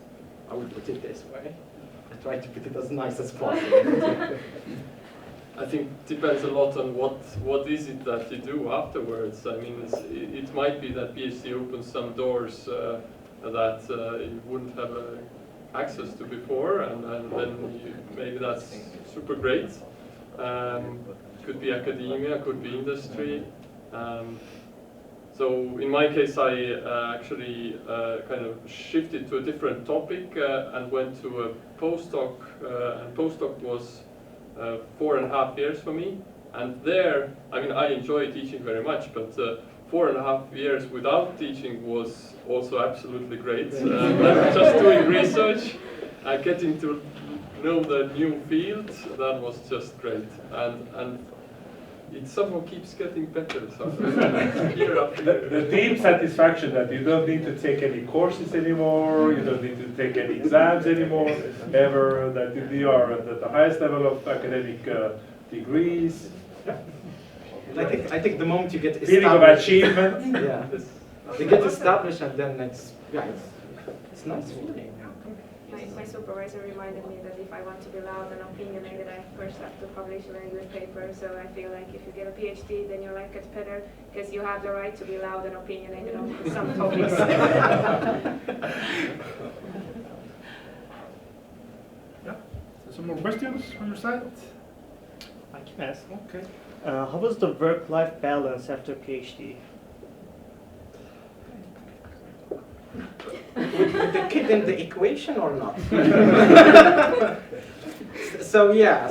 I would put it this way. I try to put it as nice as possible. I think it depends a lot on what is it that you do afterwards. I mean, it might be that PhD opens some doors that you wouldn't have access to before, and then maybe that's super great. Could be academia, could be industry. So in my case, I actually kind of shifted to a different topic and went to a postdoc, and postdoc was 4.5 years for me. And there, I mean, I enjoy teaching very much, but 4.5 years without teaching was also absolutely great. Just doing research and getting to know the new field, that was just great. And it somehow keeps getting better year after year. The deep satisfaction that you don't need to take any courses anymore, you don't need to take any exams anymore, ever, that you are at the highest level of academic degrees. I think the moment you get established, feeling of achievement. Yeah, you get established, and then it's it's nice feeling. My supervisor reminded me that if I want to be loud and opinionated, I first have to publish in a newspaper. So I feel like if you get a PhD, then your life gets better because you have the right to be loud and opinionated on some topics. Yeah. So some more questions from your side? I can ask. Okay. How was the work-life balance after PhD? With the kid in the equation or not? So yeah,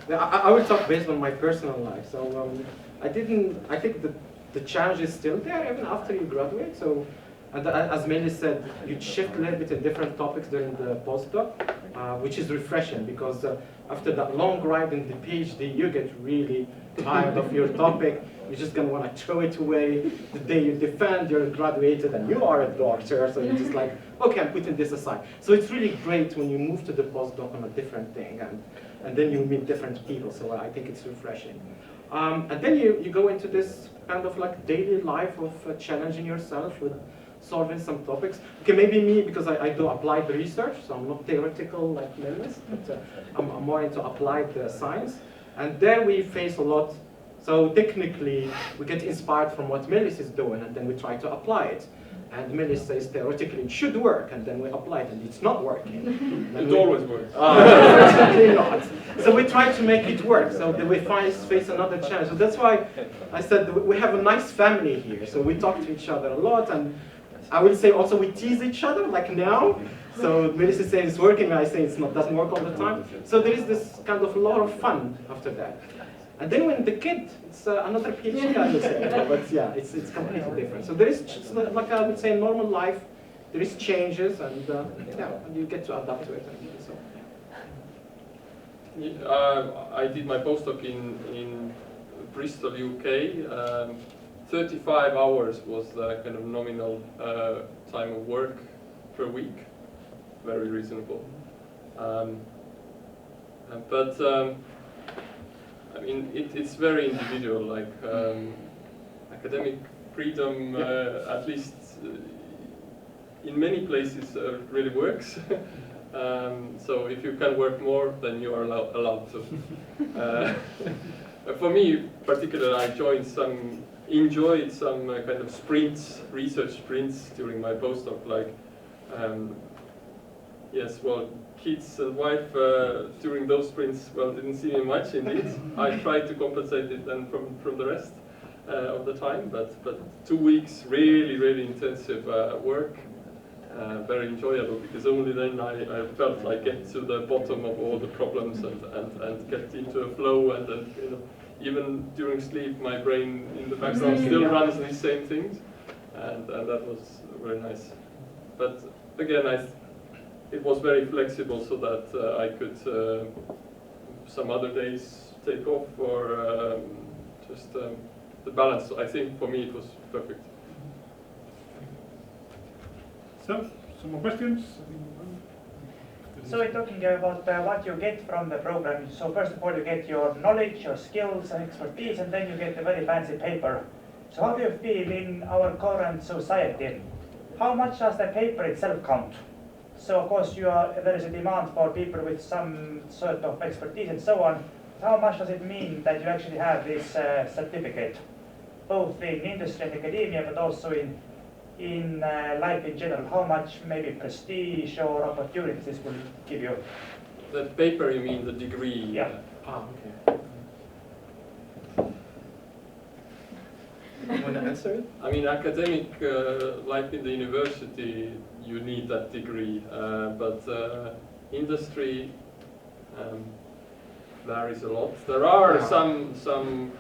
I will talk based on my personal life. So I think the challenge is still there even after you graduate. So, and as Meili said, you shift a little bit in different topics during the postdoc, which is refreshing because after that long ride in the PhD, you get really tired of your topic. You're just going to want to throw it away. The day you defend, you're graduated and you are a doctor, so you're just like, okay, I'm putting this aside. So it's really great when you move to the postdoc on a different thing, and then you meet different people, so I think it's refreshing. And then you go into this kind of like daily life of challenging yourself with solving some topics. Okay, maybe me, because I do applied research, so I'm not theoretical like Melis, but I'm more into applied science. And there we face a lot. So technically, we get inspired from what Melis is doing, and then we try to apply it. And Melis says theoretically it should work, and then we apply it, and it's not working. It always works. Unfortunately not. So we try to make it work, so that we face another challenge. So that's why I said we have a nice family here. So we talk to each other a lot, and I will say also we tease each other, like now. So Melis is saying it's working, and I say it doesn't work all the time. So there is this kind of a lot of fun after that. And then when the kid, it's another PhD, I would say. But yeah, it's completely different. So there is, like I would say, normal life. There is changes, and yeah, and you get to adapt to it. So. I did my postdoc in Bristol, UK. 35 hours was the kind of nominal time of work per week. Very reasonable. I mean, it's very individual, like academic freedom, at least in many places really works. So if you can work more, then you are allowed to. For me, particularly, I enjoyed some kind of sprints, research sprints during my postdoc, like, yes, well, kids and wife during those sprints, well, didn't see me much indeed. I tried to compensate it then from the rest of the time, but 2 weeks really, really intensive work, very enjoyable, because only then I felt I get to the bottom of all the problems and get into a flow, and then, you know, even during sleep my brain in the background still runs these same things, and that was very nice. But again, it was very flexible, so that I could some other days take off, or just the balance. I think for me it was perfect. So, some more questions? So we're talking about what you get from the program. So first of all, you get your knowledge, your skills and expertise, and then you get a very fancy paper. So how do you feel in our current society? How much does the paper itself count? So of course there is a demand for people with some sort of expertise and so on. How much does it mean that you actually have this certificate, both in industry and academia, but also in life in general? How much maybe prestige or opportunities this will give you? The paper, you mean the degree? Yeah. Okay. You want to answer it? I mean, academic life in the university, you need that degree, but industry varies a lot. There are some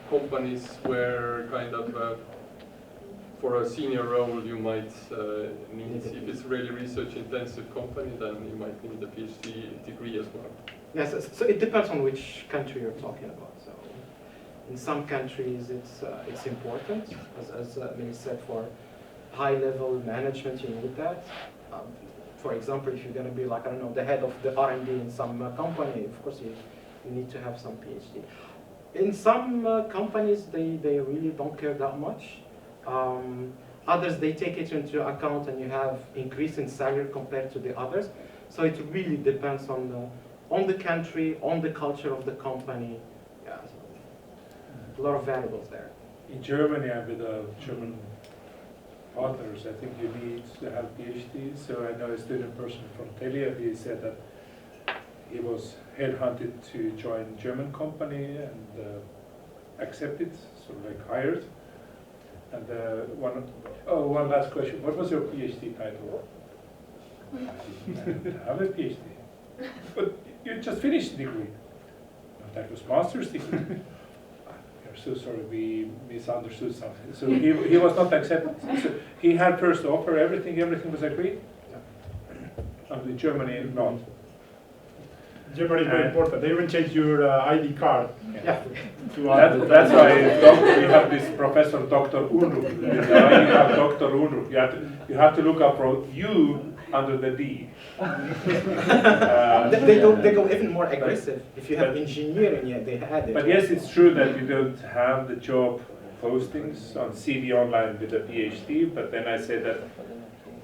companies where kind of for a senior role you might need, if it's really research intensive company, then you might need a PhD degree as well. Yes, so it depends on which country you're talking about. So in some countries it's important, as Melis said, for high-level management you need that. For example, if you're going to be like, I don't know, the head of the R&D in some company, of course you need to have some PhD. In some companies they really don't care that much. Others, they take it into account and you have increase in salary compared to the others. So it really depends on the country, on the culture of the company. Yeah, so a lot of variables there. In Germany, I'm with German partners. I think you need to have PhD. So I know a student person from Telia. He said that he was headhunted to join a German company and accepted, sort of like hired. And one last question. What was your PhD title? I didn't have a PhD. But you just finished the degree. No, that was master's degree. We're so sorry, we misunderstood something. So he was not accepted. So he had first offer, everything was agreed. And in Germany, not. Germany is very important. They even changed your ID card. Yeah. That's why we have this Professor Dr. Unruh. You have Dr. Unruh. You have to look up for U under the D. They go even more aggressive. If you have engineering, yeah, they had it. But yes, it's true that you don't have the job postings on CV Online with a PhD, but then I said that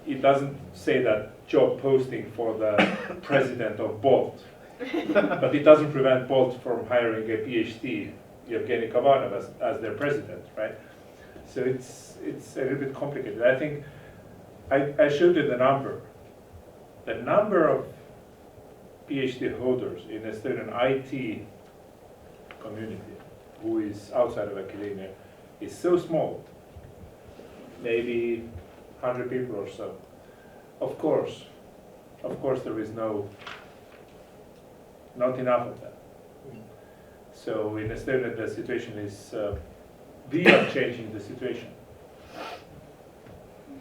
it doesn't say that job posting for the president of Bolt, but it doesn't prevent Bolt from hiring a PhD, Evgeny Kavanov, as their president, right? So it's a little bit complicated. I think I showed you the number. The number of PhD holders in the Estonian IT community who is outside of academia is so small, maybe 100 people or so. Of course there is not enough of that. So in Estonia the situation is, we are changing the situation.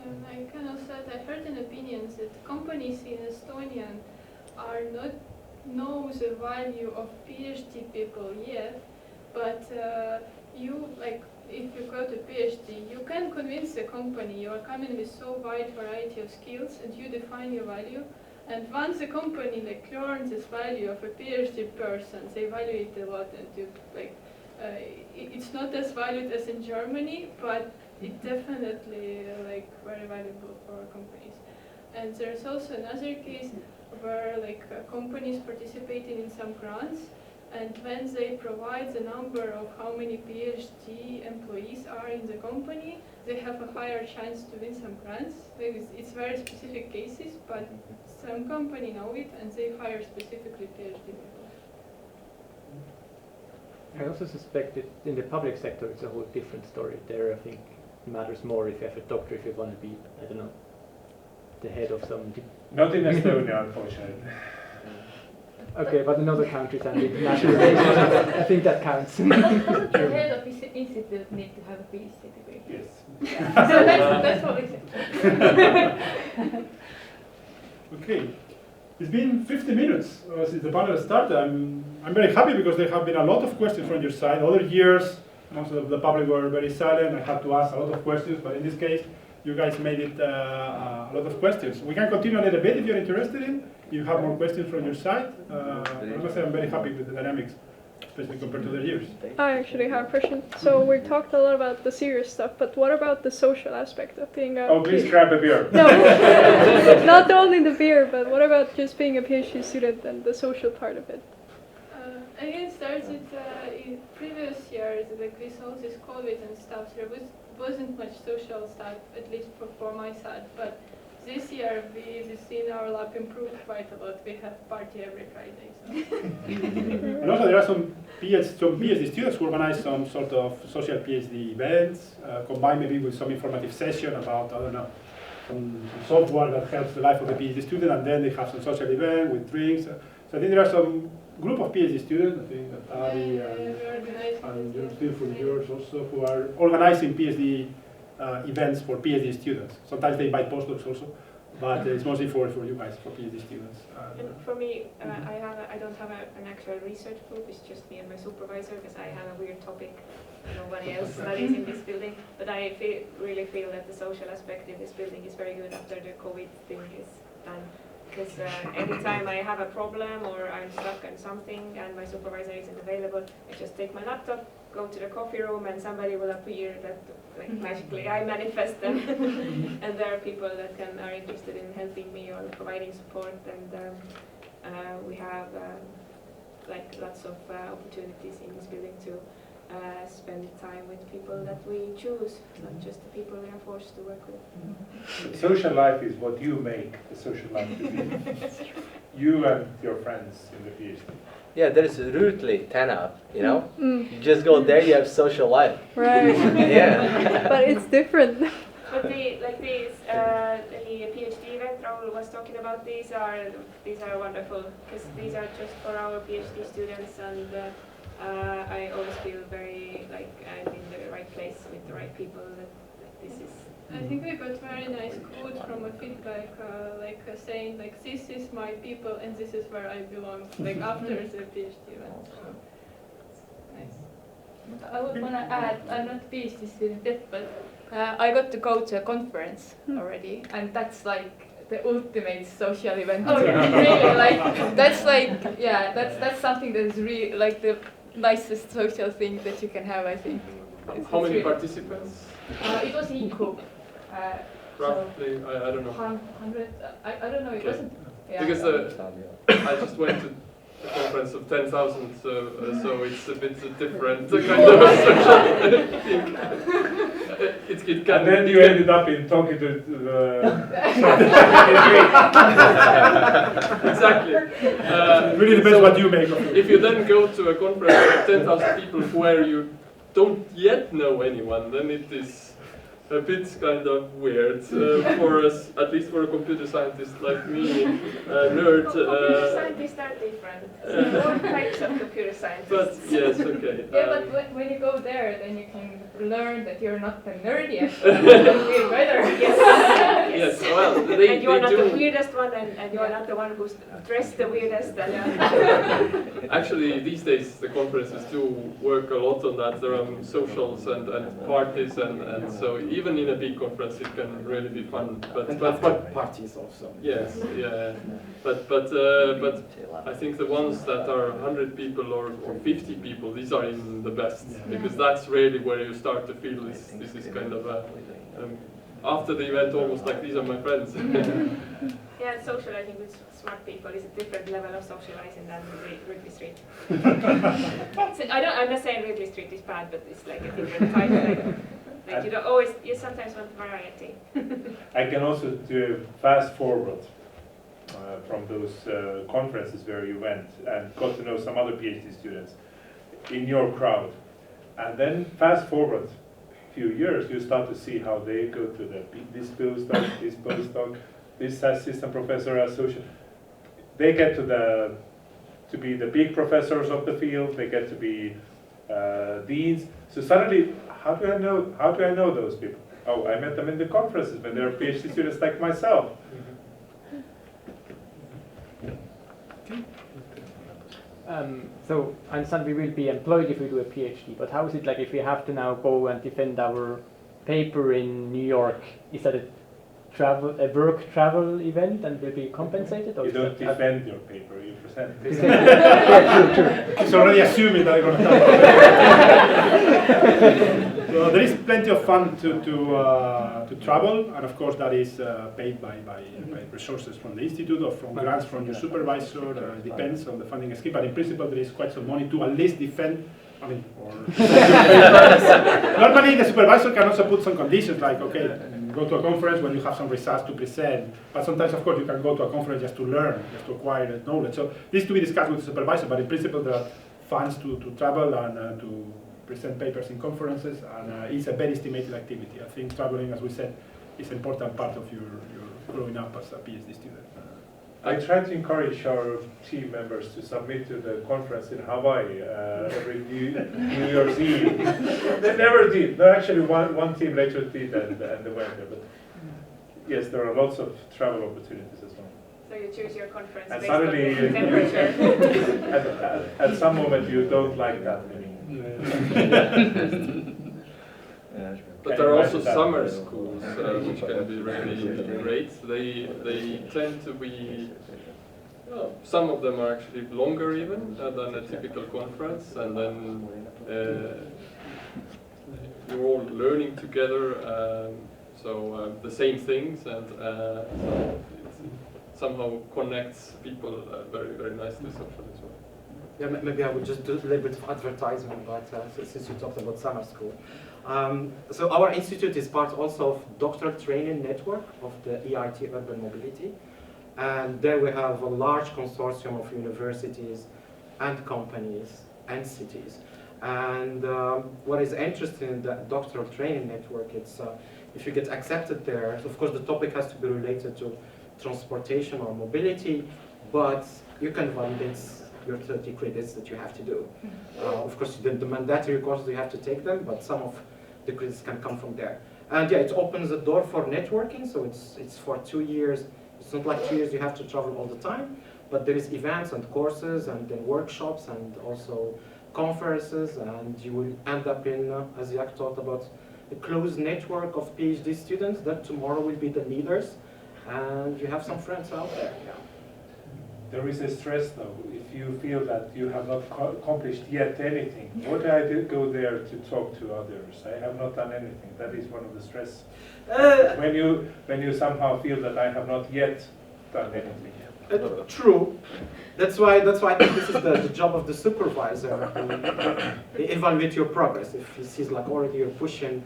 And I can also add, I heard an opinion that companies in Estonia are not know the value of PhD people yet, but you like if you go to PhD, you can convince the company you are coming with so wide variety of skills and you define your value. And once the company like learns this value of a PhD person, they value it a lot, and you like it's not as valued as in Germany, but it definitely like very valuable for companies. And there's also another case where like companies participating in some grants, and when they provide the number of how many PhD employees are in the company, they have a higher chance to win some grants. It's very specific cases, but some company know it and they hire specifically PhD people. I also suspect that in the public sector it's a whole different story. There I think it matters more if you have a doctor, if you want to be, I don't know, the head of some... Not in Estonia, unfortunately. Okay, but in other countries and international relations, I think that counts. The head of institute need to have a PhD degree. Yes. Yeah. So that's what we say. Okay, it's been 50 minutes since the panel started. I'm very happy because there have been a lot of questions from your side. Other years, most of the public were very silent. I had to ask a lot of questions, but in this case, you guys made it a lot of questions. We can continue a little bit if you're interested in. You have more questions from your side. I must say I'm very happy with the dynamics, especially compared to the years. I actually have a question. So we talked a lot about the serious stuff, but what about the social aspect of being a... Oh, please grab a beer. No, not only the beer, but what about just being a PhD student and the social part of it? I think it started in previous years, like with all this COVID and stuff, there wasn't much social stuff, at least for my side, but this year we've seen our lab improve quite a lot. We have party every Friday. So. And also there are some PhD students who organize some sort of social PhD events, combined maybe with some informative session about, I don't know, some software that helps the life of the PhD student, and then they have some social event with drinks. So I think there are some group of PhD students, I think that Ari and you're still from yours also, who are organizing PhD events for PhD students. Sometimes they invite postdocs also, but it's mostly for you guys, for PhD students. And for me, I don't have an actual research group. It's just me and my supervisor because I have a weird topic. Nobody else studies in this building. But I really feel that the social aspect in this building is very good after the COVID thing is done. Because every time I have a problem or I'm stuck on something and my supervisor isn't available, I just take my laptop, go to the coffee room, and somebody will appear that like magically I manifest them. And there are people that are interested in helping me or providing support, and we have like lots of opportunities in this building to spend time with people that we choose, not just the people we are forced to work with. The social life is what you make the social life to be. You and your friends in the PhD. Yeah, there's Rutli Tanab, you know? You just go there, you have social life. Right. Yeah. But it's different. But the PhD event Raul was talking about, these are wonderful because these are just for our PhD students, and I always feel very like I'm in the right place with the right people. That this is. I think we got very nice quote from a feedback, saying like this is my people and this is where I belong. Like after the PhD event. Nice. I would want to add, I'm not a PhD student yet, but I got to go to a conference already, and that's like the ultimate social event. Oh, yeah. Really, like that's like that's something that is really like the nicest social thing that you can have, I think. How many really- participants? It was equal. Roughly, I don't know. 100, I don't know, it Okay. wasn't. Yeah. Because I just went to a conference of 10,000, so it's a bit different kind of social thing. It can. And then you ended up in talking to the. Exactly. It really depends so what you make of it. If you then go to a conference of 10,000 people where you don't yet know anyone, then it is a bit kind of weird for us, at least for a computer scientist like me, nerd. Computer scientists are different. All types of computer scientists. But yes, okay. Yeah, but when you go there, then you can learn that you're not the nerdiest. You feel better. Yes. Yes, well, they, and you are they not do. the weirdest one, and you are not the one who's dressed the weirdest. Actually, these days the conferences do work a lot on that. There are socials and parties, and so even in a big conference it can really be fun. But parties also. yes, yeah. But I think the ones that are 100 people or 50 people, these are even the best, because that's really where you start to feel this is kind of a after the event almost like these are my friends. Yeah, socializing with smart people is a different level of socializing than Ridley Street. So I'm not saying Ridley Street is bad, but it's like a different type. Like you don't always, you sometimes want variety. I can also do a fast forward from those conferences where you went and got to know some other PhD students in your crowd. And then fast forward a few years, you start to see how they go to this postdoc, this assistant professor, associate. They get to be the big professors of the field. They get to be deans. So suddenly, how do I know those people? Oh, I met them in the conferences when they're PhD students like myself. So I understand we will be employed if we do a PhD, but how is it like if we have to now go and defend our paper in New York? Is that a work travel event and will be compensated? Or You don't defend your paper, you present it. Yeah, true. It's already assuming that I'm going to So there is plenty of fun to travel, and of course that is paid by resources from the institute or from grants from your supervisor. It depends on the funding scheme, but in principle there is quite some money to at least defend. I mean, normally the supervisor can also put some conditions like, okay, go to a conference when you have some results to present, but sometimes of course you can go to a conference just to learn, just to acquire knowledge. So this to be discussed with the supervisor, but in principle there are funds to travel and to present papers in conferences, and it's a very estimated activity. I think traveling, as we said, is an important part of your growing up as a PhD student. I try to encourage our team members to submit to the conference in Hawaii every New Year's Eve. They never did. No, actually, one team later did, and they went there. But yes, there are lots of travel opportunities as well. So you choose your conference And based on suddenly, the temperature. at some moment, you don't like that anymore. But there are also summer schools which can be really great. They tend to be, well, some of them are actually longer even than a typical conference, and then you're all learning together, so the same things, and so it somehow connects people very, very nicely socially as well. Yeah, maybe I would just do a little bit of advertisement, but since you talked about summer school. So our institute is part also of doctoral training network of the EIT Urban Mobility. And there we have a large consortium of universities and companies and cities. And what is interesting in the doctoral training network, it's if you get accepted there, of course the topic has to be related to transportation or mobility, but you can validate your 30 credits that you have to do. Of course, the mandatory courses you have to take them, but some of the credits can come from there. And yeah, it opens the door for networking, so it's for 2 years. It's not like 2 years you have to travel all the time, but there is events and courses and then workshops and also conferences, and you will end up in, as Jack talked about, a close network of PhD students that tomorrow will be the leaders, and you have some friends out there. Yeah. there is a stress though. If you feel that you have not accomplished yet anything, what do I do? Go there to talk to others? I have not done anything. That is one of the stress. When you somehow feel that I have not yet done anything. True. That's why I think this is the job of the supervisor. They evaluate your progress. If he sees like already you're pushing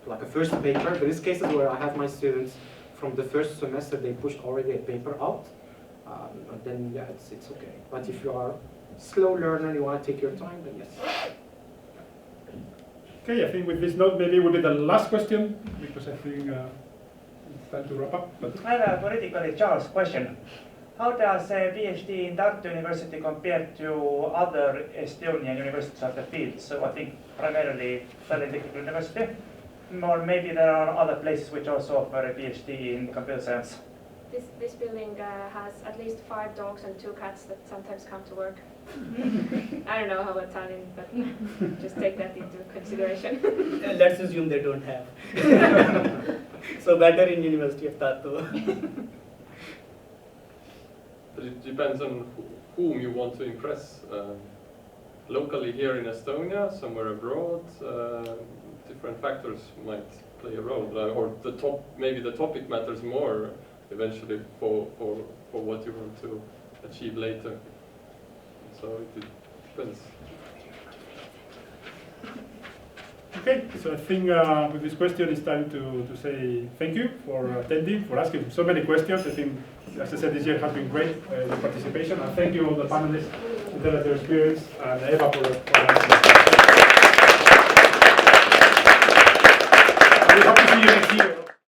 like a first paper, there is cases where I have my students from the first semester they pushed already a paper out, and then yeah, it's okay. But if you are slow learner, you want to take your time, then yes. Okay, I think with this note, maybe we'll be the last question because I think it's time to wrap up. But I have a politically charged question. How does a PhD in Tartu University compare to other Estonian universities of the field? So I think primarily Tallinn Technical University, or maybe there are other places which also offer a PhD in computer science. This building has at least 5 dogs and 2 cats that sometimes come to work. I don't know how about Tallinn, but just take that into consideration. Let's assume they don't have. So better in University of Tartu. But it depends on whom you want to impress. Locally here in Estonia, somewhere abroad, different factors might play a role. Or maybe the topic matters more eventually for what you want to achieve later. So it depends. okay, so I think with this question it's time to say thank you for attending, for asking so many questions. I think, as I said, this year has been great, the participation. And thank you all the panelists for their experience, and Eva for